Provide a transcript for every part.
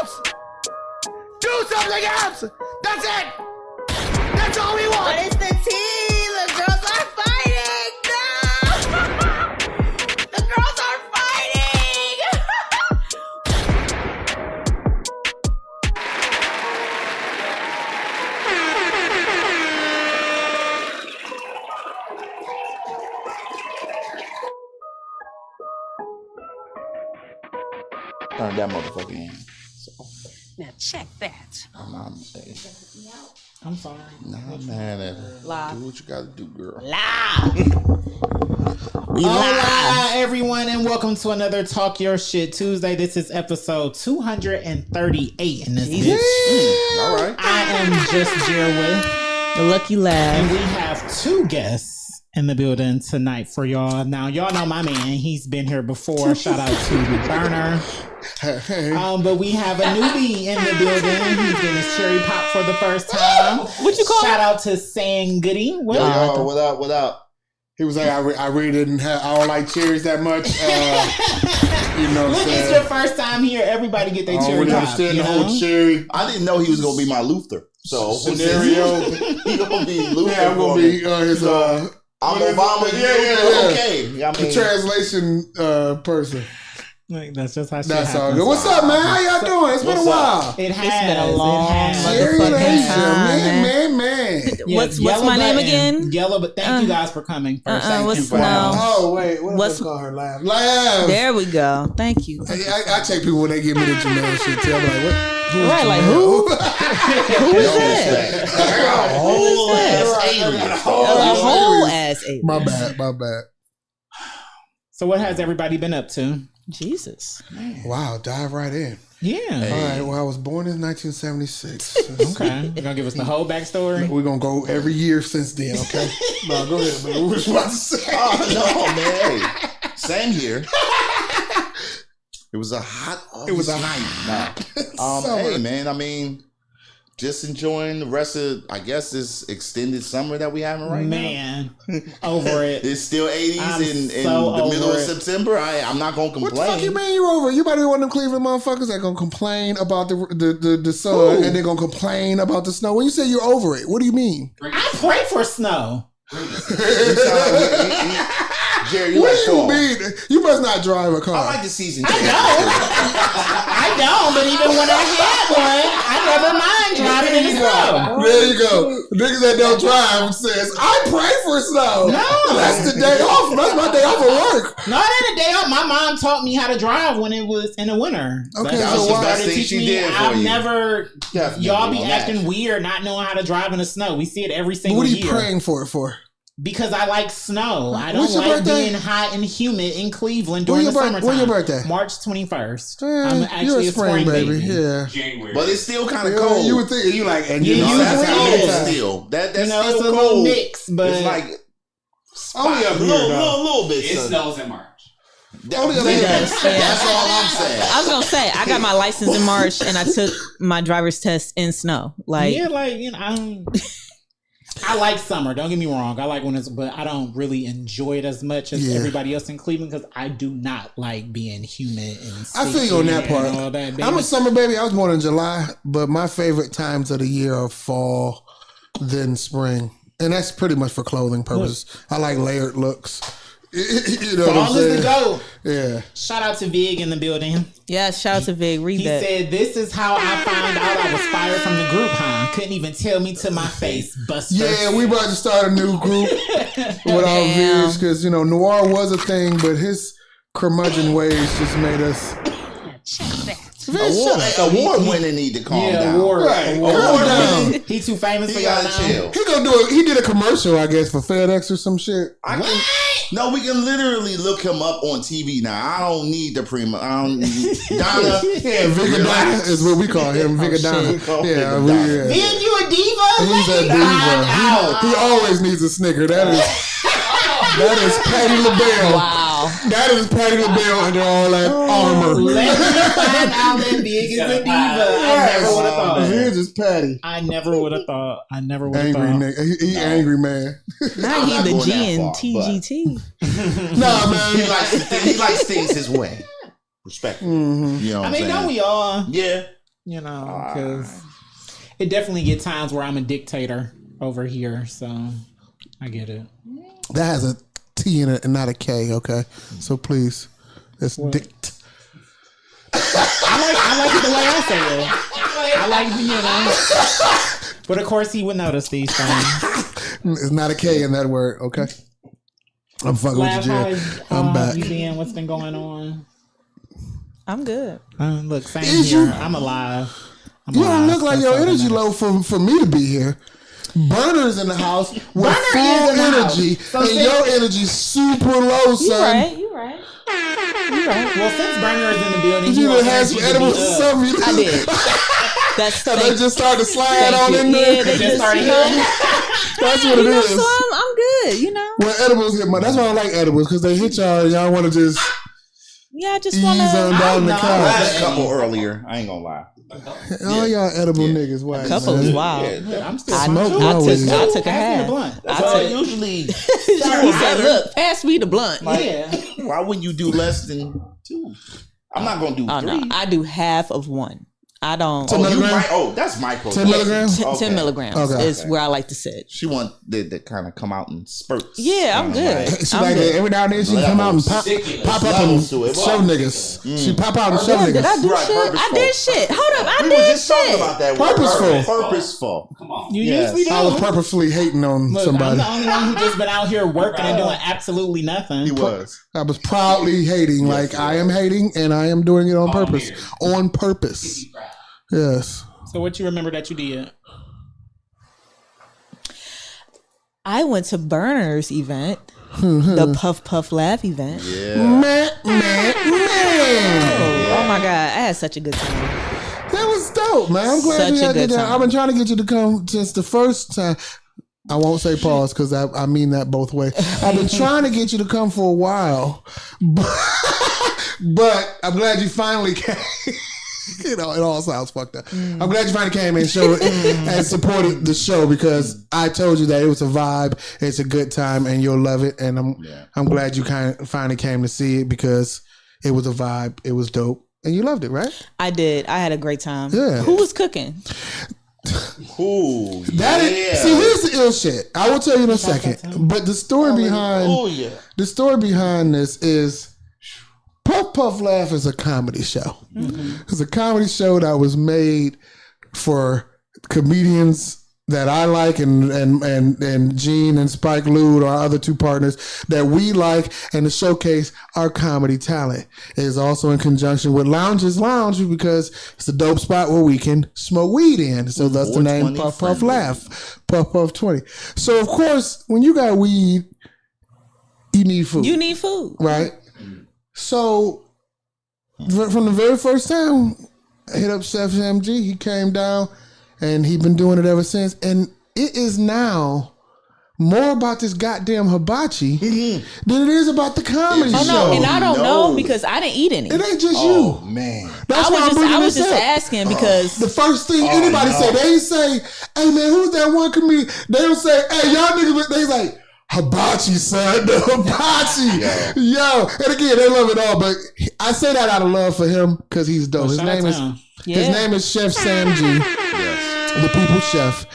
else. Do something else. That's it. That's all we want. But it's the tea. The girls are fighting. No. The girls are fighting. Turn that motherfucker in. Now check that. I'm sorry. Nah, I'm mad at her. Live. Do what you gotta do, girl. Hola, everyone, and welcome to another Talk Your Shit Tuesday. This is episode 238 in this bitch. All right. I am just Jerwin, The Lucky Lad. and we have two guests in the building tonight for y'all. Now, y'all know my man. He's been here before. Shout out to Burner. But we have a newbie in the building. He's getting his cherry pop for the first time. What you call Shout out to Sang Goody. What? Yo, what up? What up? He was like, I really didn't have. I don't like cherries that much. You know what I'm Look, it's saying? your first time here. Everybody get their I don't cherry really pop. understand You the know? whole cherry I didn't know he was gonna be my Luther. So scenario. he gonna be Luther. Yeah, I'm for gonna me. be his. I'm Obama. Yeah. Okay. I The mean, translation person. Like, that's just how shit That's all happens. good. What's up, man? How y'all doing? It's been a What's while. It has. It's been a long It has. motherfucking Cherry time, man. Yeah, What's Yellow my name Button. again? Yellow, but thank you guys for coming. First, thank what's you for Snow? Oh wait, what What's- was call her? Lav. There we go. Thank you. I check people when they give me the Jamel shit. Tell me like what? Who's Right, like, Jamel? who is that? I got a whole ass alien. A whole ass alien. My bad. So, what has everybody been up to? Jesus. Wow, dive right in. Yeah. All right, well, I was born in 1976. Okay. You're gonna give us the whole backstory. We're gonna go every year since then, okay? No, go ahead, man. What was you about to say? Oh no, man. Hey, same here. It was a hot August night. Summer. Hey, man. I mean, just enjoying the rest of, I guess, this extended summer that we having right now. Man, over it. It's still 80s I'm in so the middle over of it. September. I'm not gonna What complain. the fuck you mean you over? You better be one of them Cleveland motherfuckers that gonna complain about the sun and they're gonna complain about the snow. When you say you're over it, what do you mean? I pray for snow. Jerry, you What like do you fall. mean? You must not drive a car. I like the season. I don't, but even when I had one, I never mind driving in the snow. There you go. Niggas that don't drive says, I pray for snow. No. That's the day off. That's my day off of work. No, that a day off. My mom taught me how to drive when it was in the winter. Okay, That's so what she why- started Best thing teaching she me. did for I've you. never. Definitely Y'all be on that. acting weird, not knowing how to drive in the snow. We see it every single What are you year. praying for it for? Because I like snow. I don't When's your like birthday? being hot and humid in Cleveland When during your the bir- summertime. when your birthday? March 21st. I'm You're actually a spring baby. Yeah. January. But it's still kind of Yeah, cold. you would think you like, and Yeah, you know you that's agree. how Yeah. it is. still. That's You know, still it's a cold. little mix, but It's like Only up here, little bit. It son. snows in March. Only up here. That's all I'm saying. I was gonna say I got my license in March and I took my driver's test in snow. Like yeah, like you know, I like summer. Don't get me wrong. I like when it's, but I don't really enjoy it as much as Yeah. everybody else in Cleveland because I do not like being humid and I feel you on that sticky part. and all that. I'm a baby. summer baby. I was born in July, but my favorite times of the year are fall, then spring, and that's pretty much for clothing purposes. I like layered looks. You know what I'm Fall is saying? the go. Yeah. Shout out to Vig in the building. yeah, shout out to Vig. Read He that. said, "This is how I found out I was fired from the group, huh? Couldn't even tell me to my face, Buster." Yeah, we about to start a new group with our Damn. vids because Noir was a thing, but his curmudgeon ways just made us. Award winning need to calm Yeah, down. award. Right. Award. Calm down. He too famous for He y'all gotta now. chill. He gonna do it. He did a commercial, I guess, for FedEx or some shit. I can, no, we can literally look him up on TV now. I don't need the prima. I don't need Donna. Yeah, Vigadonna is what we call him. Vigadonna. We call Yeah, him we, Vigadonna. yeah. Vig, you a diva? He's a Let me find out. diva. He always needs a snicker. That is Patty LaBelle. Wow. That is Patty LaBelle under all that armor. Let me find out that Vig is a diva. I never would have thought. Here's just Patty. I never would have thought. I never would have Angry thought. nigga. He angry man. Now I'm he not the going G that and far, TGT. Nah, He man. likes things his way. Respect. Mhm. You know what I I'm mean, saying? don't we all? Yeah. You know, because it definitely get times where I'm a dictator over here. So I get it. That has a T in it and not a K. Okay, so please, it's dict. I like it the way I say it. I like, you know. But of course, he would notice these things. It's not a K in that word. Okay, I'm fucking with you, Jerry. I'm back. You been? What's been going on? I'm good. Look, same Is here. you- I'm alive. You don't look like your energy low for me to be here. Burner's in the house with Burner full is in the house. energy, So and since- your energy's super low, You son. right. You right. You right. Well, since Burner is in the building, You your done had some energy could be edibles or up. something. I did. That's So they just started to slide on in Yeah, there. they Just started you know, hitting. That's what it you know, is. so I'm good. You know. When edibles hit my, that's why I like edibles, because they hit y'all and y'all want to just Yeah, I just ease want on to. down the know. couch. Last couple earlier. I ain't gonna lie. All y'all edible niggas, why? Couple is wild. I'm still I fine. smoke I my took. weed. I took a Pass me the half. blunt. I Well, took. usually, He said, "Look, pass me the blunt." Yeah. why wouldn't you do less than 2? I'm not gonna do Oh 3. no, I do half of one. I don't. So- Oh, you milligram? might. Oh, that's micro. 10 milligrams? 10 milligrams Okay. is where I like to sit. She want to kind of come out in spurts. Yeah, I'm Kinda good. like- She I'm like good. that. Every now and then she come out and pop up and Levels to it. show niggas. She pop out and show Yeah, did I niggas. do Right, shit? I purposeful. did shit. Hold up, I We were did just talking shit. about that word. Purposeful. Purposeful. You Yes. usually do. I was purposefully hating on Look, somebody. I'm the only one who just been out here working and doing absolutely nothing. He was. I was proudly hating. Like I am hating and I am doing it on purpose. On purpose. Yes. So what you remember that you did? I went to Burner's event, the Puff Puff Laugh event. Yeah. Man. Oh my God, I had such a good time. That was dope, man. I'm glad Such you a had good to. time. I've been trying to get you to come since the first time. I won't say pause because I mean that both ways. I've been trying to get you to come for a while, but I'm glad you finally came. You know, it all sounds fucked up. I'm glad you finally came and showed and supported the show because I told you that it was a vibe, it's a good time, and you'll love it. And I'm glad you finally came to see it because it was a vibe, it was dope, and you loved it, right? I did. I had a great time. Yeah. Who was cooking? Ooh. That yeah. is, see, here's the ill shit. I will tell you in a second. But the story behind Oh yeah. the story behind this is Puff Puff Laugh is a comedy show. It's a comedy show that was made for comedians that I like and Gene and Spike Lewd, our other two partners that we like, and to showcase our comedy talent. It is also in conjunction with Lounges Lounge because it's a dope spot where we can smoke weed in. So that's the name 420 Puff Puff friendly. Laugh. Puff Puff 20. So of course, when you got weed, you need food. You need food. Right? So from the very first time, I hit up Chef MG. He came down and he's been doing it ever since. And it is now more about this goddamn hibachi than it is about the comedy Oh show. no, and I don't know No. because I didn't eat any. It ain't just Oh you. man. That's I why I'm was just, bringing I was this just up. asking because The first thing Oh, anybody no. say, they ain't say, "Hey man, who's that one comedian?" They don't say, "Hey y'all niggas," they like, "Hibachi, son, the hibachi." Yo, and again, they love it all, but I say that out of love for him because he's dope. His Shout out name to is him. his Yeah. name is Chef Sam G, Yes. the People's Chef.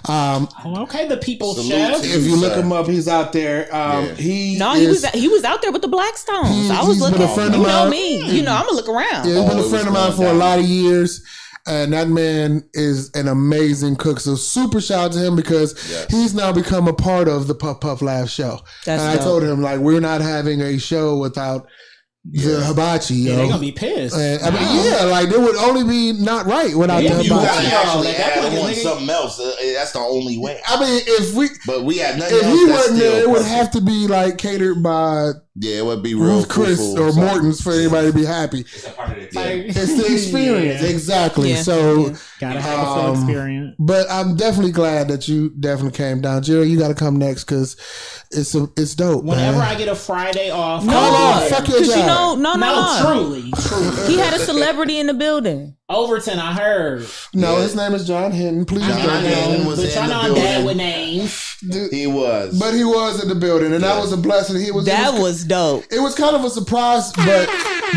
Oh, okay, the people Salute chef. to If you look sir. him up, he's out there. Yeah. He he was out there with the Blackstones. I was he's been looking. a friend of You know mine. me. You know I'm gonna look around. Yeah, he's been Oh, a it friend of was mine going for a down. lot of years. And that man is an amazing cook. So super shout out to him because Yes. he's now become a part of the Puff Puff Laugh show. That's and I dope. told him, like, we're not having a show without the hibachi, Yeah, yo. they're gonna be pissed. And, I mean, yeah, like, it would only be not right without Yeah, the You gotta hibachi. Yeah. actually Like, that add fucking on nigga- something else. That's the only way. I mean, But we had nothing if else. he that's wasn't there, still it would perfect. have to be, like, catered by Yeah, it would be real Ruth Chris fruitful or something. Morton's for anybody to be happy. It's the experience. Yeah. Exactly. Yeah. So... Yeah. Gotta have a full experience. But I'm definitely glad that you definitely came down. Jerry, you got to come next because it's dope. Whenever man. I get a Friday off, No, Come on, fuck your 'cause you job. know, no. no, truly. He had a celebrity in the building. Overton, I heard. No, Yeah. his name is John Hinton. Please John don't Hinton know. was But in y'all the know I'm bad building. with names. He was. But he was in the building, and that was a blessing. He was. That was dope. It was kind of a surprise, but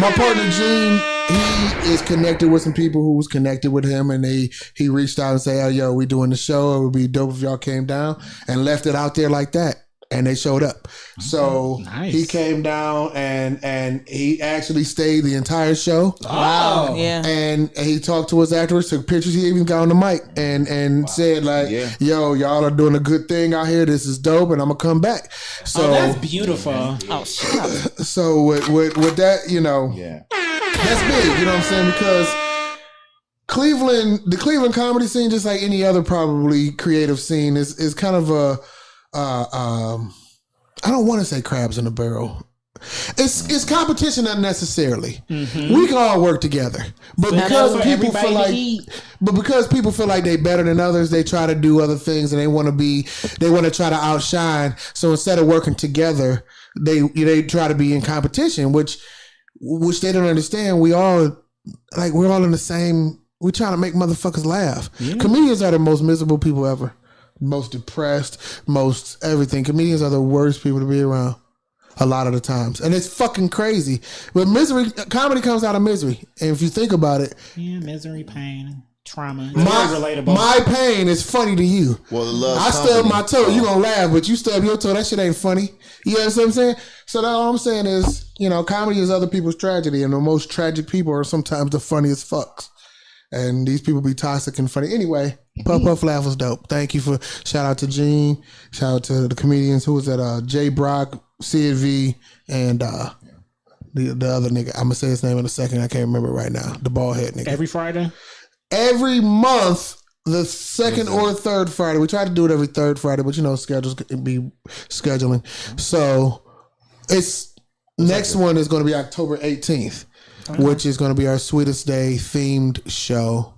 My partner Gene, he is connected with some people who was connected with him, and he reached out and said, "Oh, yo, we doing the show. It would be dope if y'all came down," and left it out there like that. And they showed up. So Nice. he came down and he actually stayed the entire show. Wow. Yeah. And he talked to us afterwards, took pictures. He even got on the mic and said like, Yeah. "Yo, y'all are doing a good thing out here. This is dope, and I'm gonna come back." So, Oh, that's beautiful. Oh, shut up. so with that, you know, Yeah. that's big. You know what I'm saying? Because the Cleveland comedy scene, just like any other probably creative scene, is kind of a I don't want to say crabs in a barrel. It's competition unnecessarily. We can all work together, but because for people feel everybody to like, eat. but because people feel like they better than others, they try to do other things and they want to try to outshine. So instead of working together, they try to be in competition, which they don't understand. We're all in the same. We're trying to make motherfuckers laugh. Comedians are the most miserable people ever. Most depressed, most everything. Comedians are the worst people to be around a lot of the times. And it's fucking crazy. But comedy comes out of misery. And if you think about it, Yeah, misery, pain, trauma. It's very relatable. my pain is funny to you. Well, the love. I stub my toe, you gonna laugh, but you stub your toe, that shit ain't funny. You know what I'm saying? So that all I'm saying is, comedy is other people's tragedy, and the most tragic people are sometimes the funniest fucks. And these people be toxic and funny. Anyway, Puff Puff Laugh was dope. Thank you for shout out to Gene, shout out to the comedians. Who was that? Jay Brock, Sid V, and the other nigga. I'm gonna say his name in a second. I can't remember right now. The bald head nigga. Every Friday. Every month, the second or third Friday. We try to do it every third Friday, but schedules can be scheduling. So it's next one is going to be October 18th. Which is going to be our Sweetest Day themed show.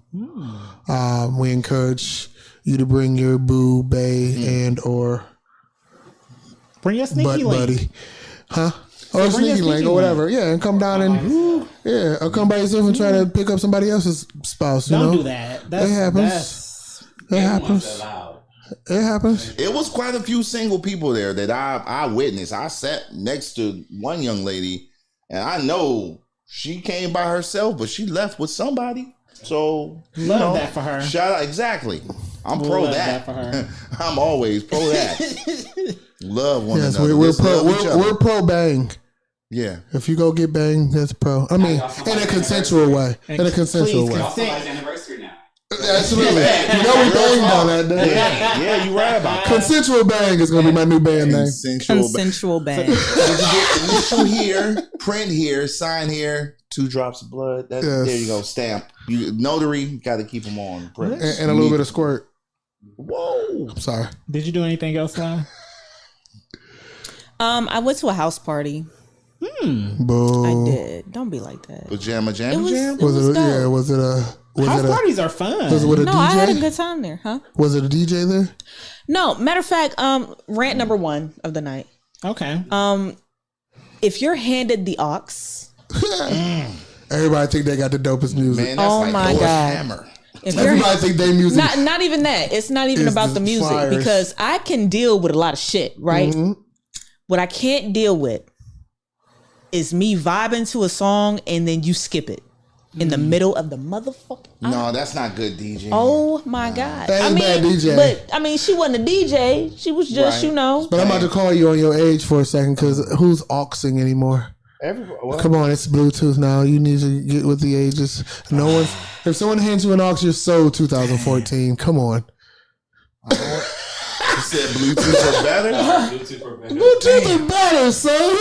We encourage you to bring your boo, bae, and or Bring your sneaky butt link. buddy, or bring your sneaky link sneaky or whatever. Yeah, and come down and or come by yourself and try to pick up somebody else's spouse. You Don't know? do that. That's, It happens. That's, It happens. It happens. It was quite a few single people there that I witnessed. I sat next to one young lady, and I know she came by herself, but she left with somebody. So love that for her. Shout out, exactly. I'm pro Love that. that for her. I'm always pro that. Love one Yes, another. we're Just pro. love each other. We're pro bang. Yeah. If you go get banged, that's pro. I mean, in a consensual way. In a consensual Please way. consent. anniversary now. Absolutely. We banged on that day. Yeah, you right about that. Consensual bang is gonna be my new band name. Consensual bang. Did you get initial here, print here, sign here, 2 drops of blood? Yes. There you go, stamp. You notary, got to keep them on. Print. And a little bit of squirt. Whoa. I'm sorry. Did you do anything else, Sly? I went to a house party. Boo. I did. Don't be like that. Pajama It jam was, jam? it was dope. Was it a House parties are fun. was it with a No, I had a DJ? good time there, huh? Was it a DJ there? No, matter of fact, rant number 1 of the night. Okay. If you're handed the aux, Everybody think they got the dopest music. Man, that's Oh like my Thor's God. hammer. if you're Everybody think they music. not even that. It's not even It's about the music flyers. because I can deal with a lot of shit, right? What I can't deal with is me vibing to a song and then you skip it in the middle of the motherfucking. No, that's not good DJ. Oh my God! That ain't bad DJ. But she wasn't a DJ. She was just, Right. But I'm about to call you on your age for a second because who's auxing anymore? Come on, it's Bluetooth now. You need to get with the ages. No one. If someone hands you an aux, you're so 2014. Come on. You said Bluetooth are better? Bluetooth is better, son.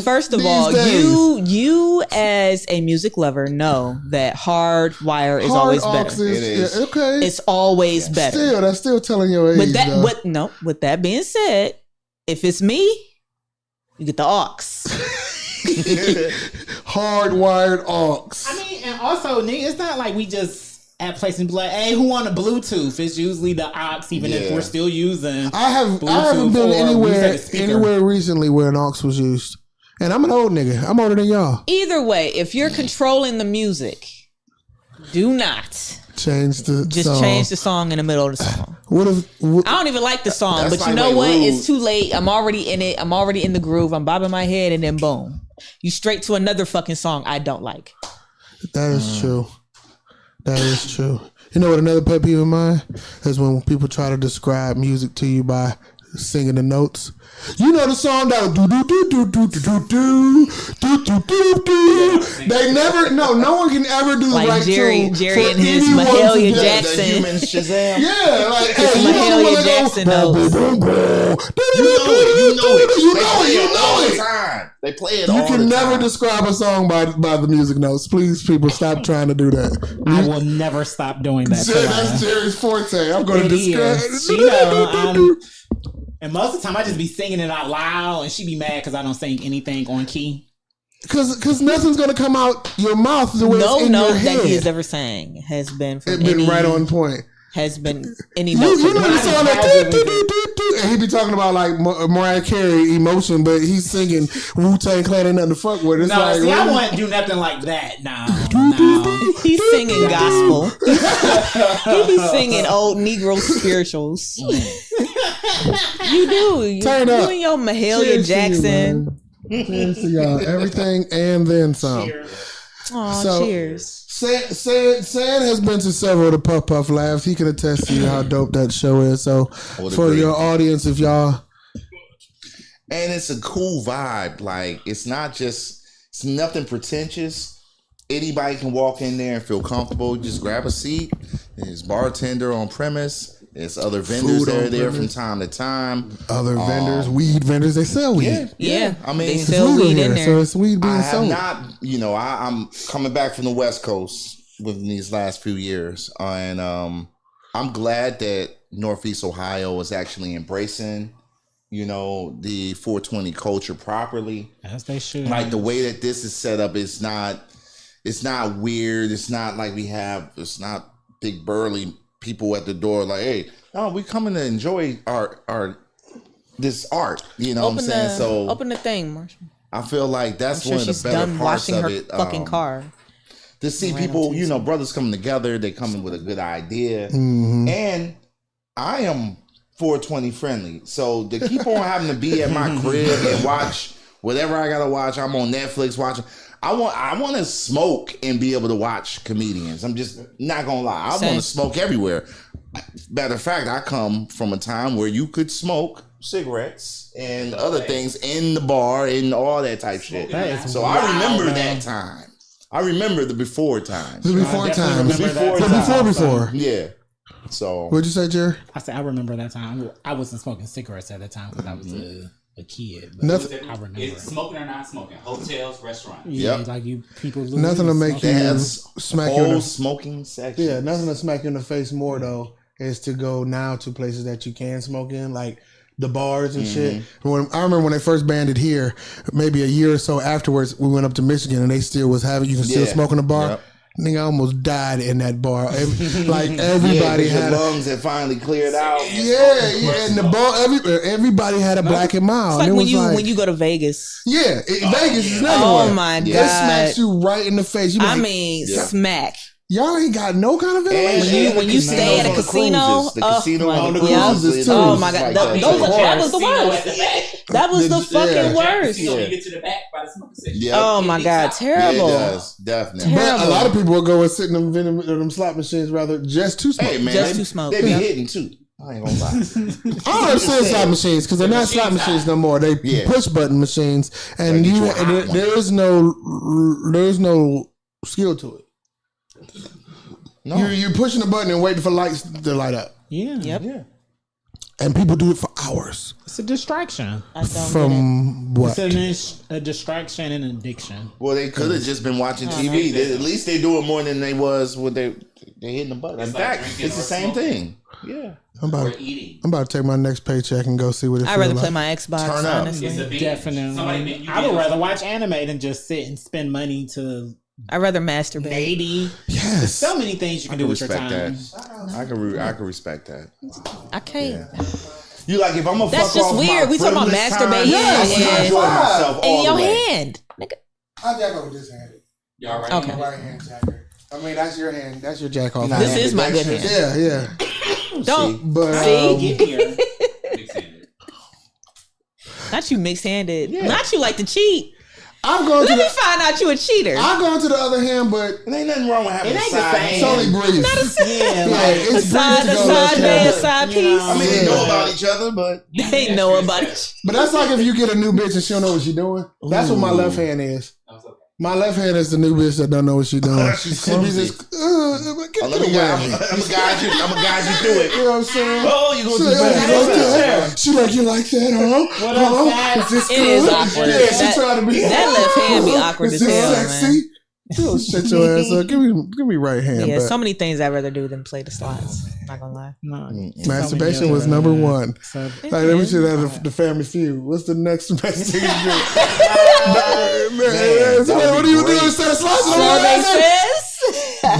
First of all, you as a music lover know that hard wire is always better. It is. Yeah, okay. It's always better. That's still telling your age. With that being said, if it's me, you get the aux. Hardwired aux. I mean, and also, nigga, it's not like we just at places and be like, hey, who on a Bluetooth? It's usually the aux, even if we're still using. I haven't Bluetooth been or we say the speaker. anywhere recently where an aux was used. And I'm an old nigga. I'm older than y'all. Either way, if you're controlling the music, do not Change the just song. change the song in the middle of the song. What I don't even like the song, That's but you like know what? rude. It's too late. I'm already in it. I'm already in the groove. I'm bobbing my head, and then boom, You straight to another fucking song I don't like. That is true. That is true. You know what another pet peeve of mine is when people try to describe music to you by singing the notes. You know the song that do do do do do do do do do do do. They never, no one can ever do the Like right Jerry tune and for his anyone to Mahalia do. Jackson. The human Shazam. Yeah, like hey, you know the Mahalia one that Jackson goes, notes. You know it. You They know play it. You all know the it. time. They play it You all the can never time. describe a song by the music notes. Please, people, stop trying to do that. I will never stop doing that. That's Jerry's forte. I'm going to It describe. is. You know, and most of the time I just be singing it out loud, and she be mad because I don't sing anything on key. Because nothing's going to come out your mouth the way No it's in note your that head. he has ever sang has been from It's been any, right on point. has been any You note. know from the him. song that and he be talking about like Mariah Carey emotion, but he's singing Wu-Tang Clan ain't nothing to fuck with. It's No, like, see, I really? wouldn't do nothing like that. No. He's singing gospel. He be singing old Negro spirituals. You do. You, Turn up. You and your Mahalia Cheers to you, Jackson. man. Cheers to y'all. Everything and then some. Aw, So- cheers. San has been to several of the Puff Puff Labs. He can attest to you how dope that show is. So would for agree. your audience, if y'all And it's a cool vibe. Like, it's nothing pretentious. Anybody can walk in there and feel comfortable. Just grab a seat. There's bartender on premise. There's other vendors Food that on are there from premise. time to time. other vendors, weed vendors, they sell weed. Yeah. I mean, They it's sell It's legal weed in here, there. so it's weed being I have sold. not, I'm coming back from the West Coast within these last few years, and I'm glad that Northeast Ohio is actually embracing, the 420 culture properly. As they should. Like the way that this is set up, it's not weird. It's not like it's not big burly people at the door like, hey, no, we coming to enjoy our this art. You know what I'm saying? So open the thing, Marshall. I feel like that's I'm sure one of the she's better done parts washing of her it. fucking car. To see people, brothers coming together, they coming with a good idea, Mm-hmm. and I am 420 friendly. So to keep on having to be at my crib and watch whatever I gotta watch, I'm on Netflix watching. I want to smoke and be able to watch comedians. I'm just not gonna lie. I want Same. to smoke everywhere. Matter of fact, I come from a time where you could smoke cigarettes and other things in the bar and all that type shit. That is So I remember wild, that man. time. I remember the before times. The before I definitely times. remember that Before time. Before. Yeah. So What'd you say, Jerry? I said I remember that time. I wasn't smoking cigarettes at the time because I was a kid. But Nothing. I remember. Is smoking or not smoking? Hotels, restaurants. Yeah, Yep. like you people. Nothing to make they you have smack you in whole the smoking section. Yeah, nothing to smack you in the face more though is to go now to places that you can smoke in, like the bars and shit. I remember when they first banned it here, maybe a year or so afterwards, we went up to Michigan and they still was having you can still Yeah. smoke in the bar. Yep. Nigga, I almost died in that bar. Like everybody Yeah, had your a, lungs had finally cleared out. yeah, and the bar everybody had a black and mild. It's like And it when was you when you go to Vegas. yeah, Vegas is never Oh my It god! smacks you right in the face. You I like, mean, Yeah. smack. y'all ain't got no kind of ventilation. When you stay at a casino, the casino my on the God. cruises, too. Oh my god, like that was the worst. That was the Yeah. fucking worst. So you get to the back by the smoking section. Yep. Oh my god, Yeah, it terrible. does, definitely. But a Terrible. lot of people will go and sit in them slot machines rather just to smoke. Hey man, Just they, to smoke. They be Yeah. hitting too. I ain't gonna lie. I don't understand slot machines because they're not slot machines no more. They Yeah. push button machines, and Gotta get you you a hot one. there's no skill to it. No. You're pushing the button and waiting for lights to light up, Yeah, Yep. Yeah. and people do it for hours. it's a distraction. I don't get it. From what? It's a distraction and an addiction. Well, they could have just been watching TV. At least they do it more than they was when they hitting the button. In It's like fact, drinking it's the or same smoking. thing. Yeah. I'm Or about eating. to take my next paycheck and go see what it I'd feels rather like. play my Xbox, Turn up. honestly. It's a binge. Definitely. Somebody, I would rather watch anime than just sit and spend money to I'd rather masturbate. 80. Yes. So many things you can I do can with your respect time. that. I can respect that. I can't. You like if I'm gonna That's fuck just off weird. my We talking about frivolous time, masturbating yes, and- I enjoy myself In all your the way. hand. Nigga. I jack off with this hand. Y'all right? Okay. Right hand jacker. I mean, that's your hand. That's your jack off. Nah, This hand. is my good ambidextrous. hand. Yeah. Don't. But See? Get here. Mixed-handed. Not you mixed handed. Not you like to cheat. I'm going to Let me the. find out you a cheater. I'm going to the other hand, but There ain't nothing wrong with having It a ain't the side same. it's hand. only brief. Yeah, Yeah, like, it's brief side, to the go side left man, hand. side You piece. know. I mean, they Yeah. know about each other, but They know about it. But that's like if you get a new bitch and she don't know what she's doing. That's what my left hand is. My left hand is the new bitch that don't know what she's doing. She's She be clumsy. just, get let me away. guide you. I'm gonna guide you. I'm gonna guide you through it. You know what I'm saying? Oh, you She gonna like, do oh, better. you like that? She like, you like that, huh? What up, huh? Fat? Is this It good? is awkward. Yeah, she That- trying to be. that left hand be awkward Is as this hell, sexy? man. Yo, shut your ass up. Give me right hand. Yeah, back. so many things I'd rather do than play the slots. Not gonna lie. No, Masturbation was number one. So, Like, we should have the Family Feud. What's the next best thing to do? What do you do instead of slicing So on they my says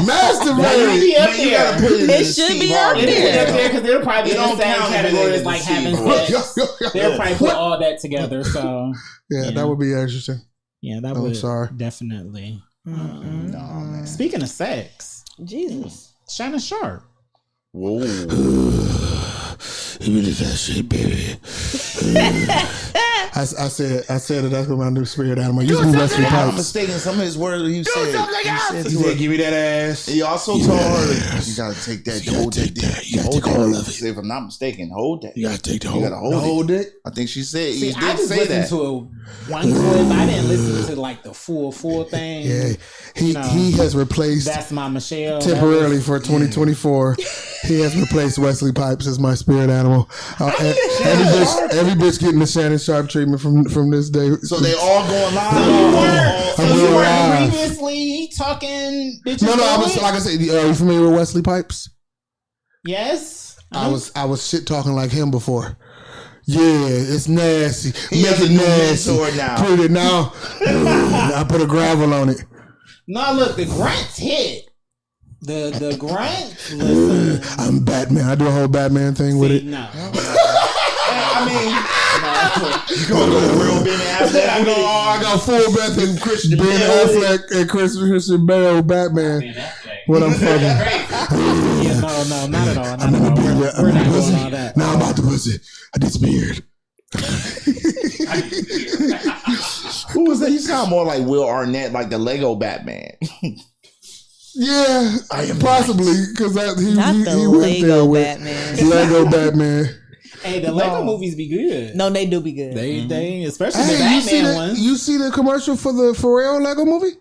Masturbate. Man, you gotta put it in It the should Steve be Harvey up it is there. up there because they'll probably It be in the don't same count if it category ain't as in like the having Steve sex. They'll probably put all that together. So Yeah, that would be interesting. yeah, that I'm would sorry. definitely. No, man. Speaking of sex, Jesus. Shannon Sharp. Whoa. You did that shit, baby. I said that that's what my new spirit animal. You can be Wesley If I'm not Pipes. mistaken, some of his words that he said. He said, "Give me that ass." He also told her, "You gotta take that, You gotta hold take that, that. You gotta hold take that." all of it. If I'm not mistaken, hold that. You gotta take the You whole. gotta hold it. Hold it. I think she said See, he I did just say listened that. to one clip. I didn't listen to like the full thing. Yeah, he No. he has replaced That's my Michelle. temporarily for 2024. He has replaced Wesley Pipes as my spirit animal. Every bitch getting the Shannon Sharp treatment from this day. So they all going live. So I'm you going weren't live. previously talking bitches. No, I going? was like I said. Are you familiar with Wesley Pipes? Yes. I was shit talking like him before. Yeah, it's nasty. He Make has a it new nasty. mentor now. Put it now. I put a gravel on it. No, look, the grunts hit. The grunts. Listen, I'm Batman. I do a whole Batman thing with see, it. no. I mean, you gonna go real Ben Affleck? I got full Batman. Christian Ben Bale. Affleck and Christian Bale Batman. When I'm fucking. Yeah, no, not at all. Not at all. We're not doing all that. Now I'm about to pussy. I disappeared. Who was that? You sound more like Will Arnett, like the Lego Batman. Yeah, possibly because he Not the went there Lego with Batman. Lego Batman. Hey, the Lego movies be good. No, they do be good. They especially the Hey, you see Batman the ones. you see the commercial for the Pharrell Lego movie?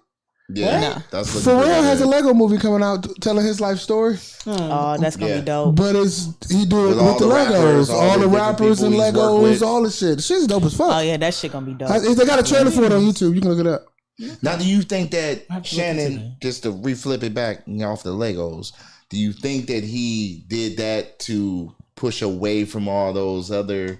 Yeah, No. that's looking Pharrell has a good. Lego movie coming out telling his life story, Oh, that's gonna Yeah. be dope. but he do it With with, all the the Legos, rappers, all all the the different rappers and people he's worked Legos, with. all the shit. Shit's dope as fuck. Oh yeah, that shit gonna be dope. They got a trailer for it on YouTube. You can look it up. Now, do you think that I have to look into Shannon, just to reflip it back off the Legos, do you think that he did that to push away from all those other,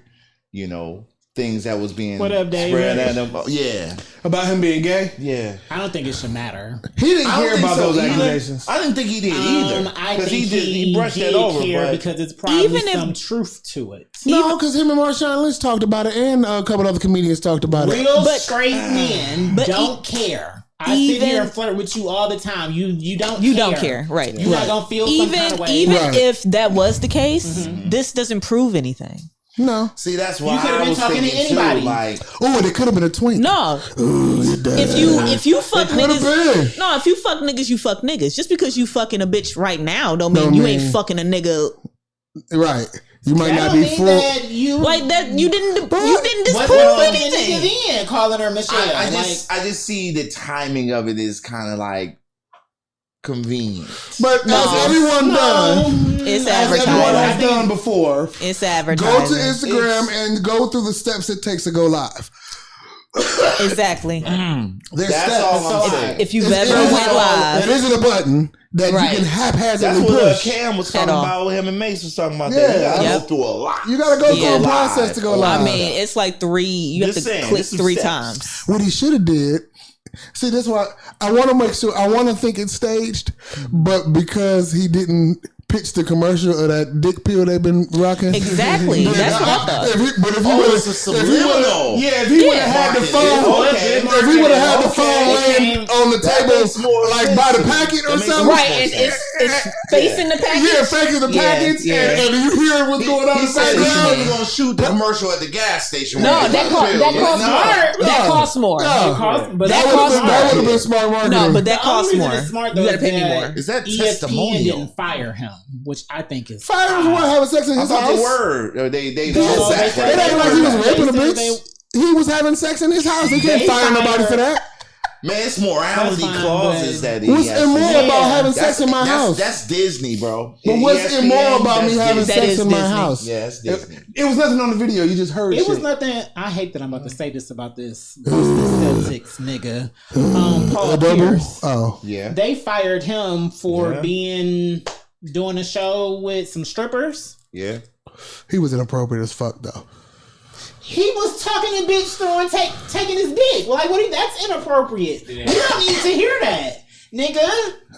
things that was being What up, David? spread at him? Yeah, About him being gay? yeah. I don't think it should matter. He didn't I don't hear think about so those either. accusations. I didn't think he did either. I Because think he brushed did that over. care But because it's probably Even if- some truth to it. No, because him and Marshawn Lynch talked about it, and a couple other comedians talked about it. Real But- straight men but don't care. I sit even- here and flirt with you all the time. You don't You care. don't care, right? You're not gonna feel some kind of way. Even Right. if that was the case, this doesn't prove anything. No. see, that's You why could've I been was talking to thinking anybody. too. Like, Oh, it could have been a twink. No, Ooh, it does. if you fuck It could've niggas, been. no, if you fuck niggas, you fuck niggas. Just because you fucking a bitch right now, don't mean Don't you mean- ain't fucking a nigga Right. You might That not don't be mean full. that you like that. You didn't What disprove fucking anything. niggas in calling her Michelle? I like, just see the timing of it is kind of like convenient. But as everyone done, It's as everyone advertising. has done before, It's go to advertising. Instagram and go through the steps it takes to go live. Exactly. There's That's steps. all I'm saying. If you've It ever isn't- went It live, isn't a button that Right. you can That's haphazardly what push. Cam was At talking all. about. Him and Mace was talking about Yeah. that. You gotta Yep. go through a lot. You gotta go Yeah. through a process to go Live. live. I mean, it's like three. You have Just to saying, click there's some 3 steps. times. What he should have did. See, that's why I want to make sure. I want to think it's staged, but because he didn't pitch the commercial of that dick pill they've been rocking. Exactly. Yeah, That's what I thought. If he Oh, would've- it's a if he would've- subliminal. Yeah, if he would have had the Marketing. phone, Okay. if he would have had the Okay. phone laying on the That table, makes more like sense by the to me. packet or That makes something. more Right, sense. It's facing the package. Yeah, faking the package, and you hear what's going on in He the said he background. was gonna shoot the commercial at the gas station. No, when he that got killed. costs more. That costs more. No, That that costs would have been smart marketing. No, but that The only costs reason more. it's smart, You though, gotta pay me that more. Is that ESPN testimonial? didn't fire him, which I think is Fire was what, having sex in I his thought house. they were. They No, said they that. said It ain't like he was They raping a said bitch. He was having sex in his house. They can't They fire nobody fired- for that. Man, it's morality That's fine, clauses but- that he What's has to immoral do. about having That's- sex in my house? That's Disney, bro. But what's ESPN, immoral about me that's having Disney. That sex is in my Disney. house? Yeah, it's Disney. It was nothing on the video. You just heard It shit. was nothing. I hate that I'm about to say this about this Boston Celtics nigga, Paul double? Pierce. Oh. Yeah. They fired him for Yeah. doing a show with some strippers. Yeah. He was inappropriate as fuck, though. He was talking to bitch throwing taking his dick. Like that's inappropriate. Yeah. We don't need to hear that, nigga.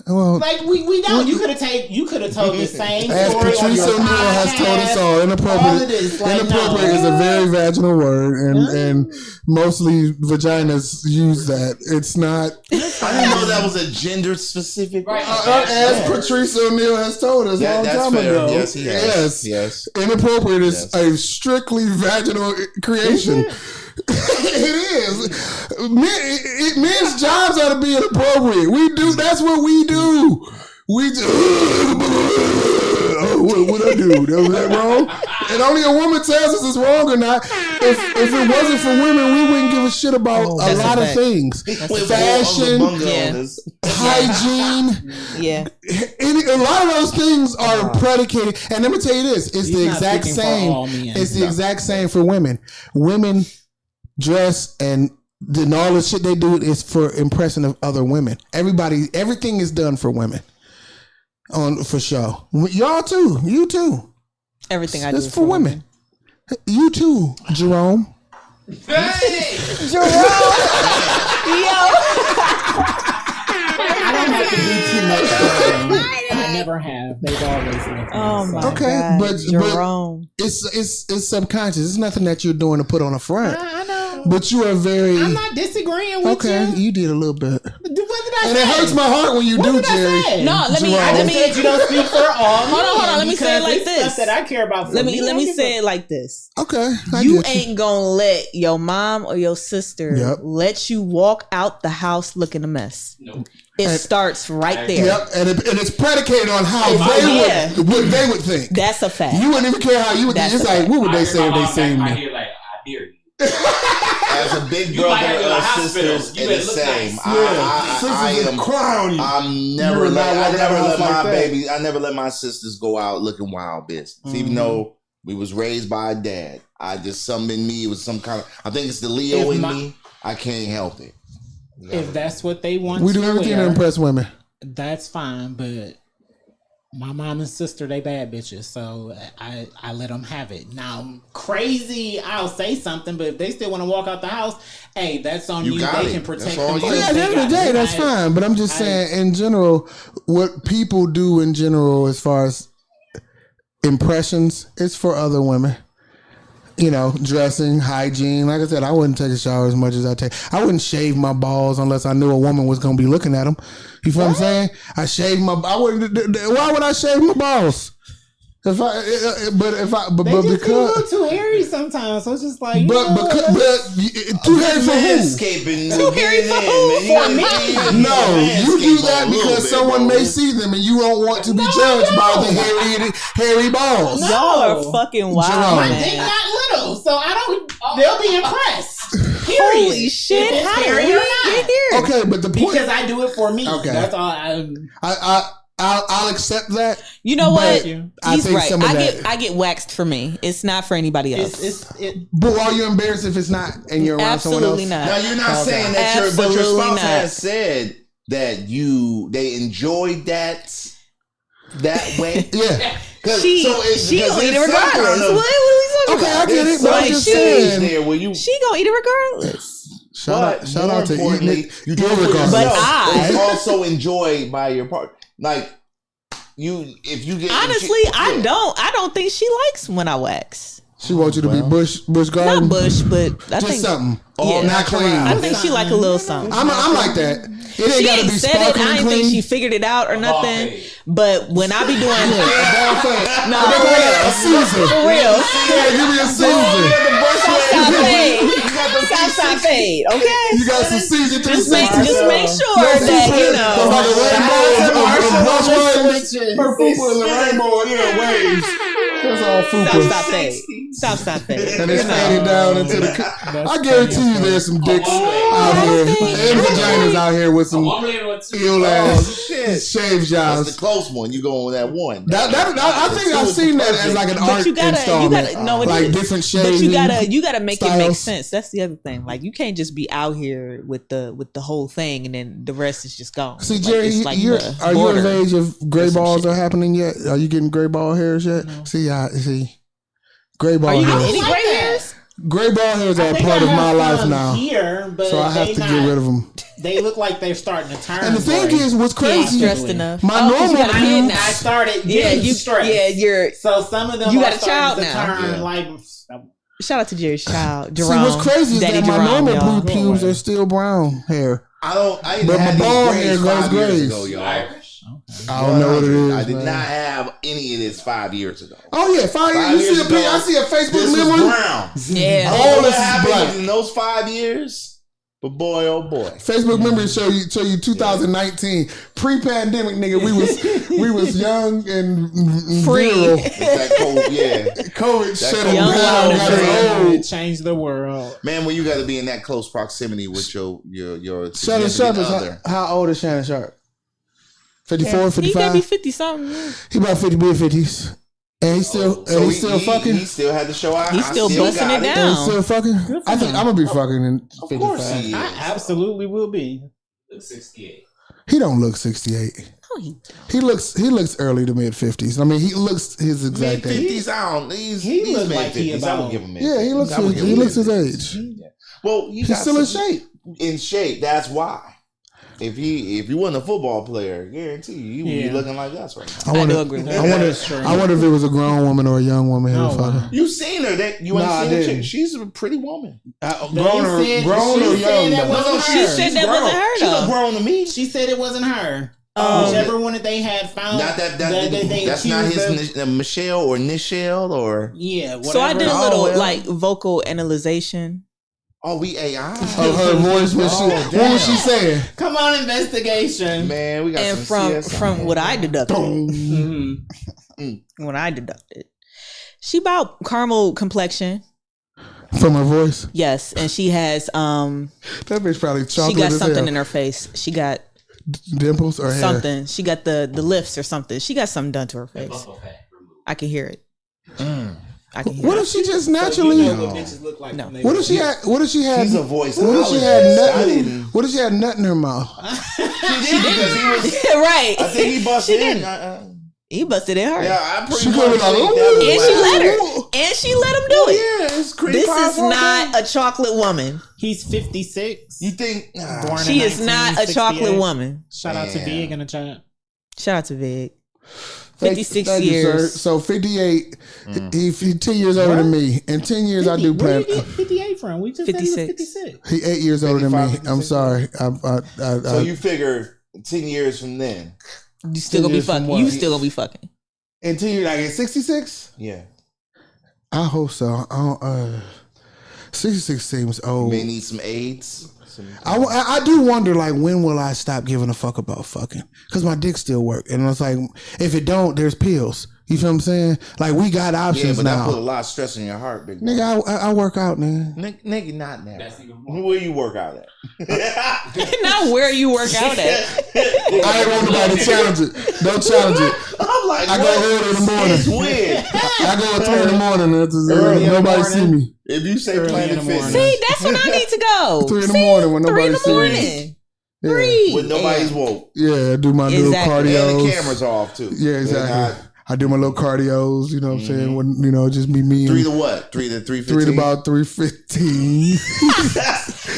Well, Like we don't. You could have told the same as story on Patrice your O'Neal has told us all, All of inappropriate, this, like, inappropriate is a very vaginal word, and mostly vaginas use that. It's not. I didn't know that was a gender specific. Right. As Patrice O'Neal has told us a long That's time fair. ago. Yes, he has. Yes. Inappropriate is Yes. a strictly vaginal creation. It is. Men's jobs ought to be inappropriate. We do. That's what we do. We do. What I do? Was that wrong? And only a woman tells us it's wrong or not. If it wasn't for women, we wouldn't give a shit about a That's a lot of fact. things. With Fashion, all the bunga Yeah. owners. hygiene. Yeah. A lot of those things are predicated, and let me tell you this: it's the not exact speaking for same. all men. It's the exact same for women. Women dress and then all the shit they do is for impressing of other women. Everything is done for women, for show. Y'all too, you too. Everything I do It's is for women. You too, Jerome. Hey! I don't have to do too much for them. I never have. They've always lived. Oh my Okay, God. but Jerome. it's subconscious. It's nothing that you're doing to put on a front. I know. But you are very I'm not disagreeing with okay. you. You did a little bit, What did I and say? it hurts my heart when you What do, did I Jerry. say? No, let me. Jerome. I Let just me. said you don't speak for all. Hold on. Let me say it like because it's this. stuff that I care about. For Let me Don't give say a- it like this. Okay, I You get ain't gonna let your mom or your sister Yep. let you walk out the house looking a mess. Nope. It And- starts right there. Yep, and it's predicated on how Yeah. what they would think. That's a fact. You wouldn't even care how you would think. That's It's a like, fact. what would I they heard say my if they mom seen back in my me? head like, I dare you. As a big You might brother have to go to the of hospital. sisters You in better the look same, nice. I am. cry on you. I'm never would not let. walk I out never the house let like my that. baby. I never let my sisters go out looking wild business. Even though we was raised by a dad, I just something in me. It was some kind of. I think it's the Leo If in my- me. I can't help it. If that's what they want We to do everything to wear, impress women. that's fine. But my mom and sister, they bad bitches, so I let them have it. Now, crazy, I'll say something, but if they still want to walk out the house, hey, that's on You you. got They it. can protect That's all themselves. you. Yeah, at the end of the day, that's fine. But I'm just saying, in general, what people do in general, as far as impressions, is for other women. You know, dressing, hygiene. Like I said, I wouldn't take a shower as much as I take. I wouldn't shave my balls unless I knew a woman was going to be looking at them. You feel what I'm saying? I shave my. I wouldn't. Why would I shave my balls? But They just because. get a little too hairy sometimes, so it's just like, you But know, too hairy for who? Manscaping. Too hairy for who? No, you do that because someone may see them and you don't want to be judged by the hairy balls. No. Y'all are fucking wild, Jerome. my man. dick not little, so I don't. They'll be impressed. Period. Holy shit! If it's How did hairy we or not. get here? Okay, but the point Because I do it for me. Okay. That's all. I'll accept that. You know But what? you. I He's think right. some of I that- get waxed for me. It's not for anybody else. But are you embarrassed if it's not and you're around Absolutely someone else? not. Now you're not Okay. saying that but your Absolutely spouse not. has said that they enjoyed that way. Yeah. She gonna eat it regardless. What are we talking Okay, I about? get it, but I'm Like, just she- saying. there where you. She gonna eat it regardless. Shout more out to importantly, eating it. you do it for regardless. But yourself. I- It's also enjoyed by your partner. Like if you get Honestly, I don't think she likes when I wax. She wants you to be Bush Garden. Not Bush, but I Just think something. Yeah. Not clean. I think she like a little something. I'm like that. It ain't She gotta ain't be said it. sparkling I ain't clean. think she figured it out or nothing. fade. But when I be doing Ball fade. No, I for real. a Caesar. For real. Yeah, give me a Caesar. Southside fade. Southside fade. Okay. You got some Caesar Just make 360. sure that you know. Like a rainbow of brush waves. Her fupa is a rainbow of waves. That's all fupa. Southside fade. Southside fade. And it's fading down into the. I guarantee you, there's some dicks out here and vaginas out here with some I'm leaning with two. ill ass shit. shave That's jobs. the close one. You going with that one. I think I've seen that as like an art You installment, gotta, no, it like is. different shades. But you gotta make it make styles. sense. That's the other thing. Like you can't just be out here with the whole thing and then the rest is just gone. See, Like, Jerry, it's like are the you border. of age if gray some balls shit. are happening yet? Are you getting gray ball hairs yet? No. See, gray ball Are you hairs. getting any gray hairs? Gray ball hairs I are a think part I of my have life some now, here, but so I have to get rid of them. They look like they're starting to turn. And the thing gray. is, what's You ain't crazy? stressed enough. My 'cause normal you got a kid pubes- now. I started Yeah, getting you. stressed. Yeah, you're. So some of them You are got a child starting to now. turn Yeah. like. Shout out to Jerry's child, See, Jerome. what's crazy is Daddy that my Jerome, normal y'all. pubes are still brown hair. I didn't But my have these bald grades hair goes 5 years grays. ago, y'all. Irish. I don't know what it is. I did man. not have any of this 5 years ago. Oh yeah, 5 years. 5 You years see ago, I see a Facebook This was memory. brown. Yeah. All All this that is happened black. in those 5 years. But boy, oh boy. Facebook memories show you 2019 pre-pandemic, nigga. We was young and Free. virile. It's that cold, yeah. COVID shut us Young, down, loud, and got us old. It changed the world. Man, when you got to be in that close proximity with your Shannon Sharp significant is other. how old is Shannon Sharp? 54, He gotta 55. be 50 something. He about 50, mid-50s, and he's still fucking. He still had to show out. He's I still busting got it And down. he's still fucking. I think I'm gonna be fucking in Of course 55. he I is. absolutely will be. Look 68. He don't look 68. Oh, he- He looks early to mid 50s. I mean, he looks his Mid exact age. 50s, I don't. He's look mid like he 50s. I would about- give him mid. Yeah, he looks his age. Well, He's still in shape. In shape. That's why. If he wasn't a football player, I guarantee you, he would Yeah. be looking like us right now. I wonder, do agree with I wonder, That's true. I wonder if it was a grown woman or a young woman he was Oh, wow. fucking. You seen her? That you No, ain't I seen her? didn't. She's a pretty woman. Grown or she young? said that though? wasn't She her. said that grown. wasn't her She look though. grown to me. She said it wasn't her. Oh. Whichever one that they had found. Not that they that's not accused his of- Michelle or Nichelle or Yeah. Whatever. So I did a Oh, little well. like vocal analyzation. we AI. Of her voice when she, what was she saying? Come on, investigation. Man, we got And some CSI. from what I deducted, Mm-hmm. what I deducted, she about caramel complexion. From her voice, Yes, and she has that bitch probably she chocolate got as something hell. in her face. She got Dimples or hair? something. She got the lifts or something. She got something done to her face. Buffalo fat removed. I can hear it. I can hear What it. if she just So naturally? you know what bitches look like No. when they What if she had? What if she had? She's a voice. What if she had I nut? didn't. What if she had nut in her mouth? She did because he was. right. I think he busted She in. didn't. He busted in her. Yeah, I'm She pretty could much be like, think "Ooh." that was And she like- let her. And she let him do it. Yeah, it's cream This pie is for not her. a chocolate woman. He's 56. You think? Nah. Born She in is not a 1968. chocolate woman. Shout out to Man. Big in the chat. Shout out to Vig. Thank- 56 thank you, sir. years. So 58. Mm. He 10 years older than me. In 10 years, I do Where plan. did you get 58 from? We just 56. said he was 56. He 8 years older than me. 55, I'm sorry. So you figure 10 years from then? You still gonna be years from fucking. what? You still gonna be fucking. in 10 years, I get 66. Yeah. I hope so. 66 seems You old. may need some AIDS. I do wonder, like, when will I stop giving a fuck about fucking? Because my dick still work, and it's like, if it don't, there's pills. You feel what I'm saying? Like, we got Yeah, options but that put a now. lot of stress in your heart, big boy. Nigga, I work out, nigga. Nigga, not now. That's even more. Where you work out at? Not where you work out at. I ain't want nobody to challenge it. Don't challenge it. I'm like, I go early in the morning. It's weird. I go at 3 in the morning. And Early in the nobody morning. see me. If you say Early in Planet the Fitness morning. See, that's when I need to go. 3 in the See? morning when 3 nobody in the see me. morning. Yeah. 3. when nobody's woke Yeah, I do my little Exactly. cardio. and the cameras off too. Yeah, exactly. They're not I do my little cardios. You know what I'm saying? When just me and 3 to what? 3 to 3:15. 3 to about 3:15.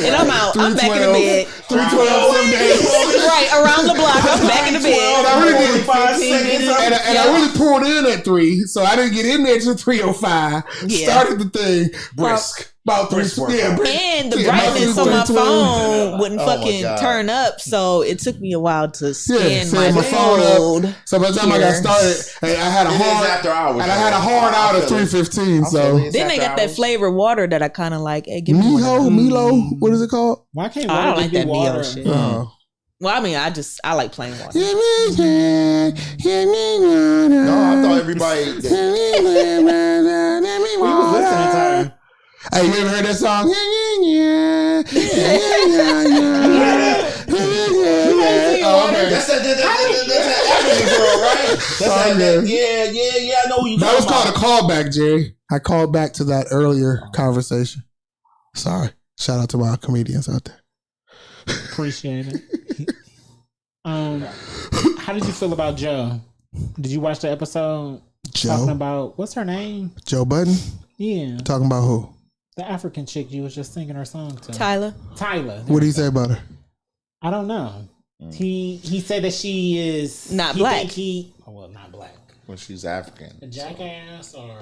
And I'm out. I'm back in the bed. 3:12 some days. Right around the block. I'm back in the bed. And I really did 5 seconds. and I really pulled in at 3, so I didn't get in there till 3:05. Yeah. Started the thing Brisk. about 3. Brisk workout. Yeah, brisk. And the Yeah, brightness on my 3:12. phone wouldn't Oh my fucking God. turn up, so it took me a while to scan set my phone up. So by the time I got Here. started, and I had a It is hard after hours. and I had a hard out at 3:15. So Then they got that flavored water that I kind of like. Hey, give me one of them. Milo, what is it called? Why can't Oh, I water don't like give you that water? Mio shit. Oh. Well, I mean, I like plain water. No, I thought everybody. We was listening to her. Hey, you ever heard that song? Oh, okay. That's that African girl, right? That's that. Yeah. I know who you That was talking called about. a callback, Jerry. I called back to that earlier conversation. Sorry. Shout out to my comedians out there. Appreciate it. How did you feel about Joe? Did you watch the episode talking Joe? about what's her name? Joe Budden? Yeah, Talking about who? the African chick you was just singing her song to. Tyler. Tyler. What did he say about her? I don't know. He said that she is Not he black. think well, not black. When she's African. A jackass or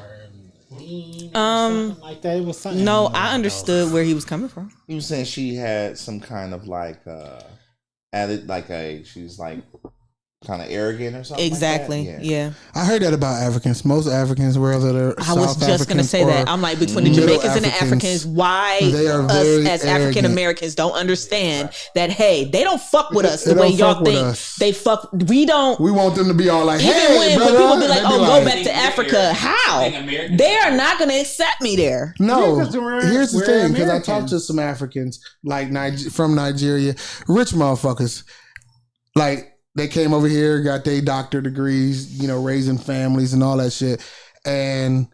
mean or something like that. It was something. No, I understood where he was coming from. He was saying she had some kind of like added she's like kind of arrogant or something. Exactly. Like that. Yeah. I heard that about Africans. Most Africans, whether they're I was South just gonna Africans say or that. I'm like, between the Middle Jamaicans and the Africans, why they are us very as African arrogant. Americans don't understand that? Hey, they don't fuck with us the They way don't y'all fuck with think us. they fuck. We don't. We want them to be all like, Even hey, when brother. people be like, They "Oh, go back to Think Africa," American- how? think American- They are not gonna accept me there. No, Yeah, 'cause we're- here's the we're thing. Because I American. talked to some Africans, like from Nigeria, rich motherfuckers. Like they came over here, got their doctor degrees, raising families and all that shit, and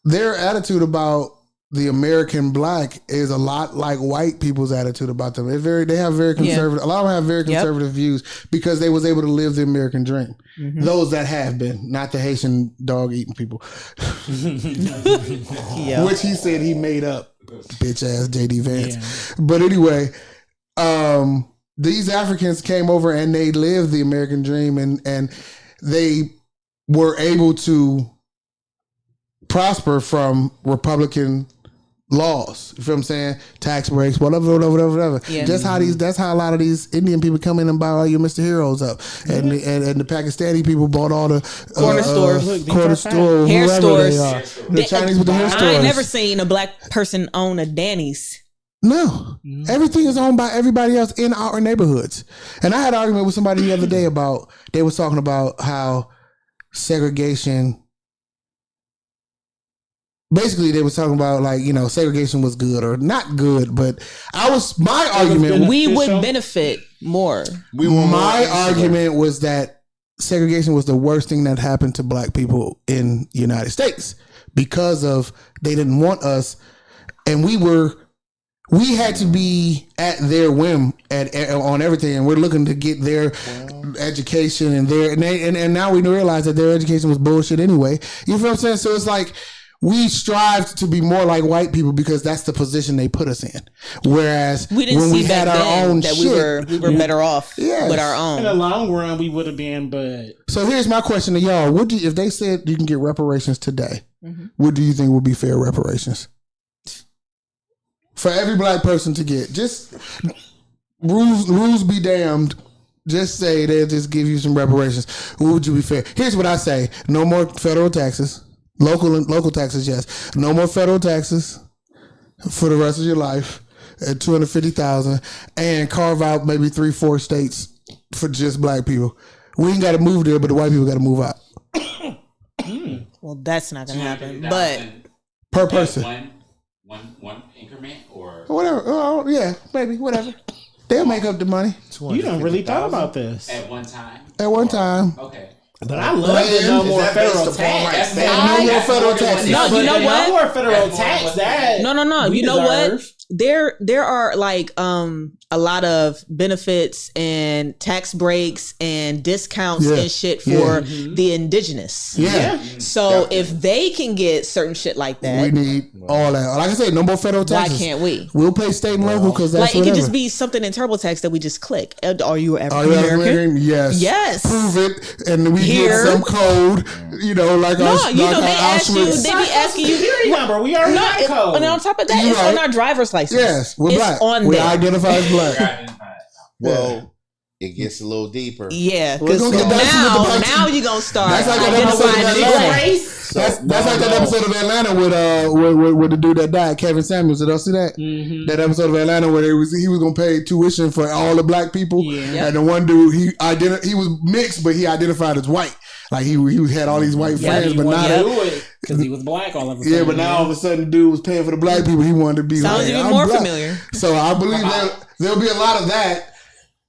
their attitude about the American black is a lot like white people's attitude about them. They have very conservative. A lot of them have very conservative views because they was able to live the American dream. Those that have been, not the Haitian dog eating people. Yeah. Which he said he made up, bitch ass JD Vance. But anyway, these Africans came over and they lived the American dream, and they were able to prosper from Republican laws. You feel what I'm saying? Tax breaks, whatever. Yeah. That's how a lot of these Indian people come in and buy all your Mr. Heroes up, and the Pakistani people bought all the Corner stores. Look, these corner are store, Hair whoever stores. they are. The Chinese with the hair stores. I ain't never seen a black person own a Danny's. No, everything is owned by everybody else in our neighborhoods. And I had an argument with somebody the other day about, they was talking about how segregation, basically they was talking about segregation was good or not good, but my argument, We would Official? benefit more. my argument was that segregation was the worst thing that happened to black people in the United States because of they didn't want us, and we had to be at their whim on everything, and we're looking to get their education and now we realize that their education was bullshit anyway. You feel what I'm saying? So it's like we strived to be more like white people because that's the position they put us in. Whereas We didn't when see we had back our then own that shit, we were better off Yes. with our In the own. long run, we would have been, but So here's my question to y'all: if they said you can get reparations today, Mm-hmm. what do you think would be fair reparations for every black person to get? Just rules be damned. Just say they'll just give you some reparations. What would you be fair? Here's what I say: no more federal taxes. Local taxes, yes. No more federal taxes for the rest of your life at $250,000, and carve out maybe 3-4 states for just black people. We ain't got to move there, but the white people got to move out Well, that's not gonna happen. But per person. One increment or Whatever. Oh, yeah, maybe whatever. They'll make up the money you don't really thought about this. at one time. at one time. Okay. But I love the no more that based federal upon, tax. like, No more federal taxes. No, you know No what? more federal That's more tax. than That No. we You know what? deserve. there are like a lot of benefits and tax breaks and discounts Yeah. and shit for the indigenous. Yeah. So if they can get certain shit like that, We need all that. Like I said, no more federal why taxes. can't we? We'll pay state and local because that's Like it whatever. could just be something in TurboTax that we just click. Are you Are African you American? American? Yes. Yes. Prove it, and we Here. get some code. You know, like No, our, you know like they our ask you. Auschwitz. They be asking you. Security number. We already got code. And on top of that, You it's right. on our driver's license. Yes, we're it's black. on We there. identify as black. Well, it gets a little deeper. Yeah, We're because gonna get back to the black- now you're gonna start That's like that episode of identifying as Atlanta. black. So, That's no, like that no. episode of Atlanta with the dude that died, Kevin Samuels. Did y'all see that? That episode of Atlanta where he was gonna pay tuition for all the black people, Yeah. and the one dude he was mixed, but he identified as white. Like he had all these white friends, He but wanted now to do it because he was black all of a sudden. yeah, but now all of a sudden the dude was paying for the black people. He wanted to be Sounds like, even I'm more black. familiar. So I believe there'll be a lot of that,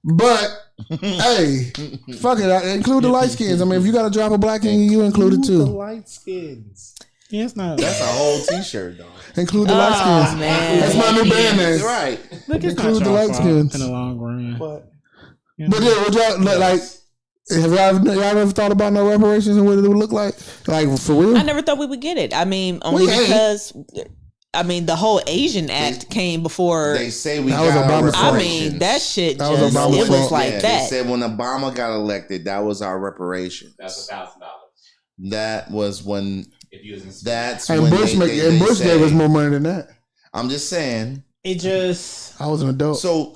but. Hey, fuck it! Include the light skins. I mean, if you got to drop a black in, you include it The too. light skins. Yeah, it's not. That's a whole T-shirt, dog. Include the light skins. man. That's my new band name. Right. Look, it's include not the your light fault skins. in the long run. But But yeah, would y'all like? Have y'all ever thought about no reparations and what it would look like? Like for real? I never thought we would get it. I mean, only We ain't. because the whole Asian Act came before. they say we That was got our Obama's fault. I reparations. mean, that shit That was just Obama's it was fault. like Yeah, that. They said when Obama got elected, that was our reparations. That's $1,000. That was when. If you was in That's and when Bush, they Bush say, gave us more money than that. I'm just saying. It just I was an adult. So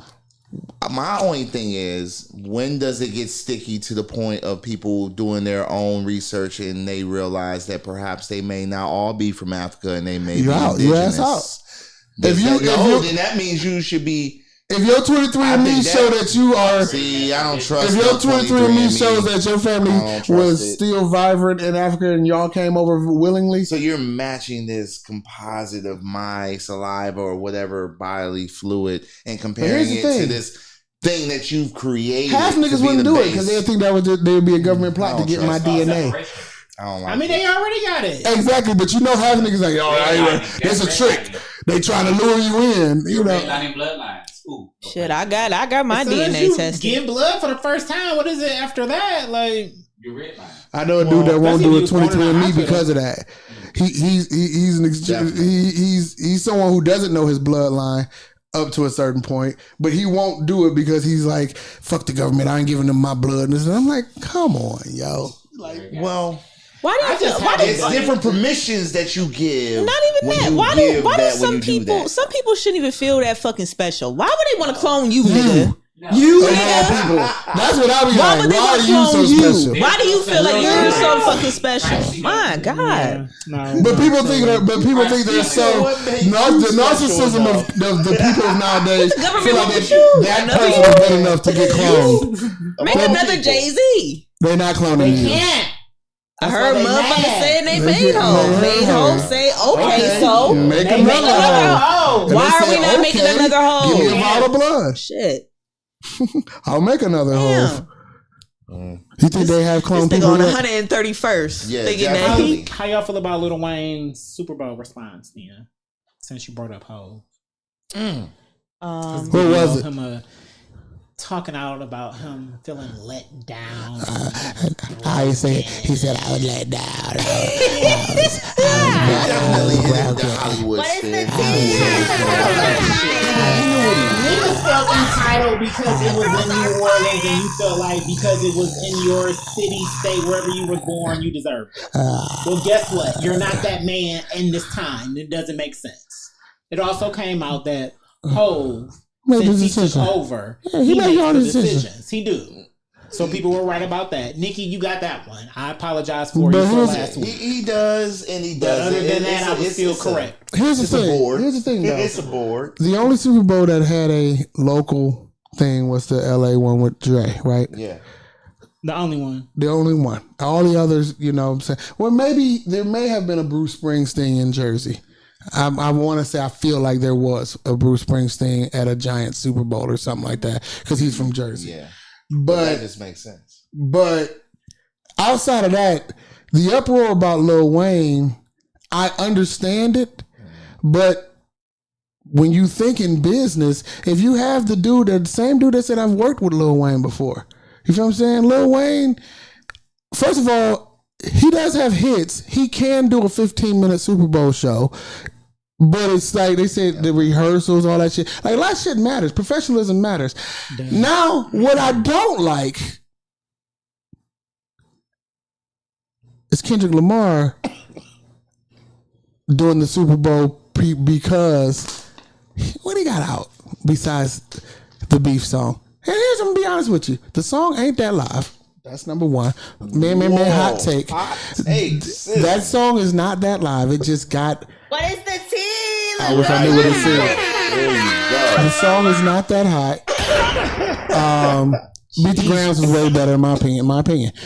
my only thing is, when does it get sticky to the point of people doing their own research and they realize that perhaps they may not all be from Africa and they may You be out. You ass indigenous? out. Does If you- that- if no, you- then that means you should be. if your 23andMe that- show that you are, See, I don't trust. if your no 23andMe shows that your I family don't trust was it. still vibrant in Africa and y'all came over willingly, So you're matching this composite of my saliva or whatever bodily fluid and comparing here's the it to thing. this thing that you've created. half to niggas be wouldn't the do it base. because they think that would be a government plot to don't get my trust DNA. I don't like I mean, it. they already got it. Exactly, but you know half niggas like, that's a trick. They trying to lure you in, you know. Redlining bloodlines. Ooh. Shit, I got my As soon as DNA you tested. give blood for the first time, what is it after that? Like, You're redlining. I know a dude that won't that's do if a he was born in the 23andMe hospital. because of that. He's an he's someone who doesn't know his bloodline up to a certain point, but he won't do it because he's like, fuck the government, I ain't giving them my blood. And I'm like, come on, yo. Well, Why do you just why had do, it. it's different permissions that you give. not even when that? you Why give do that when some you do people that. some people shouldn't even feel that fucking special? Why would they want to clone you, nigga? You Of all nigga. people, that's what I be Why like. would they Why want are to you so clone you? special? Why do you feel like you're so fucking special? My God. yeah, no. But people no, think that. But people think they're so. what made you The special narcissism of the people of nowadays the government feel like want you? that Another person you? is good enough to get cloned. Make another Jay-Z. They're not cloning you. can't. I heard why they motherfuckers mad. saying they They made get hoes. mad. Made hoes say, okay, so Make They another another hoe. hoe. And why they are we say, not making okay, another hoe? Give me a bottle of blood. Shit. I'll make another hoe. Damn. You think they have This clone nigga people? on yet? 131st. Yeah, thinking that definitely. he, How y'all feel about Lil Wayne's Super Bowl response, Nia? Since you brought up hoe. um, What was it? Him talking out about him feeling let down. I say he said I was let down. Definitely hit the Hollywood What is spin. the Niggas felt entitled because it was in New Orleans, and you felt like because it was in your city, state, wherever you were born, you deserved it. Well, guess what? You're not that man in this time. It doesn't make sense. It also came out that Hov, Made since the he took decision. over, Yeah, he made makes all the the decisions. decisions. He do. So people were right about that. Nikki, you got that one. I apologize for But you for here's- last week. He does and he But doesn't. other than that, I was still it's correct. Here's the It's a thing. board. Here's the thing, though. It's a board. The only Super Bowl that had a local thing was the LA one with Dre, right? Yeah. The only one. The only one. All the others, you know what I'm saying? Well, maybe there may have been a Bruce Springsteen in Jersey. I want to say I feel like there was a Bruce Springsteen at a Giant Super Bowl or something like that because he's from Jersey. Yeah. That But just makes sense. outside of that, the uproar about Lil Wayne, I understand it, but when you think in business, if you have the same dude that said I've worked with Lil Wayne before, you feel what I'm saying? Lil Wayne, first of all, he does have hits. He can do a 15-minute Super Bowl show. But it's like they said, the rehearsals, all that shit. Like, a lot of shit matters. Professionalism matters. Damn. Now, what I don't like is Kendrick Lamar doing the Super Bowl because what he got out besides the beef song? And here's, I'm gonna be honest with you, the song ain't that live. That's number one. Man, hot take. That song is not that live. It just got. What is the tea? I wish I knew what it said. There you go. The song is not that hot. Beat the Grams is way better in my opinion.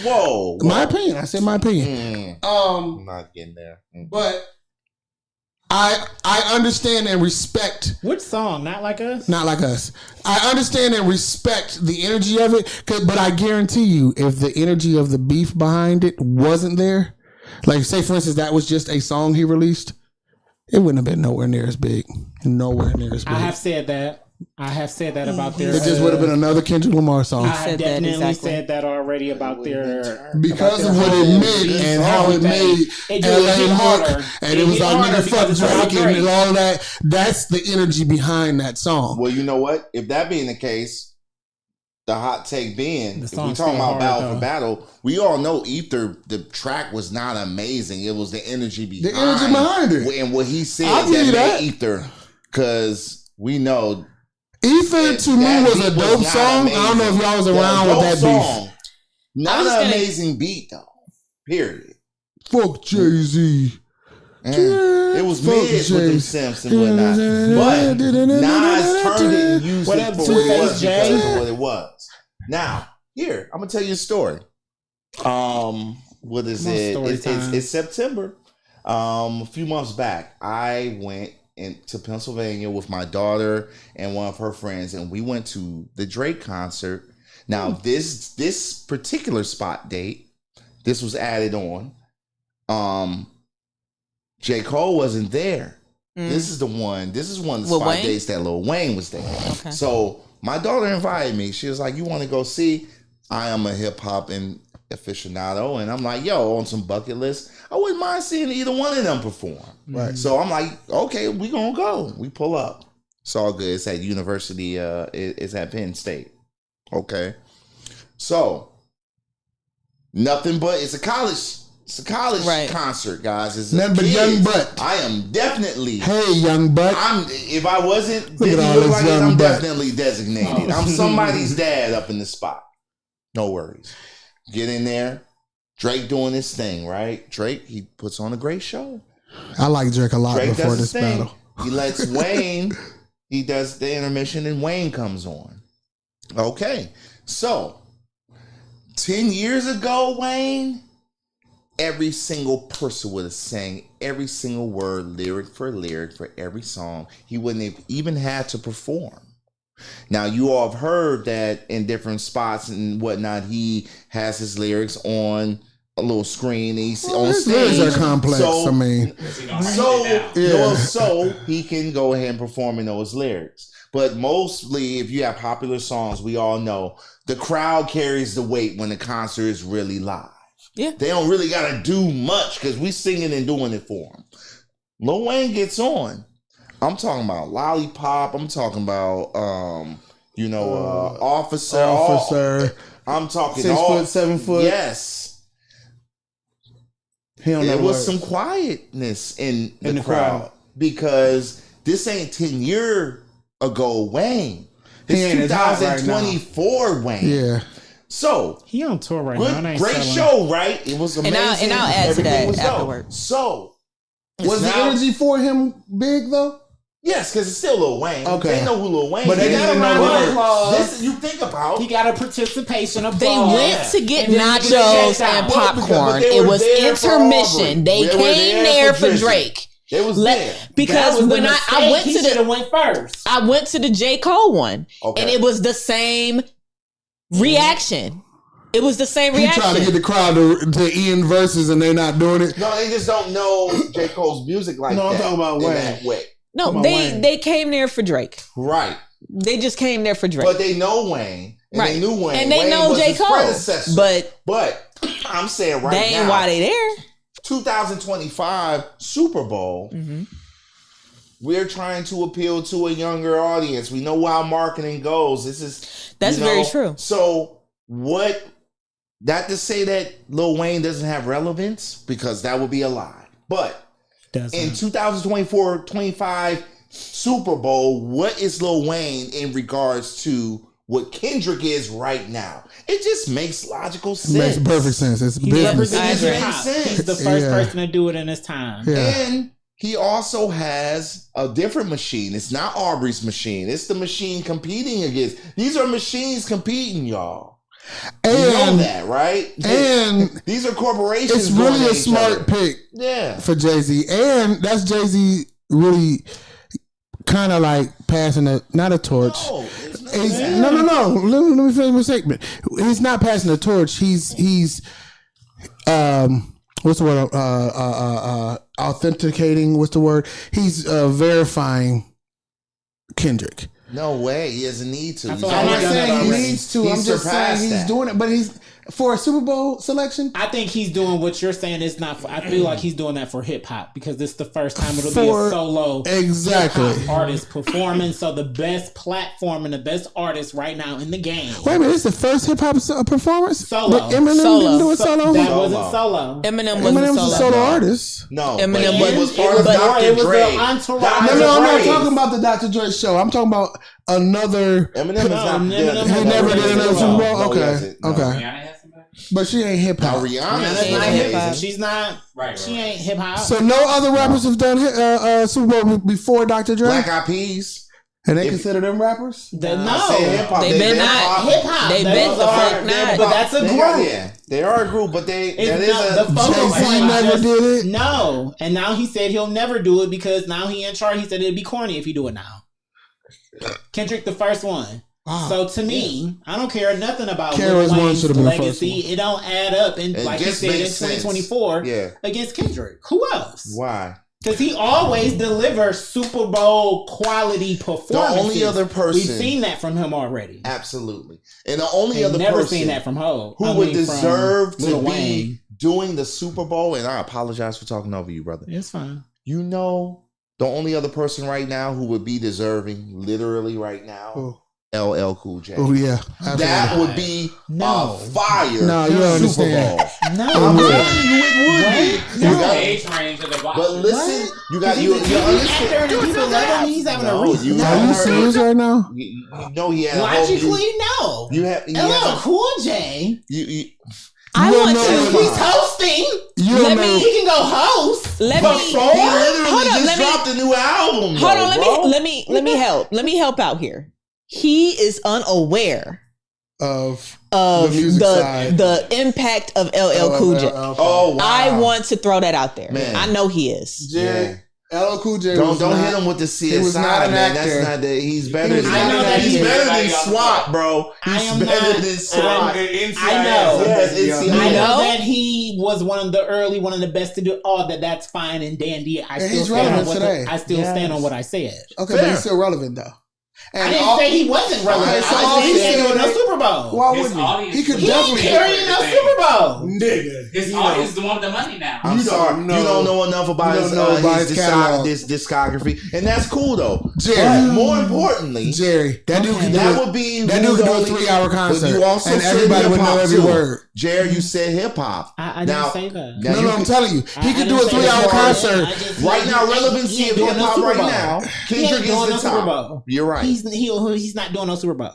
Whoa. My opinion. I said my opinion. I'm not getting there. But I understand and respect. Which song? Not Like Us? Not Like Us. I understand and respect the energy of it, but I guarantee you, if the energy of the beef behind it wasn't there, like say for instance that was just a song he released, it wouldn't have been nowhere near as big. Nowhere near as big. I have said that about their. It just would have been another Kendrick Lamar song. I have definitely said that already about their. Because of what it meant and how it made LA look, and it was like nigga fuck Drake and all that. That's the energy behind that song. Well, you know what? If that being the case, the hot take being, if we song's talking still about hard, Battle though. for Battle, we all know Ether, the track was not amazing. It was the energy behind, it. And what he said I'll give that you made that. Ether, because we know Ether to me was a beat dope not song. amazing. I don't know if y'all was Yeah, around with dope that song. beef. Not an amazing beat though. Period. Fuck Jay-Z. It was Fuck mid with them Jay-Z. Simps and whatnot. But Nas turned it and used What it up, for what it Two-Face was Jay? because of what it was. Now, here, I'm gonna tell you a story. What is Come on, it? story time. It's September. A few months back, I went into Pennsylvania with my daughter and one of her friends, and we went to the Drake concert. Now, this particular spot date, this was added on. J. Cole wasn't there. This is one of the spot Wayne? dates that Lil Wayne was there. Okay. So my daughter invited me. She was like, "You want to go see?" I am a hip hop and aficionado, and I'm like, "Yo, on some bucket list, I wouldn't mind seeing either one of them perform." Right. So I'm like, "Okay, we gonna go." We pull up. It's all good. It's at University. It's at Penn State. Okay. So nothing but it's a college. It's a college concert, guys. It's Nothing but young butt. I am definitely. Hey, young butt. If I wasn't, Look at didn't all look this like it, young I'm butt. definitely designated. I'm somebody's dad up in the spot. No worries. Get in there. Drake doing his thing, right? Drake, he puts on a great show. I like Drake a lot Drake before does his this thing. battle. He lets Wayne, he does the intermission and Wayne comes on. Okay. So, 10 years ago, Wayne, every single person would have sang every single word, lyric for every song. He wouldn't have even had to perform. Now, you all have heard that in different spots and whatnot, he has his lyrics on a little screen. And he's on His stage. lyrics are complex. I mean, So he can go ahead and perform in those lyrics. But mostly, if you have popular songs, we all know the crowd carries the weight when the concert is really live. Yeah. They don't really got to do much because we singing and doing it for them. Lil Wayne gets on. I'm talking about Lollipop. I'm talking about, Officer. I'm talking 6 foot, 7 foot. Yes. He don't know There the was words. some quietness in the crowd because this ain't 10 year ago Wayne. He It's ain't as hot right now. 2024 Wayne. Yeah. So He on tour right now. good, and ain't great selling. show, right? It was amazing. I'll add to Everything that was dope. afterwards. So Was the now- energy for him big though? Yes, because it's still Lil Wayne. Okay. They know who Lil Wayne But is. they didn't know the words. This you think about. He got a participation applause. They went to get And then he nachos checked out. and Well, because- popcorn. but they It were was there for intermission. Aubrey. They They were came there there for for Drizzy. Drake. They was Let- there. because when I went to should the have went first. I went to the J. Cole one, Okay. and it was the same reaction. It was the same He reaction. trying to get the crowd to end verses and they not doing it. No, they just don't know J. Cole's music like No, I'm that. talking about in Wayne. that way. No, on, they Wayne. they came there for Drake. Right. They just came there for Drake. But they know Wayne. And Right. they knew Wayne. And they Wayne know was J. his Cole. predecessor. But I'm saying right they ain't now, why they there. 2025 Super Bowl, we're trying to appeal to a younger audience. We know how marketing goes. That's very true. So what? Not to say that Lil Wayne doesn't have relevance, because that would be a lie. But in 2024-25 Super Bowl, what is Lil Wayne in regards to what Kendrick is right now? It just makes logical sense. Makes perfect sense. It's He business. represents It hip makes hop. sense. He's the first Yeah. person to do it in his time. Yeah. And he also has a different machine. It's not Aubrey's machine. It's the machine competing against. These are machines competing, y'all. You know And that, right? and These are corporations. it's going really at a each smart other. pick Yeah. for Jay-Z. And that's Jay-Z really kind of like passing not a torch. No, it's not He's, that. no. Let me finish my statement. He's not passing the torch. He's what's the word? Authenticating. What's the word? He's verifying Kendrick. No way. He doesn't need to. I He's feel like I'm not already done saying that he already. needs to. He's I'm just saying surpassed he's that. doing it. But he's for a Super Bowl selection. I think he's doing what you're saying is not for, I feel like he's doing that for hip hop because this is the first time it'll be For- a solo Exactly. hip-hop artist performing. So the best platform and the best artist right now in the game. Wait a minute, it's the first hip hop performance. Solo. But Eminem Solo. didn't do a solo. That Solo. wasn't solo. Eminem was Eminem's a a solo. solo artist. No, Eminem but he was- was part of but Dr. it was Dre. the entourage. Dr. No, I'm not Dre. talking about the Dr. Dre show. I'm talking about another. Eminem is not. Eminem He never did another Super Bowl. No, he Okay, hasn't. No. okay, Rihanna has somebody? but she ain't hip Now hop. Rihanna's Rihanna's Ain't not hip hip hop. hop. She's not. Right, She right. ain't hip hop. So no other rappers have done Super Bowl before Dr. Dre, Black Eyed Peas. and they If- consider them rappers. No, I say hip hop. They been not. hip hop. They Those been the are- fuck not. But that's a They group. got- yeah, they are a group, but they that It's is not, a the focal Jay-Z point never just- did it. No, and now he said he'll never do it because now he in charge. He said it'd be corny if he do it now. Kendrick the first one. So to me, I don't care nothing about KRS One Lil Wayne's should have been the first legacy. one. It don't add up, and It like you just said in makes sense. 2024 Yeah. against Kendrick. Who else? Why? Because he always delivers Super Bowl quality performances. only other person- we've seen that from him already. Absolutely. And the only We've other never person seen that from Ho. who I would mean, deserve from to Lil be Wayne. doing the Super Bowl, and I apologize for talking over you, brother. It's fine. You know, the only other person right now who would be deserving, literally right now, Oh, LL Cool J. oh yeah, absolutely. That would be No. a fire No, you don't Super understand. Bowl. No, I'm would. telling you, it would be. The You got- age range of the box. but listen, you got He's you a TV understand. actor and people love him. He's having No, a reason. you- Are you serious right now? You know he had a whole. Logically, no. You have. He LL has Cool J. you, I You don't want know to. him. He's hosting. You Let don't me- know. He can go host. Let me. Perform? he literally Hold on, just let me- dropped a new album. Hold though, on, bro. let me help. Let me help out here. He is unaware Of of The music side. the impact of LL Cool J. Oh wow! I want to throw that out there. Man. I know he is. Jerry. LL Cool J. Don't was don't not- hit him with the CSI, was not an man. actor. That's not that. He's better. was than not an actor. He's better than Everybody SWAT, bro. I He's am better not- than SWAT. I know. Yes, it's I know know. that he was one of the best to do all that. That's fine and dandy. I And still he's stand on relevant what today. I still stand on what I said. Okay, Fair. but he's still relevant though. I And didn't all- say he wasn't relevant. Okay, so I all said he he can't said- do no Super Bowl. Why His wouldn't he? audience He could was- He ain't definitely. carrying no Super Bowl. Nigga. His audience is the one with the money now. I'm sorry, you don't know enough about You his, don't know about his catalog. his discography, and that's cool though. Jerry. But more importantly, Jerry, that dude can do that it. would be That who dude can the do a only- 3-hour But concert, you also and said everybody would know hip-hop, every too. word. Jerry, you said hip hop. I didn't say that. now No, you I'm can- telling you, he I could do didn't a say 3-hour that. concert. I just Right said now, he ain't relevancy of doing no hip-hop Super right Bowl. now, He ain't Kendrick doing is no the Super top. Bowl. You're right. He's not doing no Super Bowl.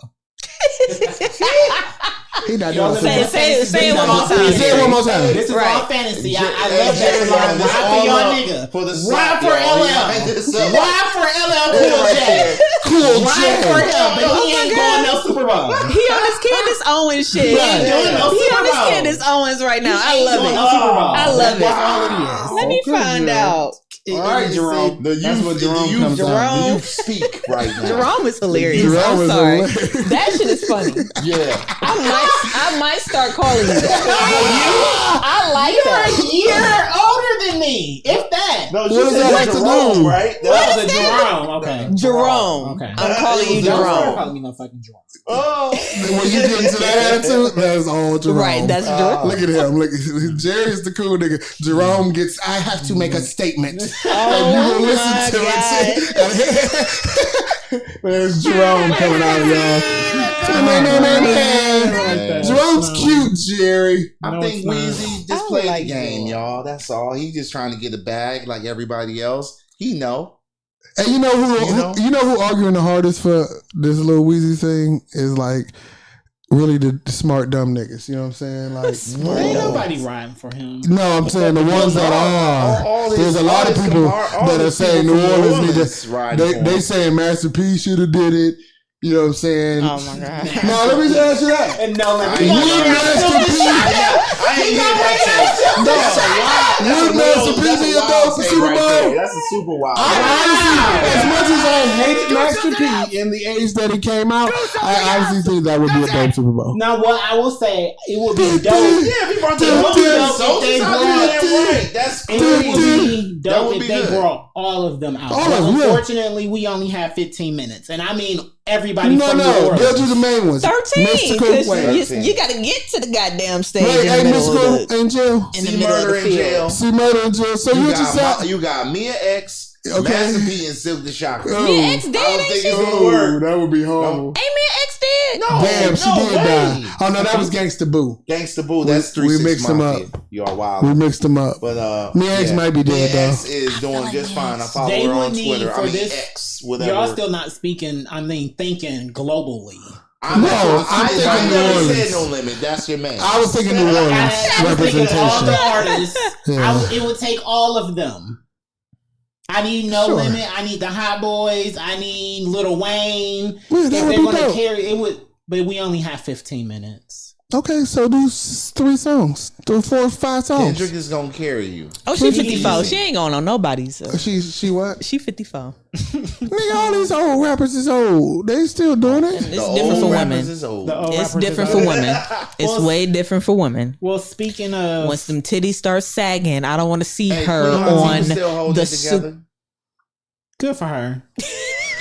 He not Y'all doing Say it. say it one more time. Say it one more time. This is all Right. fantasy. I Hey, love that. Jerry, Ride this for all y'all up nigga. for the Ride slap, for y'all. LL. He lined this up. Ride for LL Right Cool J. there. Cool Ride for J. him, but Oh he my ain't God. doing no Super Bowl. He on his Candace Owens shit. He ain't doing no He Super on his Bowl. Candace Owens right now. I He ain't love doing it. no Super Bowl. I love it. That's all it is. Let me Okay, find Jerome. out. All right, Jerome. The That's youth, what Jerome the youth, comes the on. youth speak right now. Jerome is hilarious. Jerome I'm is sorry. hilarious. That shit is funny. Yeah. I might start calling you that. I like You're that. a year older than me, if that. No, What does said that have to Jerome, do? right? That was a Jerome. Okay. Jerome. Okay. I'm calling you Don't start Jerome. calling me no fucking Jerome. Oh, When you get into that attitude, that's all Jerome. Right, that's Jerome. Look at him. Look, Jerry is the cool nigga. Jerome gets. I have to make a statement. Oh You will listen my to God. it. There's Jerome coming out, y'all. Jerome's cute, Jerry. I No, think it's not. Weezy I just played like the game, y'all. That's all. He just trying to get a bag like everybody else. He know. And you know who arguing the hardest for this little Weezy thing is like really the smart dumb niggas. You know what I'm saying? Like, Ain't nobody riding for him. no, I'm saying the ones that are. all these There's a lot of artists people all that are these saying New people from Orleans need Orleans to. riding for They him. saying Master P should have did it. You know what I'm saying? Oh my God. No, let me just ask you that. And no, let I me ain't Would Master P? I ain't hear that take. Would Master P be a dog for Super Bowl? That's a super wild. I honestly, as much as I hated Master P in the age that he came out, I honestly think that would be a dope Super Bowl. Now, what I will say, it would be dope. Yeah, if he brought the Dude, whole dude, soldiers out there, right? That's It would crazy. be That dope would if be they good. brought all of them out. All But of them, yeah. unfortunately, we only have 15 minutes. And I mean everybody No, from New no, Orleans. they'll do the main ones. 13. Mystical, Because wait, you got to get to the goddamn stage wait, in the hey, middle of Mystical the, in jail. in the See middle of murder the in field. jail. See murder in jail. So you just said, You got Mia X, Okay. Master P, and Silk the Shocker. Oh. Mia X I dead, don't ain't think she? it's gonna oh, work. that would be horrible. Ain't Mia X dead? No, Damn, she no did way. die. Oh no, that was Gangsta Boo. Gangsta Boo, that's We 3 6 mixed them Mafia. up. You are We wild. mixed them up. But Mia X might be dead, Mia X though. is doing just fine. I follow They her on would need Twitter. for I mean this- X, whatever. Y'all still not speaking, thinking globally. I'm No, I thinking New never Orleans. said No Limit. That's your man. I was thinking New I Orleans was thinking all the representation. artists. Yeah. It would take all of them. I need No Sure. Limit. I need the Hot Boys. I need Lil Wayne. Yeah, If that they're would be going to dope. carry it, would. But we only have 15 minutes. Okay, so do 3 songs, 4 or 5 songs. Kendrick is gonna carry you. Oh, she 54. She ain't going on nobody's. She what? She 54. Nigga, all these old rappers is old. They still doing it. It's The different old for rappers women. is old. The old It's rappers different is for out. women. It's Well, way different for women. Well, speaking of, Once them titties start sagging, I don't want to see Hey, her Queen Latifah on still holding the it together. super. good for her.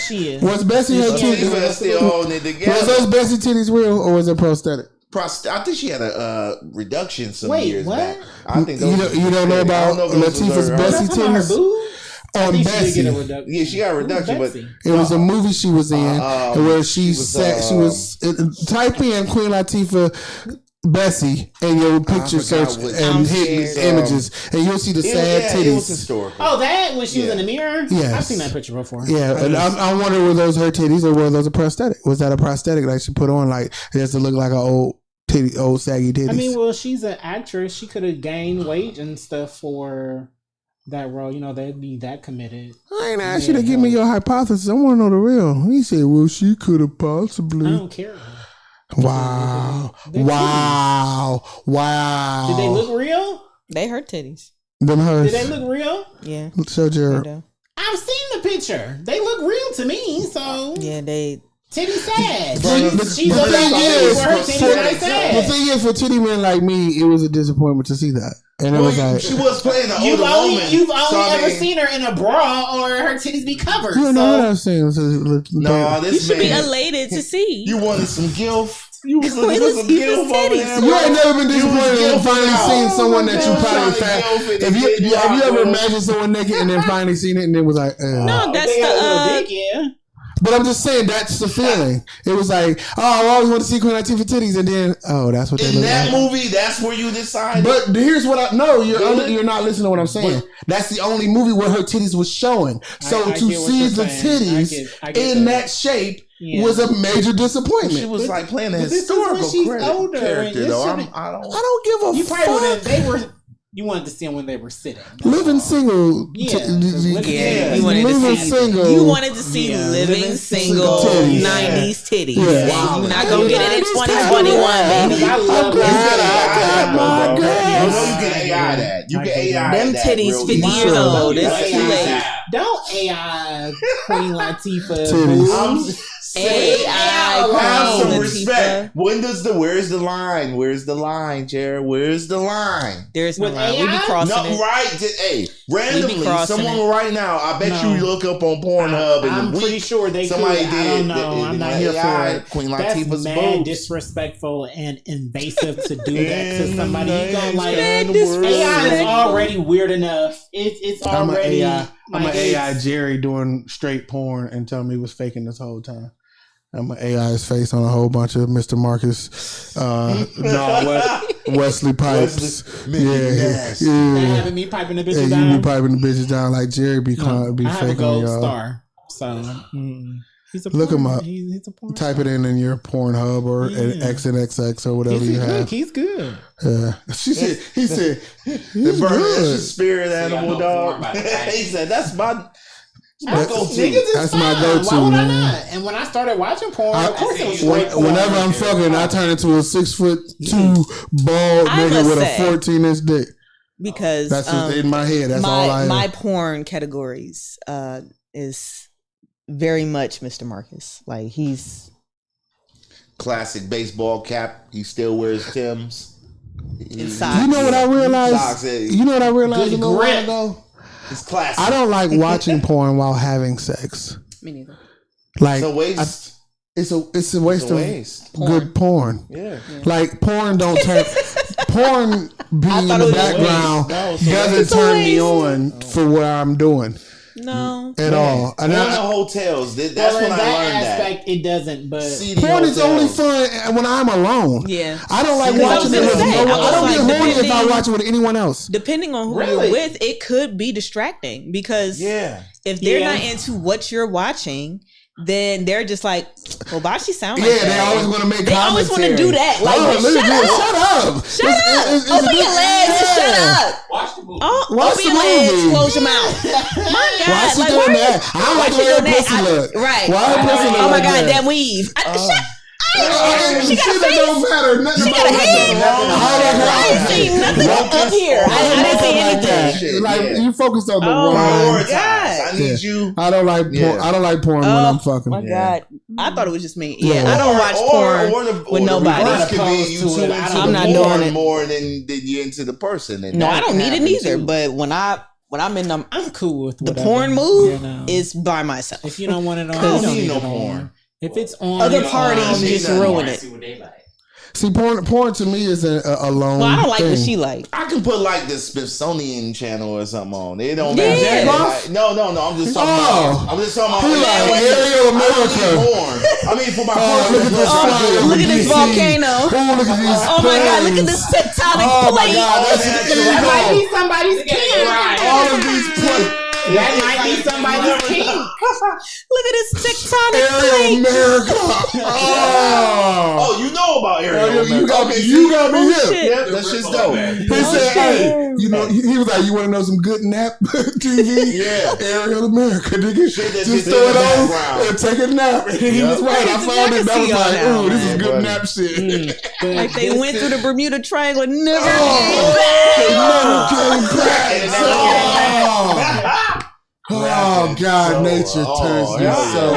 She is. Was Bessie her Latifah titties? is still holding it Was together. those Bessie titties real or was it prosthetic? I think she had a reduction some Wait, years what? back. I think You those don't know I about don't know if those Latifah's were her- Bessie Talking about her titties? boobs? I On think she did Bessie. get a reduction. Yeah, she got a Who's reduction, but Betsy? It was a movie she was in where she was, said she was type in Queen Latifah Bessie and your picture forgot search what- and hit It was, images and you'll see the sad it was titties. historical. Oh, that when she was Yeah. in the mirror. Yes. I've seen that picture before. Yeah, and I wonder were those her titties or were those a prosthetic? Was that a prosthetic that she put on like just to look like an old titty, old saggy titties? I mean, well, she's an actress. She could have gained weight and stuff for that role. You know, they'd be that committed. I ain't asked you to give me your hypothesis. I want to know the real. He said, "Well, she could have I possibly." don't care. Wow, They're wow, wow. Did they look real? They hurt titties. Them hers? Did they look real? Yeah. So They Jared, do. I've seen the picture. They look real to me. So Yeah, they. titty sad. The She's thing a lady is, where her for- titties are the sad. thing is, for titty men like me, it was a disappointment to see that, and it was like, she was playing an You've older only woman. you've so, only I ever mean, seen her in a bra or her titties be covered. you know what So I'm saying? No, this You should be man. elated to see. You wanted some gilf. You was looking Let's for some see gilf the over titties. there. You bro. ain't never been disappointed You and was finally gilfing seen out. someone that you Man, probably trying to found. gilf it If and you get have you ever out, imagined someone naked and then finally seen it and then was like, No, that's they got a little the. dick, yeah. But I'm just saying that's the feeling. It was like, oh, I always want to see Queen Latifah titties, and then oh, that's what they In look that like. movie, that's where you decided. But here's what I no, Really? you're not listening to what I'm saying. That's the only movie where her titties was showing. So I to get what see you're the saying. titties I get in that. that shape Yeah. was a major she disappointment. was like playing a but this is when historical she's older, and character, this though. should've- I I don't. don't give a You probably would have. fuck. They were. You wanted to see them when they were sitting. Living single. Yeah, 'cause living- Yeah, you you wanted to living see. single. You wanted to see Yeah, living living single titties. 90s titties. Yeah. And Wow. you're not gonna get it in 90s 2021, titties. baby. I love I'm glad I got my You girl. know you can AI that. You can AI Them that. titties real 50 easy. years old. Don't It's too AI late. that. Don't AI Queen Latifah Titties. I'm boobs. AI Have some Latifah. respect. Where's the line? Where's the line, Jared? Where's the line? There's no With line. We be AI? crossing No, it. right? Hey, randomly, crossing someone it. right now. I bet No. you look up on Pornhub and I'm pretty sure they somebody could. I don't know. I'm not here for it. Queen That's Latifah's mad boobs. disrespectful and invasive to do that to And somebody. You the gonna like names Mad disrespectful. AI is already weird enough. It's I'm an already. AI. I'm an like, AI it's- Jerry doing straight porn and telling me he was faking this whole time. I'm an AI's face on a whole bunch of Mr. Marcus, Wesley Pipes. Wesley- yeah, And yeah. having me piping the bitches Hey, you down. be piping the bitches down like Jerry be No, be I have a faking gold y'all. star. So he's a Look porn, him up. He's a porn Type star. it in your Pornhub or Yeah. XNXX or whatever He's you good. have. He's good. Yeah. She said. He said. The He's bird, that's your good. spirit So y'all animal, know porn dog. by the time. He said, "That's my That- go-to." Niggas is That's my fine. go-to, Why would I man. not? And when I started watching porn, I- of course it was When- straight porn. Whenever I'm fucking, I turn into a 6'2" bald I nigga must with say- a 14-inch dick. Because That's in my head. That's all I my am. porn categories is very much Mr. Marcus. Like he's Classic baseball cap. He still wears Tim's. inside. You know what I realized? Socks, eh? You know what I realized Good a little while grip. ago? It's classic. I don't like watching porn while having sex. Me neither. Like It's a waste. it's a It's waste a of waste. good porn. Yeah. Like porn don't turn porn being in thought the it was a background waste. No, it's a doesn't waste. turn It's a me waste. on for what I'm doing No. at all. And Going to I, hotels. That's Well, when in I that learned that. aspect, it doesn't. But CD porn is only hotels. fun when I'm alone. Yeah. I don't like Because I was watching it gonna with say, no one. I was I don't like, get horny if I depending- watch it with anyone else. Depending on who Really? you're with, it could be distracting because Yeah. if they're Yeah. not into what you're watching, then they're just like, well, why she sound like Yeah, that? they always want to make They always commentary. wanna do that. Like, oh, look shut at this. up. Shut up. Shut up! Open your legs and shut up! Watch the movie. Oh, Watch open the your legs, movie. close your mouth. My God, Why she like, doing why that? I don't like the way her pussy look. Right. Why her pussy look Oh my like God, that? that weave. She got a Shit that face. don't matter. Nothing She got a about head. nothing. I ain't seen nothing up here. I didn't see anything. Shit, Like yeah. you focused on the Oh, wrong. my Prioritize. God. I need you. I don't like porn. Yeah. I don't like porn when I'm fucking. My Yeah. God, I thought it was just me. Yeah, Yeah. I don't watch porn or with nobody. reverse could be Opposed you to too it. into I'm the not porn doing it. more than you into the person. And No, that I don't can need it happen, neither. too. But when I'm in the I'm cool with the whatever, porn move you know. is by myself. If you don't want it on, I you don't don't need need no it porn. on. If it's on, Other it's parties on. just nothing. ruin it. See what they like. See, porn to me is a lone. Well, I don't like thing. what she like. I can put like the Smithsonian channel or something on. It don't Yeah. matter. Jack Like, no. I'm just talking Oh. about. I'm just talking about. He like Ariel I don't America. need porn. I mean, for my Oh, look at this personal fire. pleasure. Look at this DC. volcano. Oh, look at these. Oh my God, look at planes. this tectonic Oh my plate. God, that's That there you That might go. be somebody's king. All of these planes. That might be somebody's king. Look at this tectonic Ariel plate. America. Oh. Oh, you know about Ariel? You America. got me. Okay, You see? got me Oh, here. shit. Yep, that shit's dope. He said, "Hey, you know," he was like, "You want to know some good nap TV? Yeah. Ariel America, nigga. Shit that Just just throw in it the on background. and take a nap." And he was right. I found it. That was see y'all like, now, "Ooh, this is man, good buddy. nap shit." Like they went through the Bermuda Triangle and never Oh, came back. they never came back. Oh God, nature turns me yeah. so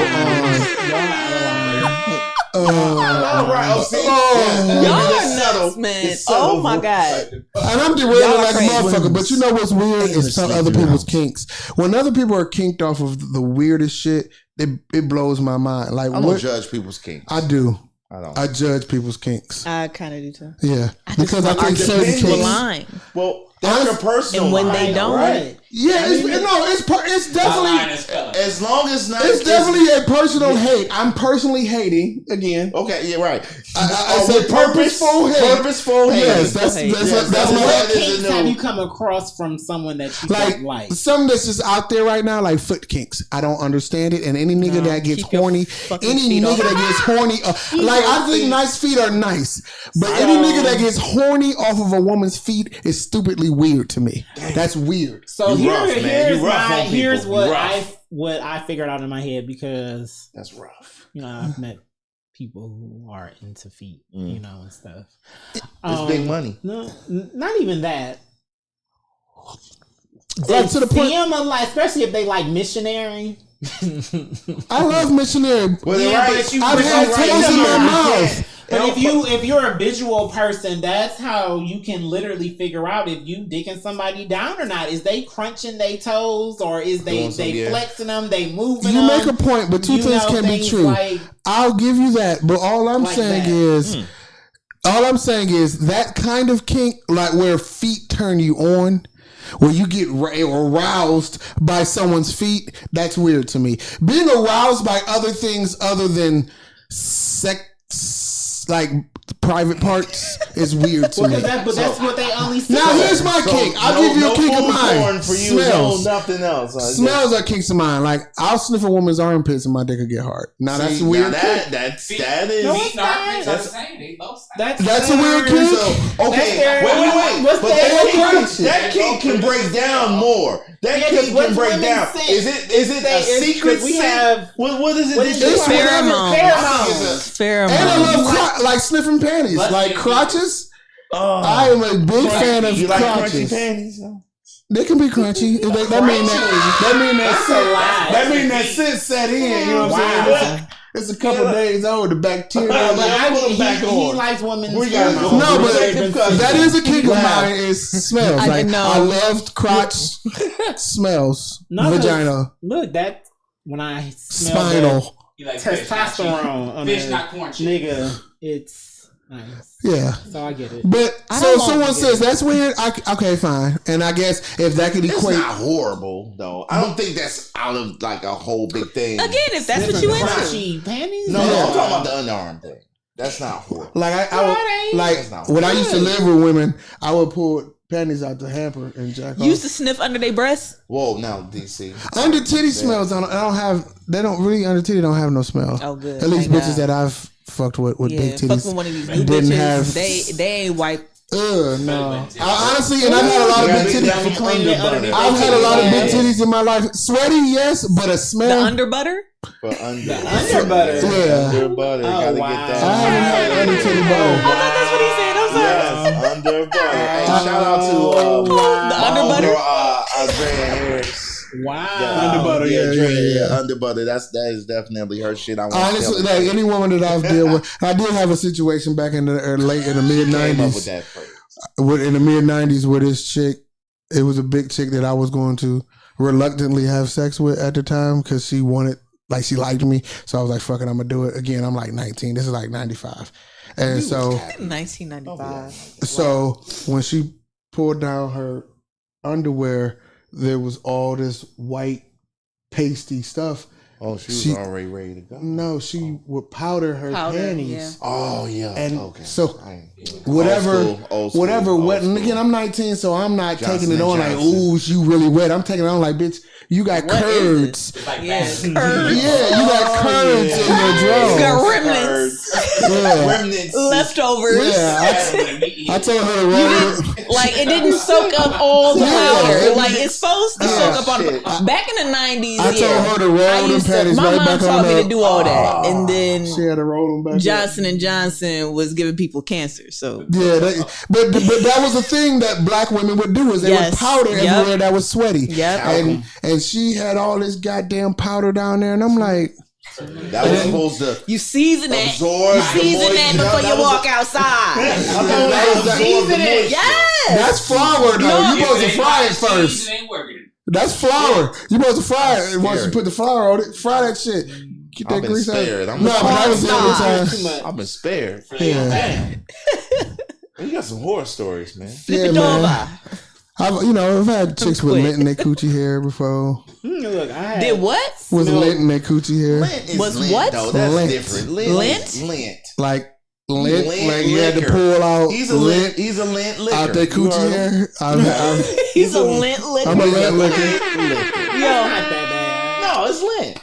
on. All right. Oh, see? Oh. Yeah. Y'all It's are subtle. nuts, man. It's subtle. Oh my God. And I'm derailing Y'all are like a crazy. motherfucker, but you know what's weird is some other people's kinks. When other people are kinked off of the weirdest shit, it blows my mind. Like I don't what judge people's kinks. I do, I don't. I judge people's kinks. I kind of do too. Yeah, because I think certain depends The what kinks. line. Well, that's your personal. And when line, they don't, right? Yeah, it's My line definitely is color. As long as not, it's definitely a personal hate. I'm personally hating again. okay. Yeah, right. I said purposeful hate. Purposeful hate. Yes, that's Yes, that's my. that is kinks a no. have you come across from someone that you don't like? Something that's just out there right now, like foot kinks. I don't understand it. And any nigga that gets keep your horny, fucking any feet nigga off. that gets horny, like I think nice feet are nice, but any nigga that gets horny off of a woman's feet is stupidly weird to me. That's weird. So You rough, man. here's You rough on people. here's You what rough. I figured out in my head because That's rough. I've met people who are into feet, and stuff. It's big money. No, not even that. Like to the point. See 'em a lot, especially if they like missionary. I love missionary. Well, Yeah, right. but you- I've but had you- tails in my mouth. But if you're a visual person, that's how you can literally figure out if you dicking somebody down or not. Is they crunching their toes, or is they Doing some, yeah. flexing them, they moving You them? make a point, but two You things know, can be things true. like- I'll give you that, but all I'm Like saying that. is, that kind of kink, like where feet turn you on, where you get aroused by someone's feet, that's weird to me. Being aroused by other things other than sex, like private parts, is weird to me. But that's what they only see. Now here's my kink. I'll give you a kink of food mine. porn for you. Smells. No, nothing else. Smells are kinks of mine. Like I'll sniff a woman's armpits and my dick will get hard. Now that's a weird. That See, is. No, Feet and armpits are the that's- same. They both stink. That's a weird kink. So, okay, That's wait. what's But the that kink can break down more. That Yeah, kink what's can break women down. scent? Is it a secret we scent? have- What is it? What that is you it? like? Pheromones. Pheromones. And I Pheromones. love like sniffing panties, Let's like get- crotches. Oh. I am a big fan of You like crunchy crotches. panties? Huh? They can be crunchy. That mean That's a lie. that mean that scent set in. You know what I'm saying? It's a couple days old. The bacteria. But I Put 'em mean, back he on. likes women's We gotta go. pheromones. No, but that is a kink of Wow. mine. Is smells. I Like know. I love crotch smells. No, Vagina, Look, that when I smell spinal. You like fish, not testosterone on Fish, a not corn chips. nigga, it's nice. Yeah. So I get it. But I so don't want someone to says that's weird. Okay, fine. And I guess if that could It's equate, not horrible though. I don't think that's out of like a whole big thing. Again, if that's what you into. Crunchy panties? No, Yeah. I'm talking about the underarm thing. That's not horrible. like No, it ain't. That's not like when I used to live with women, I would pull panties out the hamper and jack You used off. to sniff under their breasts. Whoa, now DC. Under titty smells. I don't have. They don't really under titty don't have no smell. Oh, good. At least Thank bitches God. that I've fucked with Yeah, big fuck titties. with one of these new Didn't bitches. have- They ain't white. No. I, honestly, and I've had a lot of big titties. Clean it underneath I've had a lot of big Yeah. titties in my life. Sweaty, yes, but a The smell. under butter. For under Under butter. Yeah. Under butter. Oh, Gotta wow. get that. I haven't had under titty butter. That's what he said. I'm sorry. Yes, under butter. Hey, shout out to The under butter. Andrea Harris. Wow. Under butter, yeah, yeah. Under butter. That is definitely her shit. I want Honestly, like any woman that I've dealt with, I did have a situation back in the late in the mid came up with '90s. that phrase. In the mid '90s, with this chick, it was a big chick that I was going to reluctantly have sex with at the time because she wanted, like, she liked me. So I was like, "Fuck it, I'm gonna do it." Again, I'm like 19. This is like '95, and so 1995. so when she pulled down her underwear, there was all this white pasty stuff. Oh, she was She- already ready to go. No, she would powder her Powder, panties. yeah. Oh yeah. And okay. so I ain't- whatever, Old school, whatever old wet. And school. again, I'm 19, so I'm not Johnson taking it and on like, Johnson. ooh, you really wet. I'm taking it on like, bitch, you got What is curds. It's like Yes. that. Curds. Yeah, you got curds in your You drawers. got remnants. Yeah, Remnants. Leftovers. yeah. I told her to roll it. Like it didn't soak up all the Yeah. powder. Like it's supposed to Oh, soak up shit. on. Back in the 90s, I told her to roll I them used to. panties My right mom back taught on me up. to do all that, and then She had to roll them back. Johnson and Johnson was giving people cancer. So Yeah, but that was the thing that black women would do is they Yes. would powder Yep. everywhere that was sweaty. Yep. And she had all this goddamn powder down there, and I'm like, That was supposed to you season it. absorb. You season that before you walk outside. Season it. Yes. that's flour though. No. You supposed to fry it first. It ain't working. That's flour. You supposed to fry it. Once you put the flour on it, fry that shit. Get that I've been grease out. spared. No, but that was the only time. Too much. I've been spared. Yeah, You got some horror stories, man. Flip yeah, it man. over. I've had chicks with quick. lint in their coochie hair before. Look, I had Did what? With No. lint in their coochie hair, Lint is Was lint, what? though. That's Lint. different. Lint? Lint. like lint, Lint like you had to liquor. pull out He's a lint. He's a lint liquor. out their You coochie heard him? hair. He's a lint liquor. I'm a lint liquor. Yo, not that bad. No, it's lint.